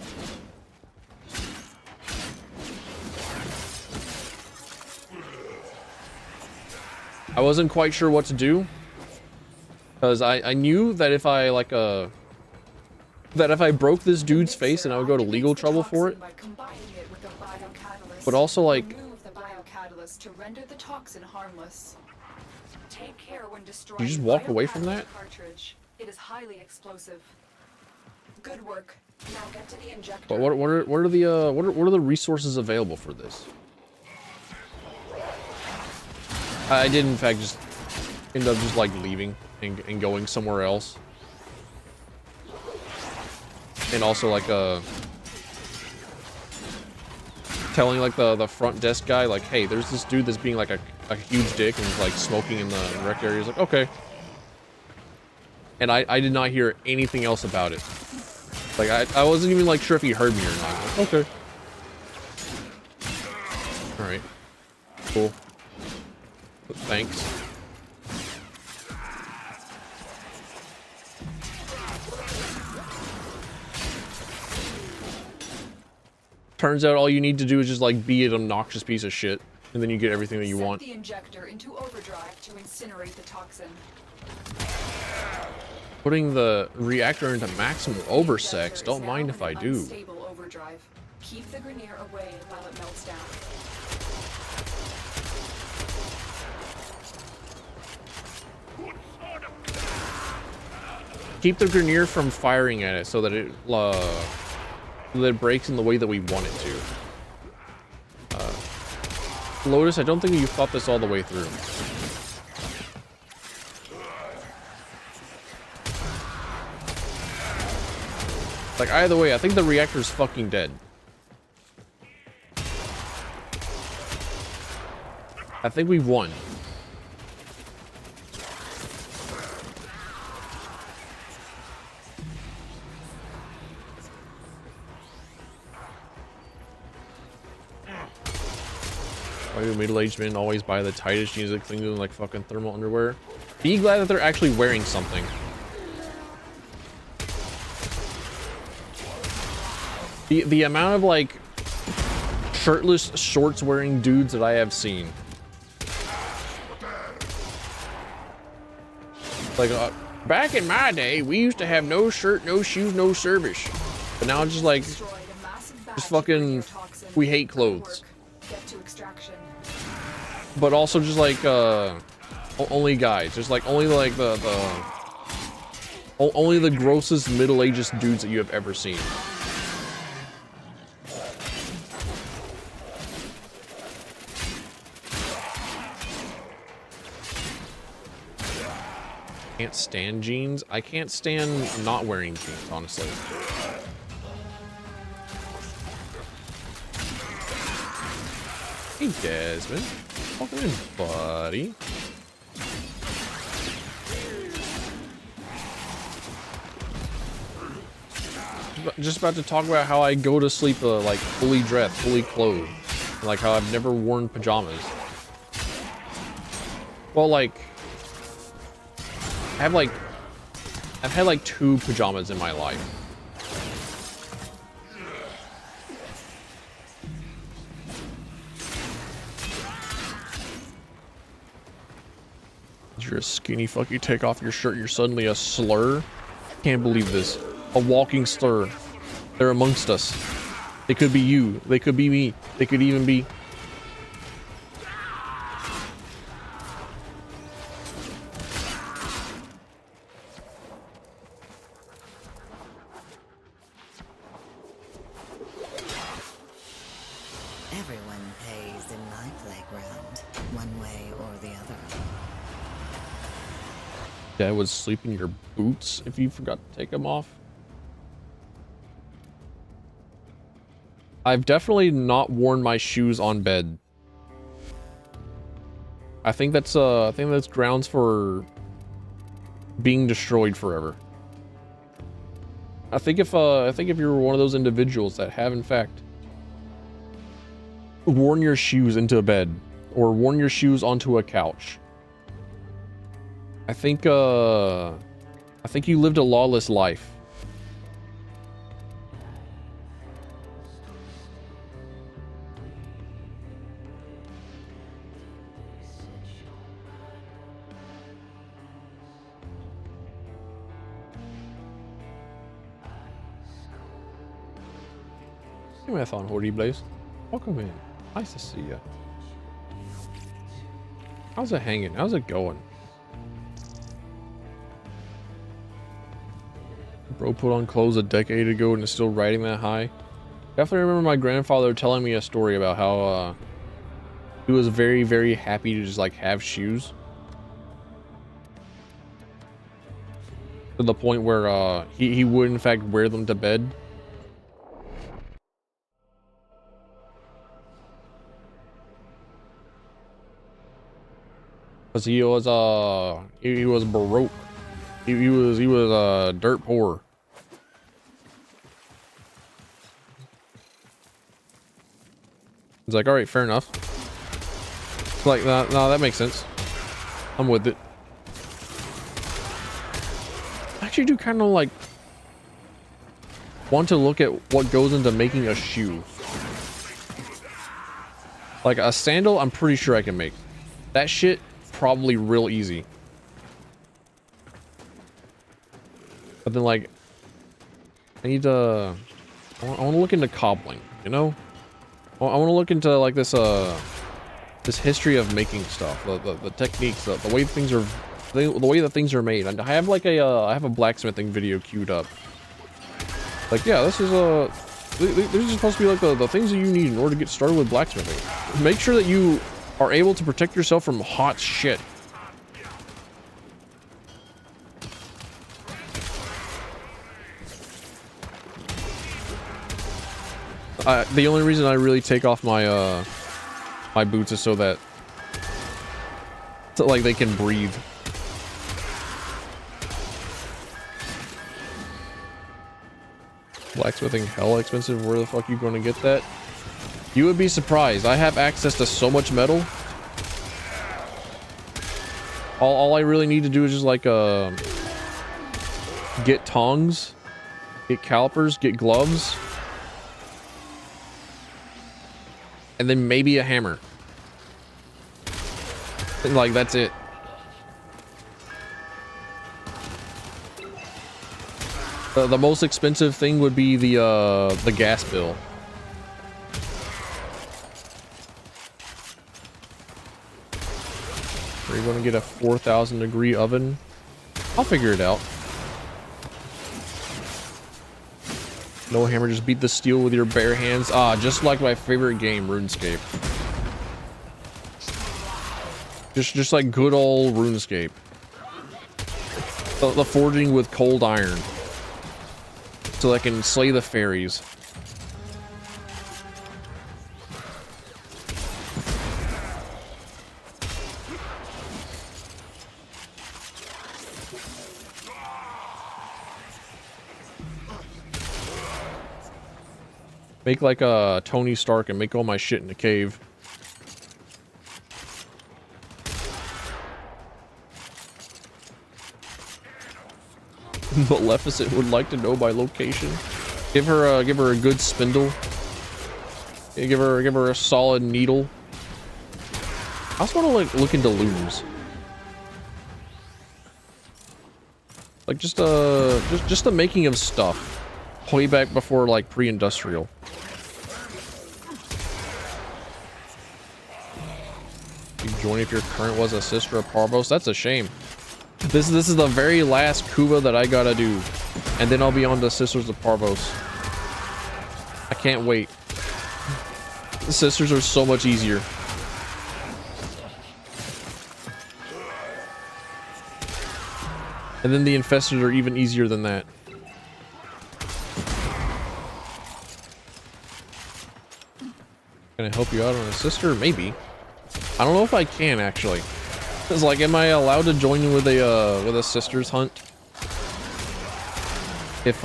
I wasn't quite sure what to do because I knew that if I like that if I broke this dude's face, then I would go to legal trouble for it. But also like, Remove the biocatalyst to render the toxin harmless. Take care when destroying you just walk away from that? cartridge. It is highly explosive. Good work. Now get to the injector. But what are the resources available for this? I did in fact just end up just like leaving and going somewhere else. And also like telling like the front desk guy like, hey, there's this dude that's being like a huge dick and is like smoking in the rec area. He's like, okay. And I did not hear anything else about it. Like I wasn't even like sure if he heard me or not. Like, okay. All right. Cool. Thanks. Turns out all you need to do is just like be an obnoxious piece of shit, and then you get everything that you want. Set the injector into overdrive to incinerate the toxin. Putting the reactor into maximum oversex, don't mind if I do. Unstable overdrive. Keep the Grineer away while it melts down. Keep the Grineer from firing at it so that it breaks in the way that we want it to. Lotus, I don't think you thought this all the way through. Like, either way, I think the reactor's fucking dead. I think we've won. Why do middle-aged men always buy the tightest jeans like things in like fucking thermal underwear? Be glad that they're actually wearing something. The amount of like shirtless shorts wearing dudes that I have seen. Like back in my day, we used to have no shirt, no shoes, no service. But now it's just like just fucking we hate clothes. But also just like only guys, just like only like only the grossest middle-aged dudes that you have ever seen. Can't stand jeans. I can't stand not wearing jeans, honestly. Hey, Desmond. Welcome in, buddy. Just about to talk about how I go to sleep like fully dressed, fully clothed. Like how I've never worn pajamas. Well, like I've had like 2 pajamas in my life. You're a skinny fuck, you take off your shirt, you're suddenly a slur. Can't believe this. A walking slur. They're amongst us. They could be you. They could be me. They could even be... Everyone pays in my playground, one way or the other. Dad would sleep in your boots if you forgot to take them off. I've definitely not worn my shoes on bed. I think that's grounds for being destroyed forever. I think if you're one of those individuals that have in fact worn your shoes into a bed or worn your shoes onto a couch, I think you lived a lawless life. Hey, Marathon Horde Blaze. Welcome in. Nice to see you. How's it hanging? How's it going? Bro put on clothes a decade ago and is still riding that high. Definitely remember my grandfather telling me a story about how he was very, very happy to just like have shoes. To the point where he would in fact wear them to bed. Cause he was baroque. He was dirt poor. It's like, all right, fair enough. It's like, no, that makes sense. I'm with it. I actually do kind of like want to look at what goes into making a shoe. Like a sandal, I'm pretty sure I can make. That shit, probably real easy. But then like, I need to, I want to look into cobbling, you know? I want to look into like this, this history of making stuff, the techniques, the way things are, the way that things are made. And I have like I have a blacksmithing video queued up. Like, yeah, this is these are supposed to be like the things that you need in order to get started with blacksmithing. Make sure that you are able to protect yourself from hot shit. The only reason I really take off my my boots is so that So like they can breathe. Blacksmithing hella expensive. Where the fuck are you going to get that? You would be surprised. I have access to so much metal. All I really need to do is just like get tongs, get calipers, get gloves, and then maybe a hammer. And like that's it. The most expensive thing would be the gas bill. Are you going to get a 4,000 degree oven? I'll figure it out. No hammer, just beat the steel with your bare hands. Ah, just like my favorite game, RuneScape. Just like good old RuneScape. The forging with cold iron. So I can slay the fairies. Make like a Tony Stark and make all my shit in a cave. Maleficent would like to know my location. Give her a good spindle. Yeah, give her a solid needle. I also want to like look into looms. Like just the making of stuff. Way back before like pre-industrial. You join if your current was a sister of Parvos. That's a shame. This is the very last Kuva that I gotta do, and then I'll be on to Sisters of Parvos. I can't wait. The sisters are so much easier. And then the infestors are even easier than that. Can I help you out on a sister? Maybe. I don't know if I can actually. Cause like, am I allowed to join in with a sisters hunt? If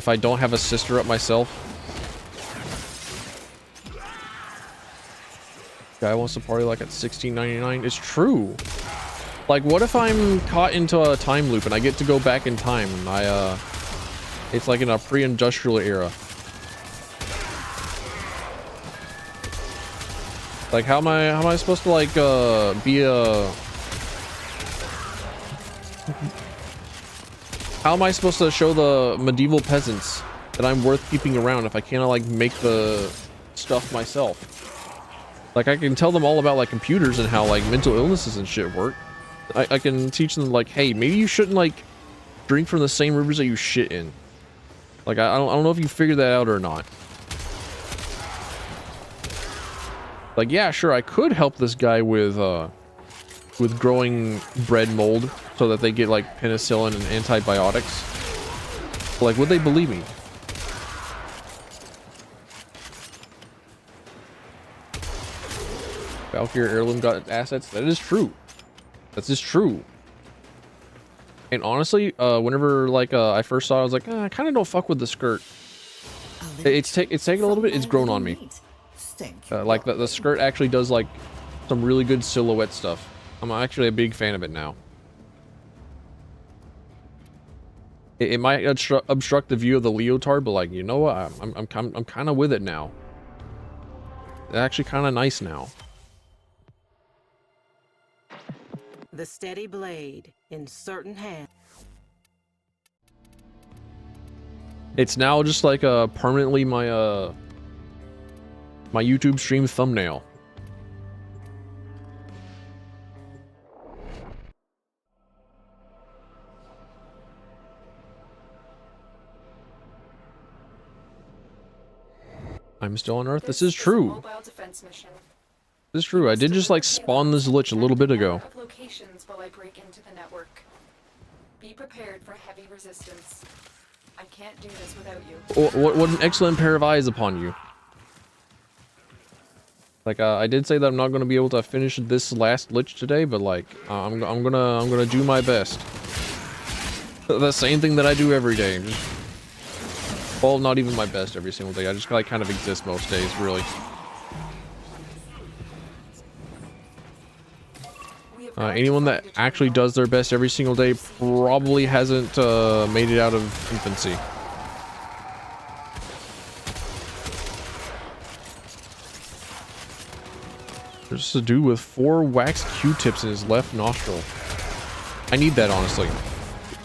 I don't have a sister up myself. Guy wants to party like at $16.99. It's true. Like, what if I'm caught into a time loop and I get to go back in time and it's like in a pre-industrial era. Like, how am I supposed to like how am I supposed to show the medieval peasants that I'm worth keeping around if I can't like make the stuff myself? Like, I can tell them all about like computers and how like mental illnesses and shit work. I can teach them like, hey, maybe you shouldn't like drink from the same rivers that you shit in. Like, I don't know if you figured that out or not. Like, yeah, sure, I could help this guy with growing bread mold so that they get like penicillin and antibiotics. But, like, would they believe me? Valkyrie heirloom got assets. That is true. That's just true. And honestly, whenever like I first saw it, I was like, I kind of don't fuck with the skirt. It's taken a little bit. It's grown on me. Like the skirt actually does like some really good silhouette stuff. I'm actually a big fan of it now. It might obstruct the view of the leotard, but like, you know what? I'm kind of with it now. It's actually kind of nice now. The steady blade in certain hands. It's now just like permanently my my YouTube stream thumbnail. I'm still on Earth. This is true. This is true. I did just like spawn this lich a little bit ago. Locations while I break into the network. Be prepared for heavy resistance. I can't do this without you. What an excellent pair of eyes upon you. Like I did say that I'm not gonna be able to finish this last lich today, but like I'm gonna do my best. The same thing that I do every day. Well, not even my best every single day. I just like kind of exist most days, really. Anyone that actually does their best every single day probably hasn't made it out of infancy. There's a dude with 4 wax Q-tips in his left nostril. I need that, honestly.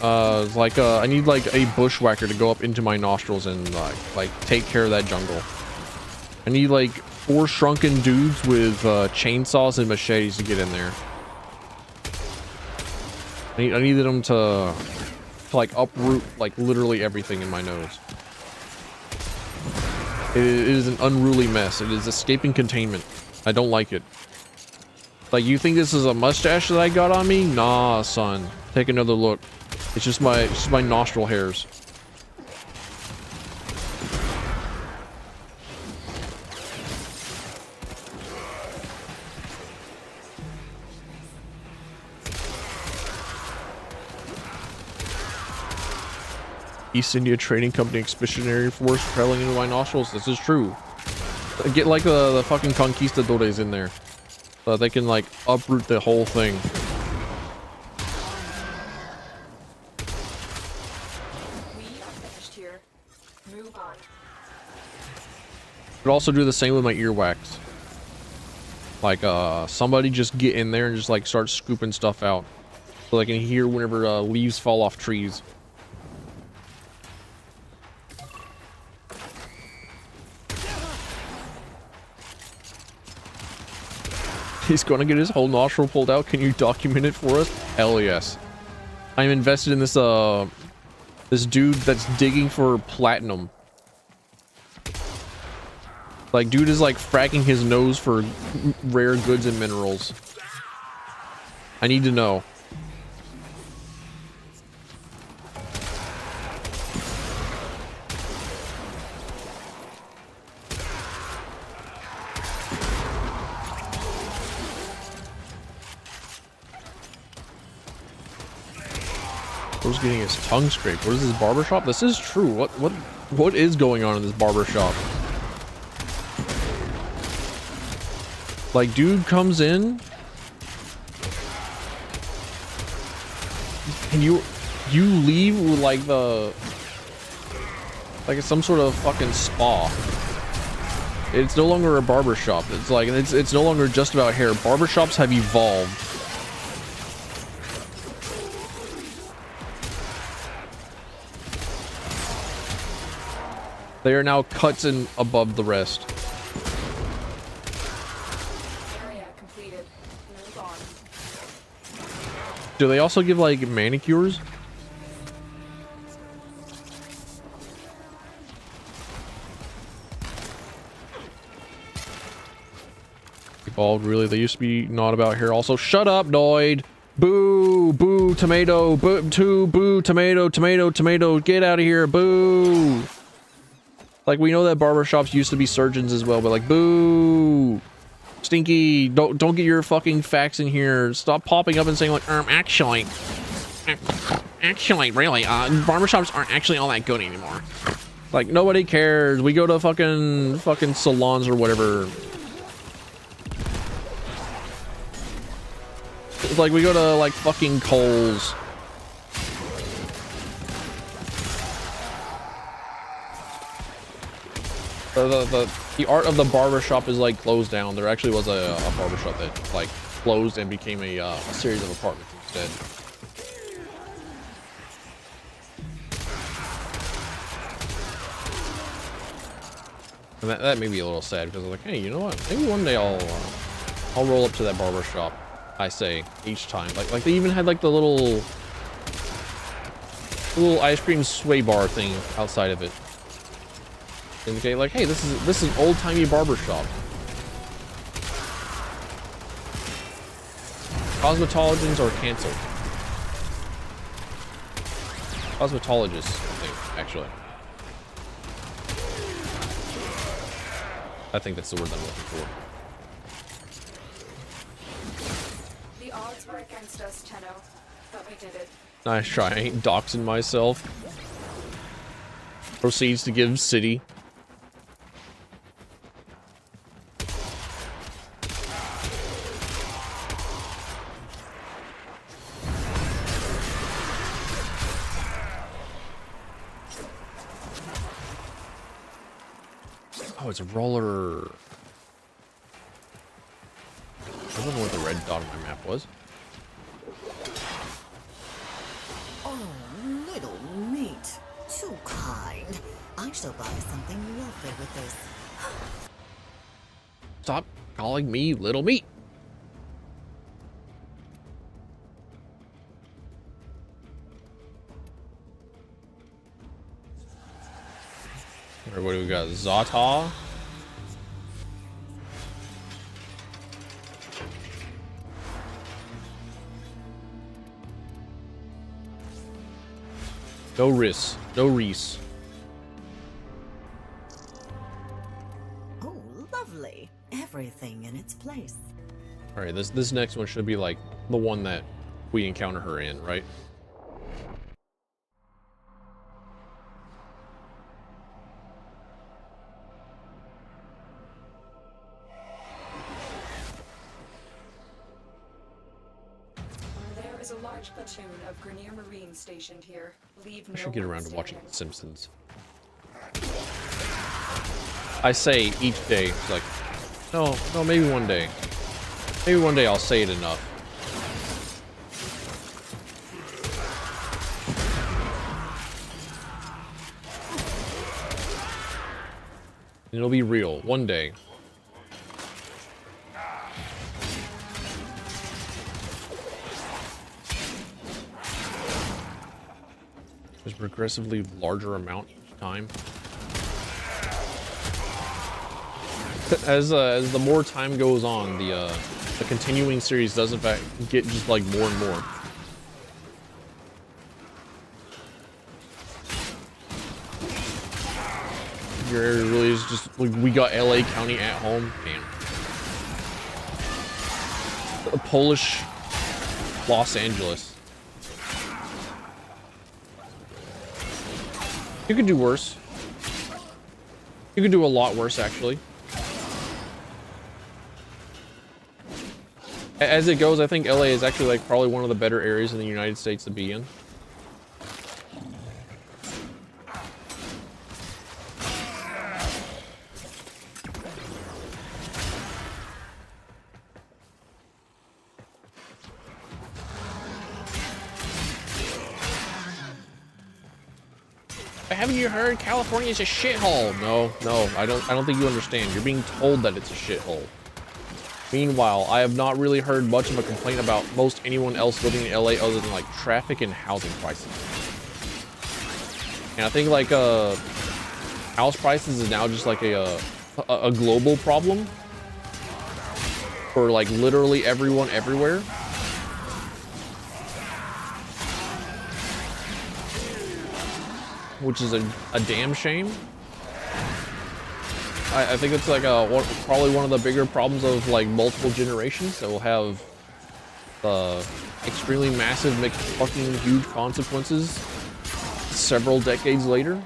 I need like a bushwhacker to go up into my nostrils and like take care of that jungle. I need like 4 shrunken dudes with chainsaws and machetes to get in there. I needed them to like uproot like literally everything in my nose. It is an unruly mess. It is escaping containment. I don't like it. Like, you think this is a mustache that I got on me? Nah, son. Take another look. It's just my nostril hairs. East India Trading Company expeditionary force traveling into my nostrils. This is true. Get like the fucking conquistadores in there, so they can like uproot the whole thing. We are finished here. Move on. Could also do the same with my earwax. Like somebody just get in there and just like start scooping stuff out, so they can hear whenever leaves fall off trees. He's gonna get his whole nostril pulled out. Can you document it for us? Hell yes. I'm invested in this this dude that's digging for platinum. Like, dude is like fracking his nose for rare goods and minerals. I need to know. Bro's getting his tongue scraped. What is this barbershop? This is true. What is going on in this barbershop? Like, dude comes in and you leave with like it's some sort of fucking spa. It's no longer a barbershop. It's like it's no longer just about hair. Barbershops have evolved. They are now cuts in above the rest. Area completed. Move on. Do they also give like manicures? Bald, really? They used to be not about hair. Also, shut up, Noid. Boo, boo, tomato, boo, boo, tomato, tomato, tomato. Get out of here, boo. Like, we know that barbershops used to be surgeons as well, but like, boo. Stinky, don't get your fucking facts in here. Stop popping up and saying like, actually, really, barbershops aren't actually all that good anymore. Like, nobody cares. We go to fucking salons or whatever. It's like we go to like fucking Kohl's. The art of the barbershop is like closed down. There actually was a barbershop that like closed and became a series of apartments instead. And that made me a little sad because I was like, hey, you know what? Maybe one day I'll roll up to that barbershop. I say each time. Like they even had like the little ice cream sway bar thing outside of it. Indicate like, hey, this is an old-timey barbershop. Cosmetologists are canceled. Cosmetologists, I think, actually. I think that's the word I'm looking for. were against us, Tenno, but we did it. Nice try. I ain't doxing myself. Proceeds to give city. Oh, it's a roller. I don't know what the red dot on my map was. Oh, little meat. Too kind. I shall buy something lovely with this. Stop calling me little meat. Alright, what do we got? Zata. No Riss. No Reese. Oh, lovely. Everything in its place. Alright, this next one should be like the one that we encounter her in, right? There is a large platoon of Grenier Marines stationed here. Leave I should no get one around to watching standing. The Simpsons. I say each day, it's like, no, maybe one day. Maybe one day I'll say it enough. And it'll be real, one day. There's progressively larger amount each time. As the more time goes on, the continuing series does in fact get just like more and more. Your area really is just like we got LA County at home. Damn. A Polish Los Angeles. You could do worse. You could do a lot worse, actually. As it goes, I think LA is actually like probably one of the better areas in the United States to be in. Haven't you heard California is a shithole? No, I don't think you understand. You're being told that it's a shithole. Meanwhile, I have not really heard much of a complaint about most anyone else living in LA other than like traffic and housing prices. And I think like house prices is now just like a global problem for like literally everyone everywhere. Which is a damn shame. I think it's like probably one of the bigger problems of like multiple generations that will have extremely massive, fucking huge consequences several decades later.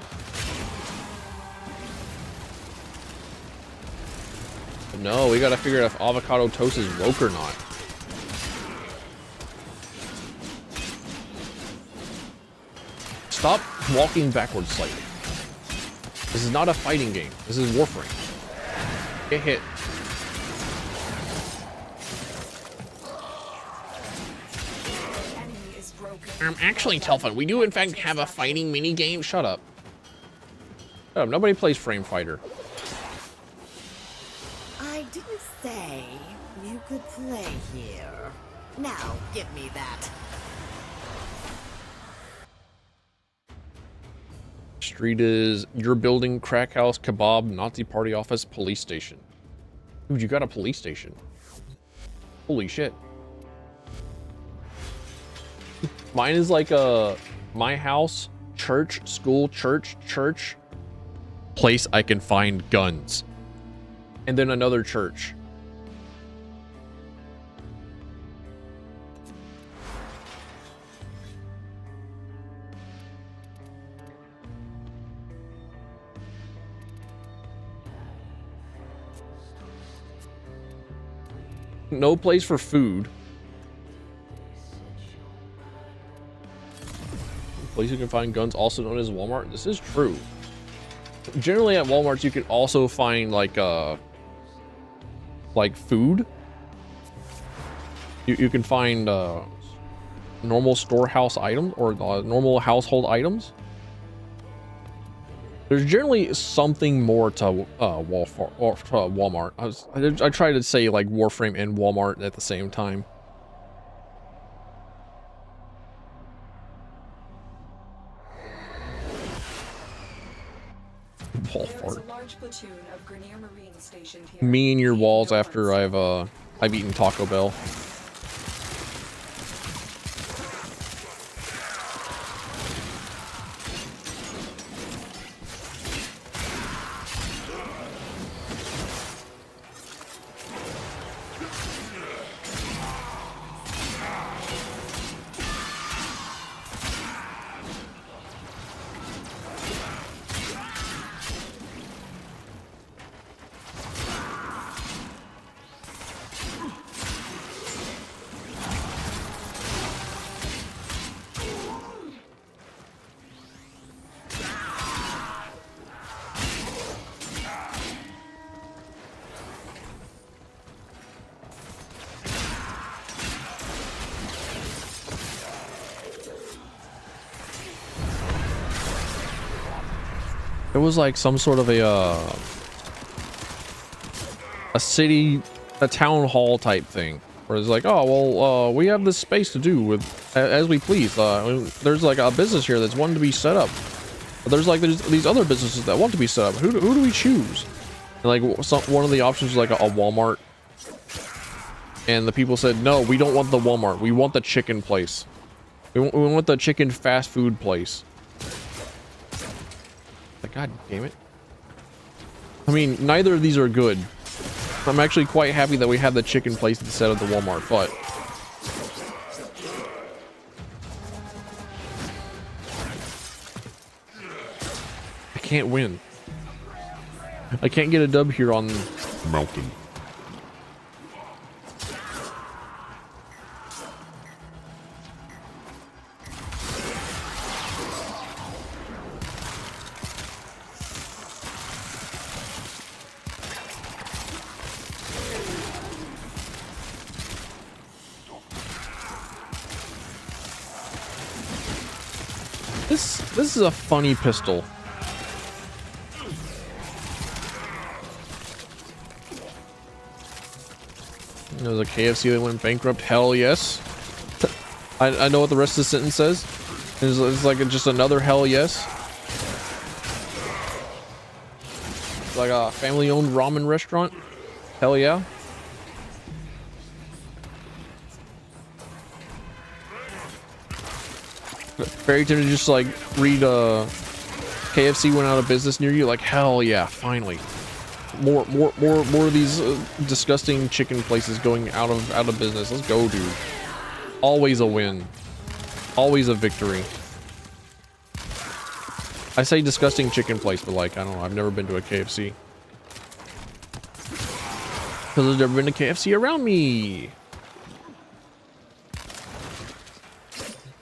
But no, we gotta figure out if avocado toast is woke or not. Stop walking backwards slightly. This is not a fighting game. This is Warframe. Get hit. Actually, Telfon, we do in fact have a fighting mini game. Shut up. Shut up. Nobody plays Frame Fighter. I didn't say you could play here. Now, give me that. Street is your building, crack house, kebab, Nazi party office, police station. Dude, you got a police station. Holy shit. Mine is like my house, church, school, church, place I can find guns. And then another church. No place for food. Place you can find guns, also known as Walmart. This is true. Generally at Walmarts you can also find like food. You can find normal storehouse items or normal household items. There's generally something more to Walmart. I try to say like Warframe and Walmart at the same time. Wall fart. Me and your walls after I've eaten Taco Bell. It was like some sort of a town hall type thing, where it's like, oh well, we have this space to do with as we please. There's like a business here that's wanting to be set up. But there's these other businesses that want to be set up. Who do we choose? And like one of the options was like a Walmart, and the people said, no, we don't want the Walmart. We want the chicken place. We want the chicken fast food place. God damn it. I mean, neither of these are good. I'm actually quite happy that we have the chicken place instead of the Walmart, but I can't win. I can't get a dub here on Mountain. This is a funny pistol. There's a KFC that went bankrupt. Hell yes. I know what the rest of the sentence says. It's like just another hell yes. Like a family-owned ramen restaurant. Hell yeah. Very tempted to just like read KFC went out of business near you. Like hell yeah, finally. More of these disgusting chicken places going out of business. Let's go, dude. Always a win. Always a victory. I say disgusting chicken place, but like I don't know. I've never been to a KFC because there's never been a KFC around me.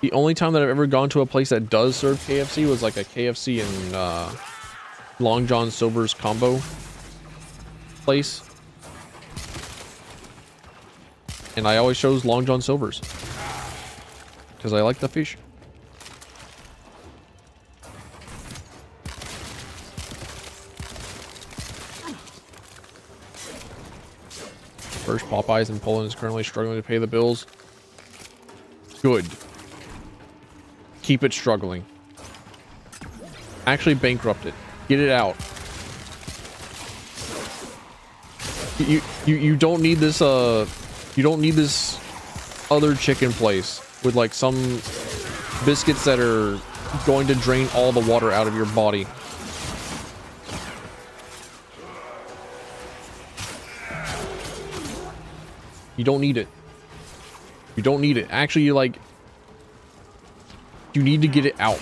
The only time that I've ever gone to a place that does serve KFC was like a KFC in Long John Silver's combo place. And I always chose Long John Silver's because I like the fish. First Popeyes in Poland is currently struggling to pay the bills. Good. Keep it struggling. Actually bankrupt it. Get it out. You don't need this you don't need this other chicken place with like some biscuits that are going to drain all the water out of your body. You don't need it. You don't need it. Actually, you need to get it out.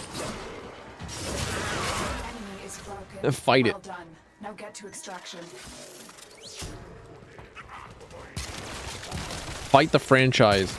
Enemy is broken. Fight it. Well done. Now get to extraction. Fight the franchise.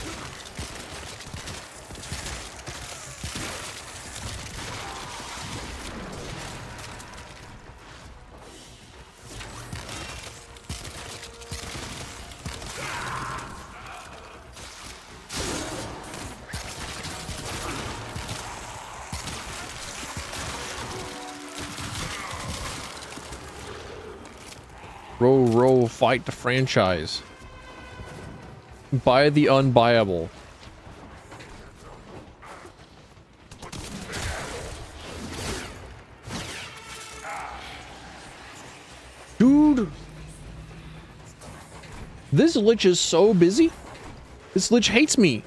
Row, fight the franchise. Buy the unbuyable. Dude! This lich is so busy. This lich hates me.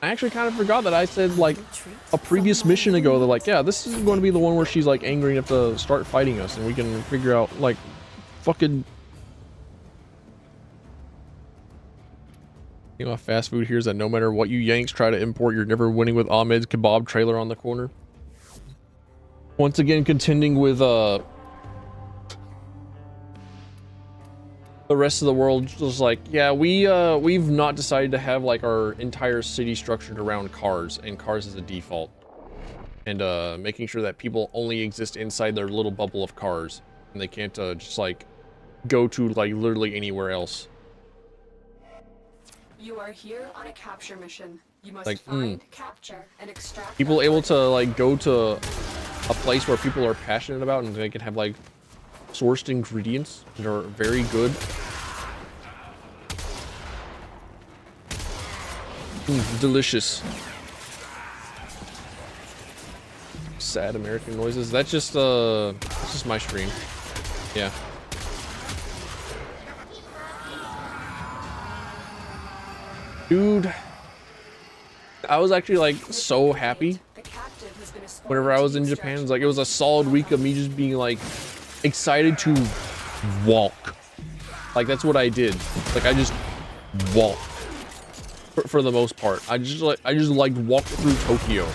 I actually kind of forgot that I said like a previous mission ago that like, yeah, this is going to be the one where she's like angry enough to start fighting us and we can figure out like fucking, you know, fast food here is that no matter what you Yanks try to import, you're never winning with Ahmed's kebab trailer on the corner. Once again, contending with the rest of the world was like, yeah, we've not decided to have like our entire city structured around cars and cars as a default, and making sure that people only exist inside their little bubble of cars and they can't just like go to like literally anywhere else. You are here on a capture mission. You must Like, find, capture, and extract people able to like go to a place where people are passionate about and they can have like sourced ingredients that are very good. Delicious. Sad American noises. That's just my stream. Yeah. Dude, I was actually like so happy whenever I was in Japan. It was like it was a solid week of me just being like excited to walk. Like that's what I did. Like I just walked for the most part. I just like walked through Tokyo.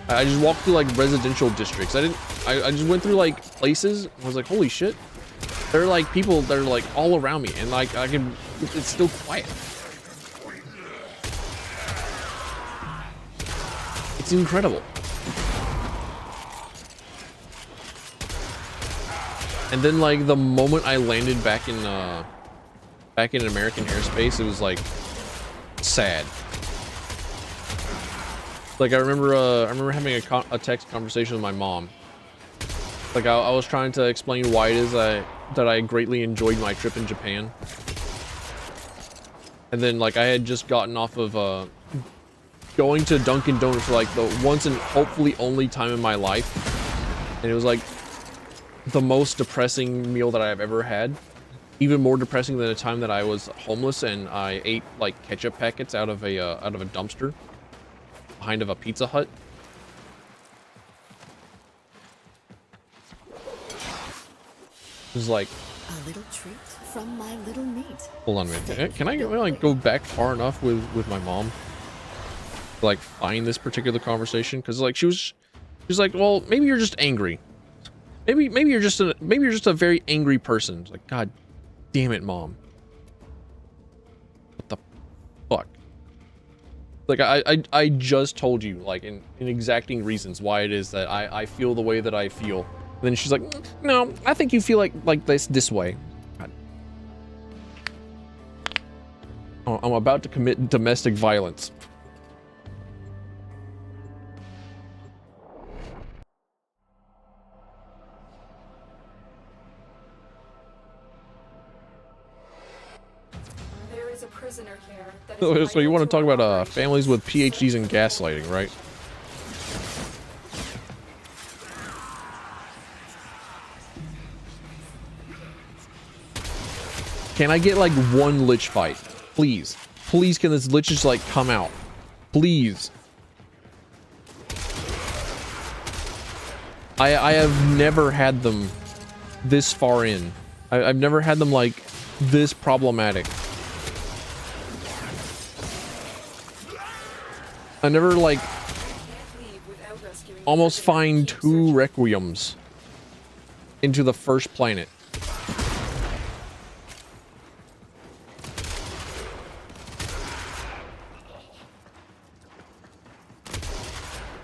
I just walked through like residential districts. I just went through like places. I was like, holy shit, there are like people that are like all around me, and like it's still quiet. It's incredible. And then like the moment I landed back in American airspace, it was like sad. Like I remember having a text conversation with my mom. Like I was trying to explain why it is that I greatly enjoyed my trip in Japan. And then like I had just gotten off of going to Dunkin' Donuts for like the once and hopefully only time in my life. And it was like the most depressing meal that I've ever had. Even more depressing than a time that I was homeless and I ate like ketchup packets out of a dumpster behind of a Pizza Hut. It was like a little treat from my little meat. Hold on a minute. Can I like go back far enough with my mom to like find this particular conversation? Because like she's like, well, maybe you're just angry. Maybe you're just a very angry person. It's like, God damn it, Mom. What the fuck? Like I just told you like in exacting reasons why it is that I feel the way that I feel. And then she's like, no, I think you feel like this way. God. Oh, I'm about to commit domestic violence. So you want to talk about families with PhDs in gaslighting, right? Can I get like one lich fight? Please. Please, can this lich just like come out? Please. I have never had them this far in. I've never had them like this problematic. I never like almost find 2 Requiems into the first planet.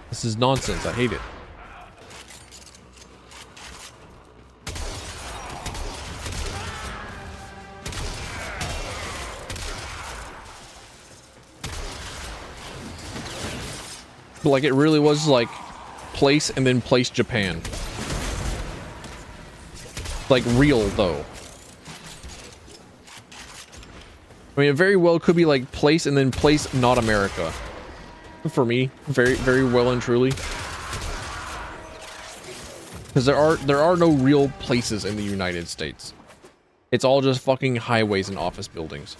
This is nonsense. I hate it. But like, it really was like place and then place Japan. Like real though. I mean, it very well could be like place and then place not America. For me, very, very well and truly. Because there are no real places in the United States. It's all just fucking highways and office buildings.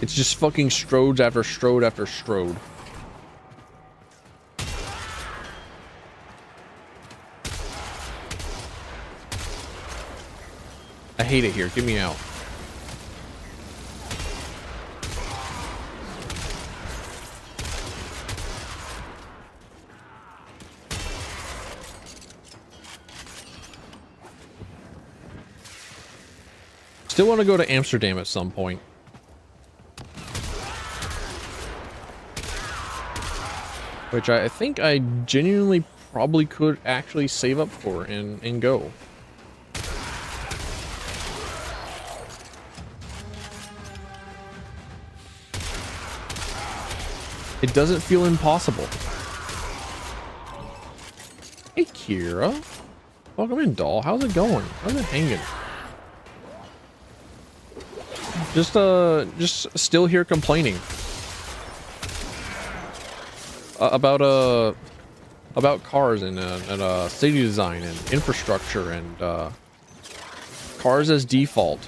It's just fucking strodes after strode after strode. I hate it here. Get me out. Still want to go to Amsterdam at some point. Which I think I genuinely probably could actually save up for and go. It doesn't feel impossible. Hey, Kira. Welcome in, doll. How's it going? How's it hanging? Just still here complaining. About cars and city design and infrastructure and cars as default.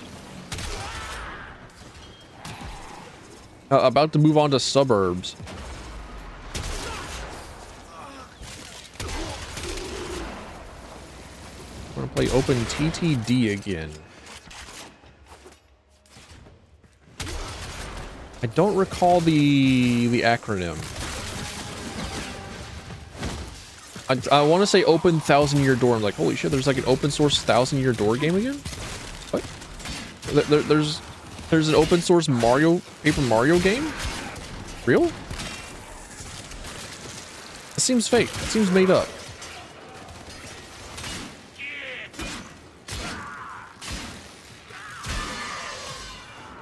About to move on to suburbs. I want to play Open TTD again. I don't recall the acronym. I want to say Open 1000-Year Door. I'm like, holy shit, there's like an open source 1000-Year Door game again? What? There's an open source Paper Mario game? Real? It seems fake. It seems made up.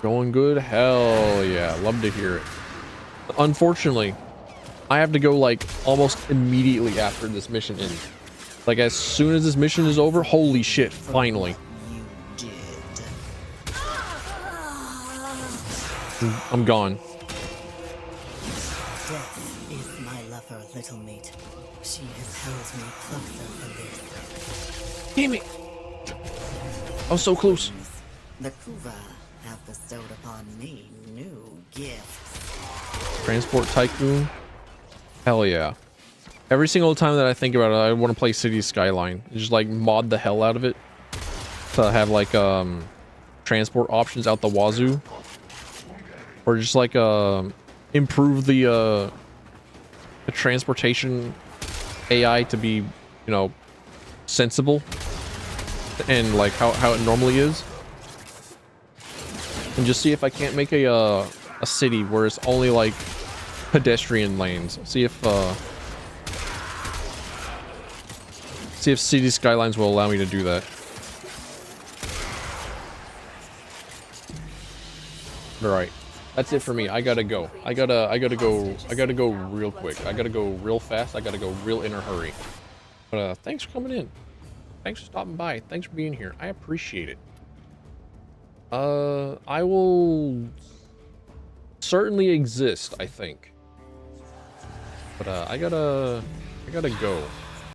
Going good? Hell yeah. Love to hear it. Unfortunately, I have to go like almost immediately after this mission ends. Like as soon as this mission is over, holy shit, finally. I'm gone. Death is my lover, little mate. She has held me closer than this. Damn it! I was so close. The Kuva have bestowed upon me new gifts. Transport Tycoon. Hell yeah. Every single time that I think about it, I want to play City Skyline. Just like mod the hell out of it. To have like transport options out the wazoo. Or just like improve the transportation AI to be, you know, sensible. And like how it normally is. And just see if I can't make a city where it's only like pedestrian lanes. See if City Skylines will allow me to do that. All right, that's it for me. I gotta go. I gotta go real quick. I gotta go real fast. I gotta go real in a hurry. But thanks for coming in. Thanks for stopping by. Thanks for being here. I appreciate it. I will certainly exist, I think. But I gotta go.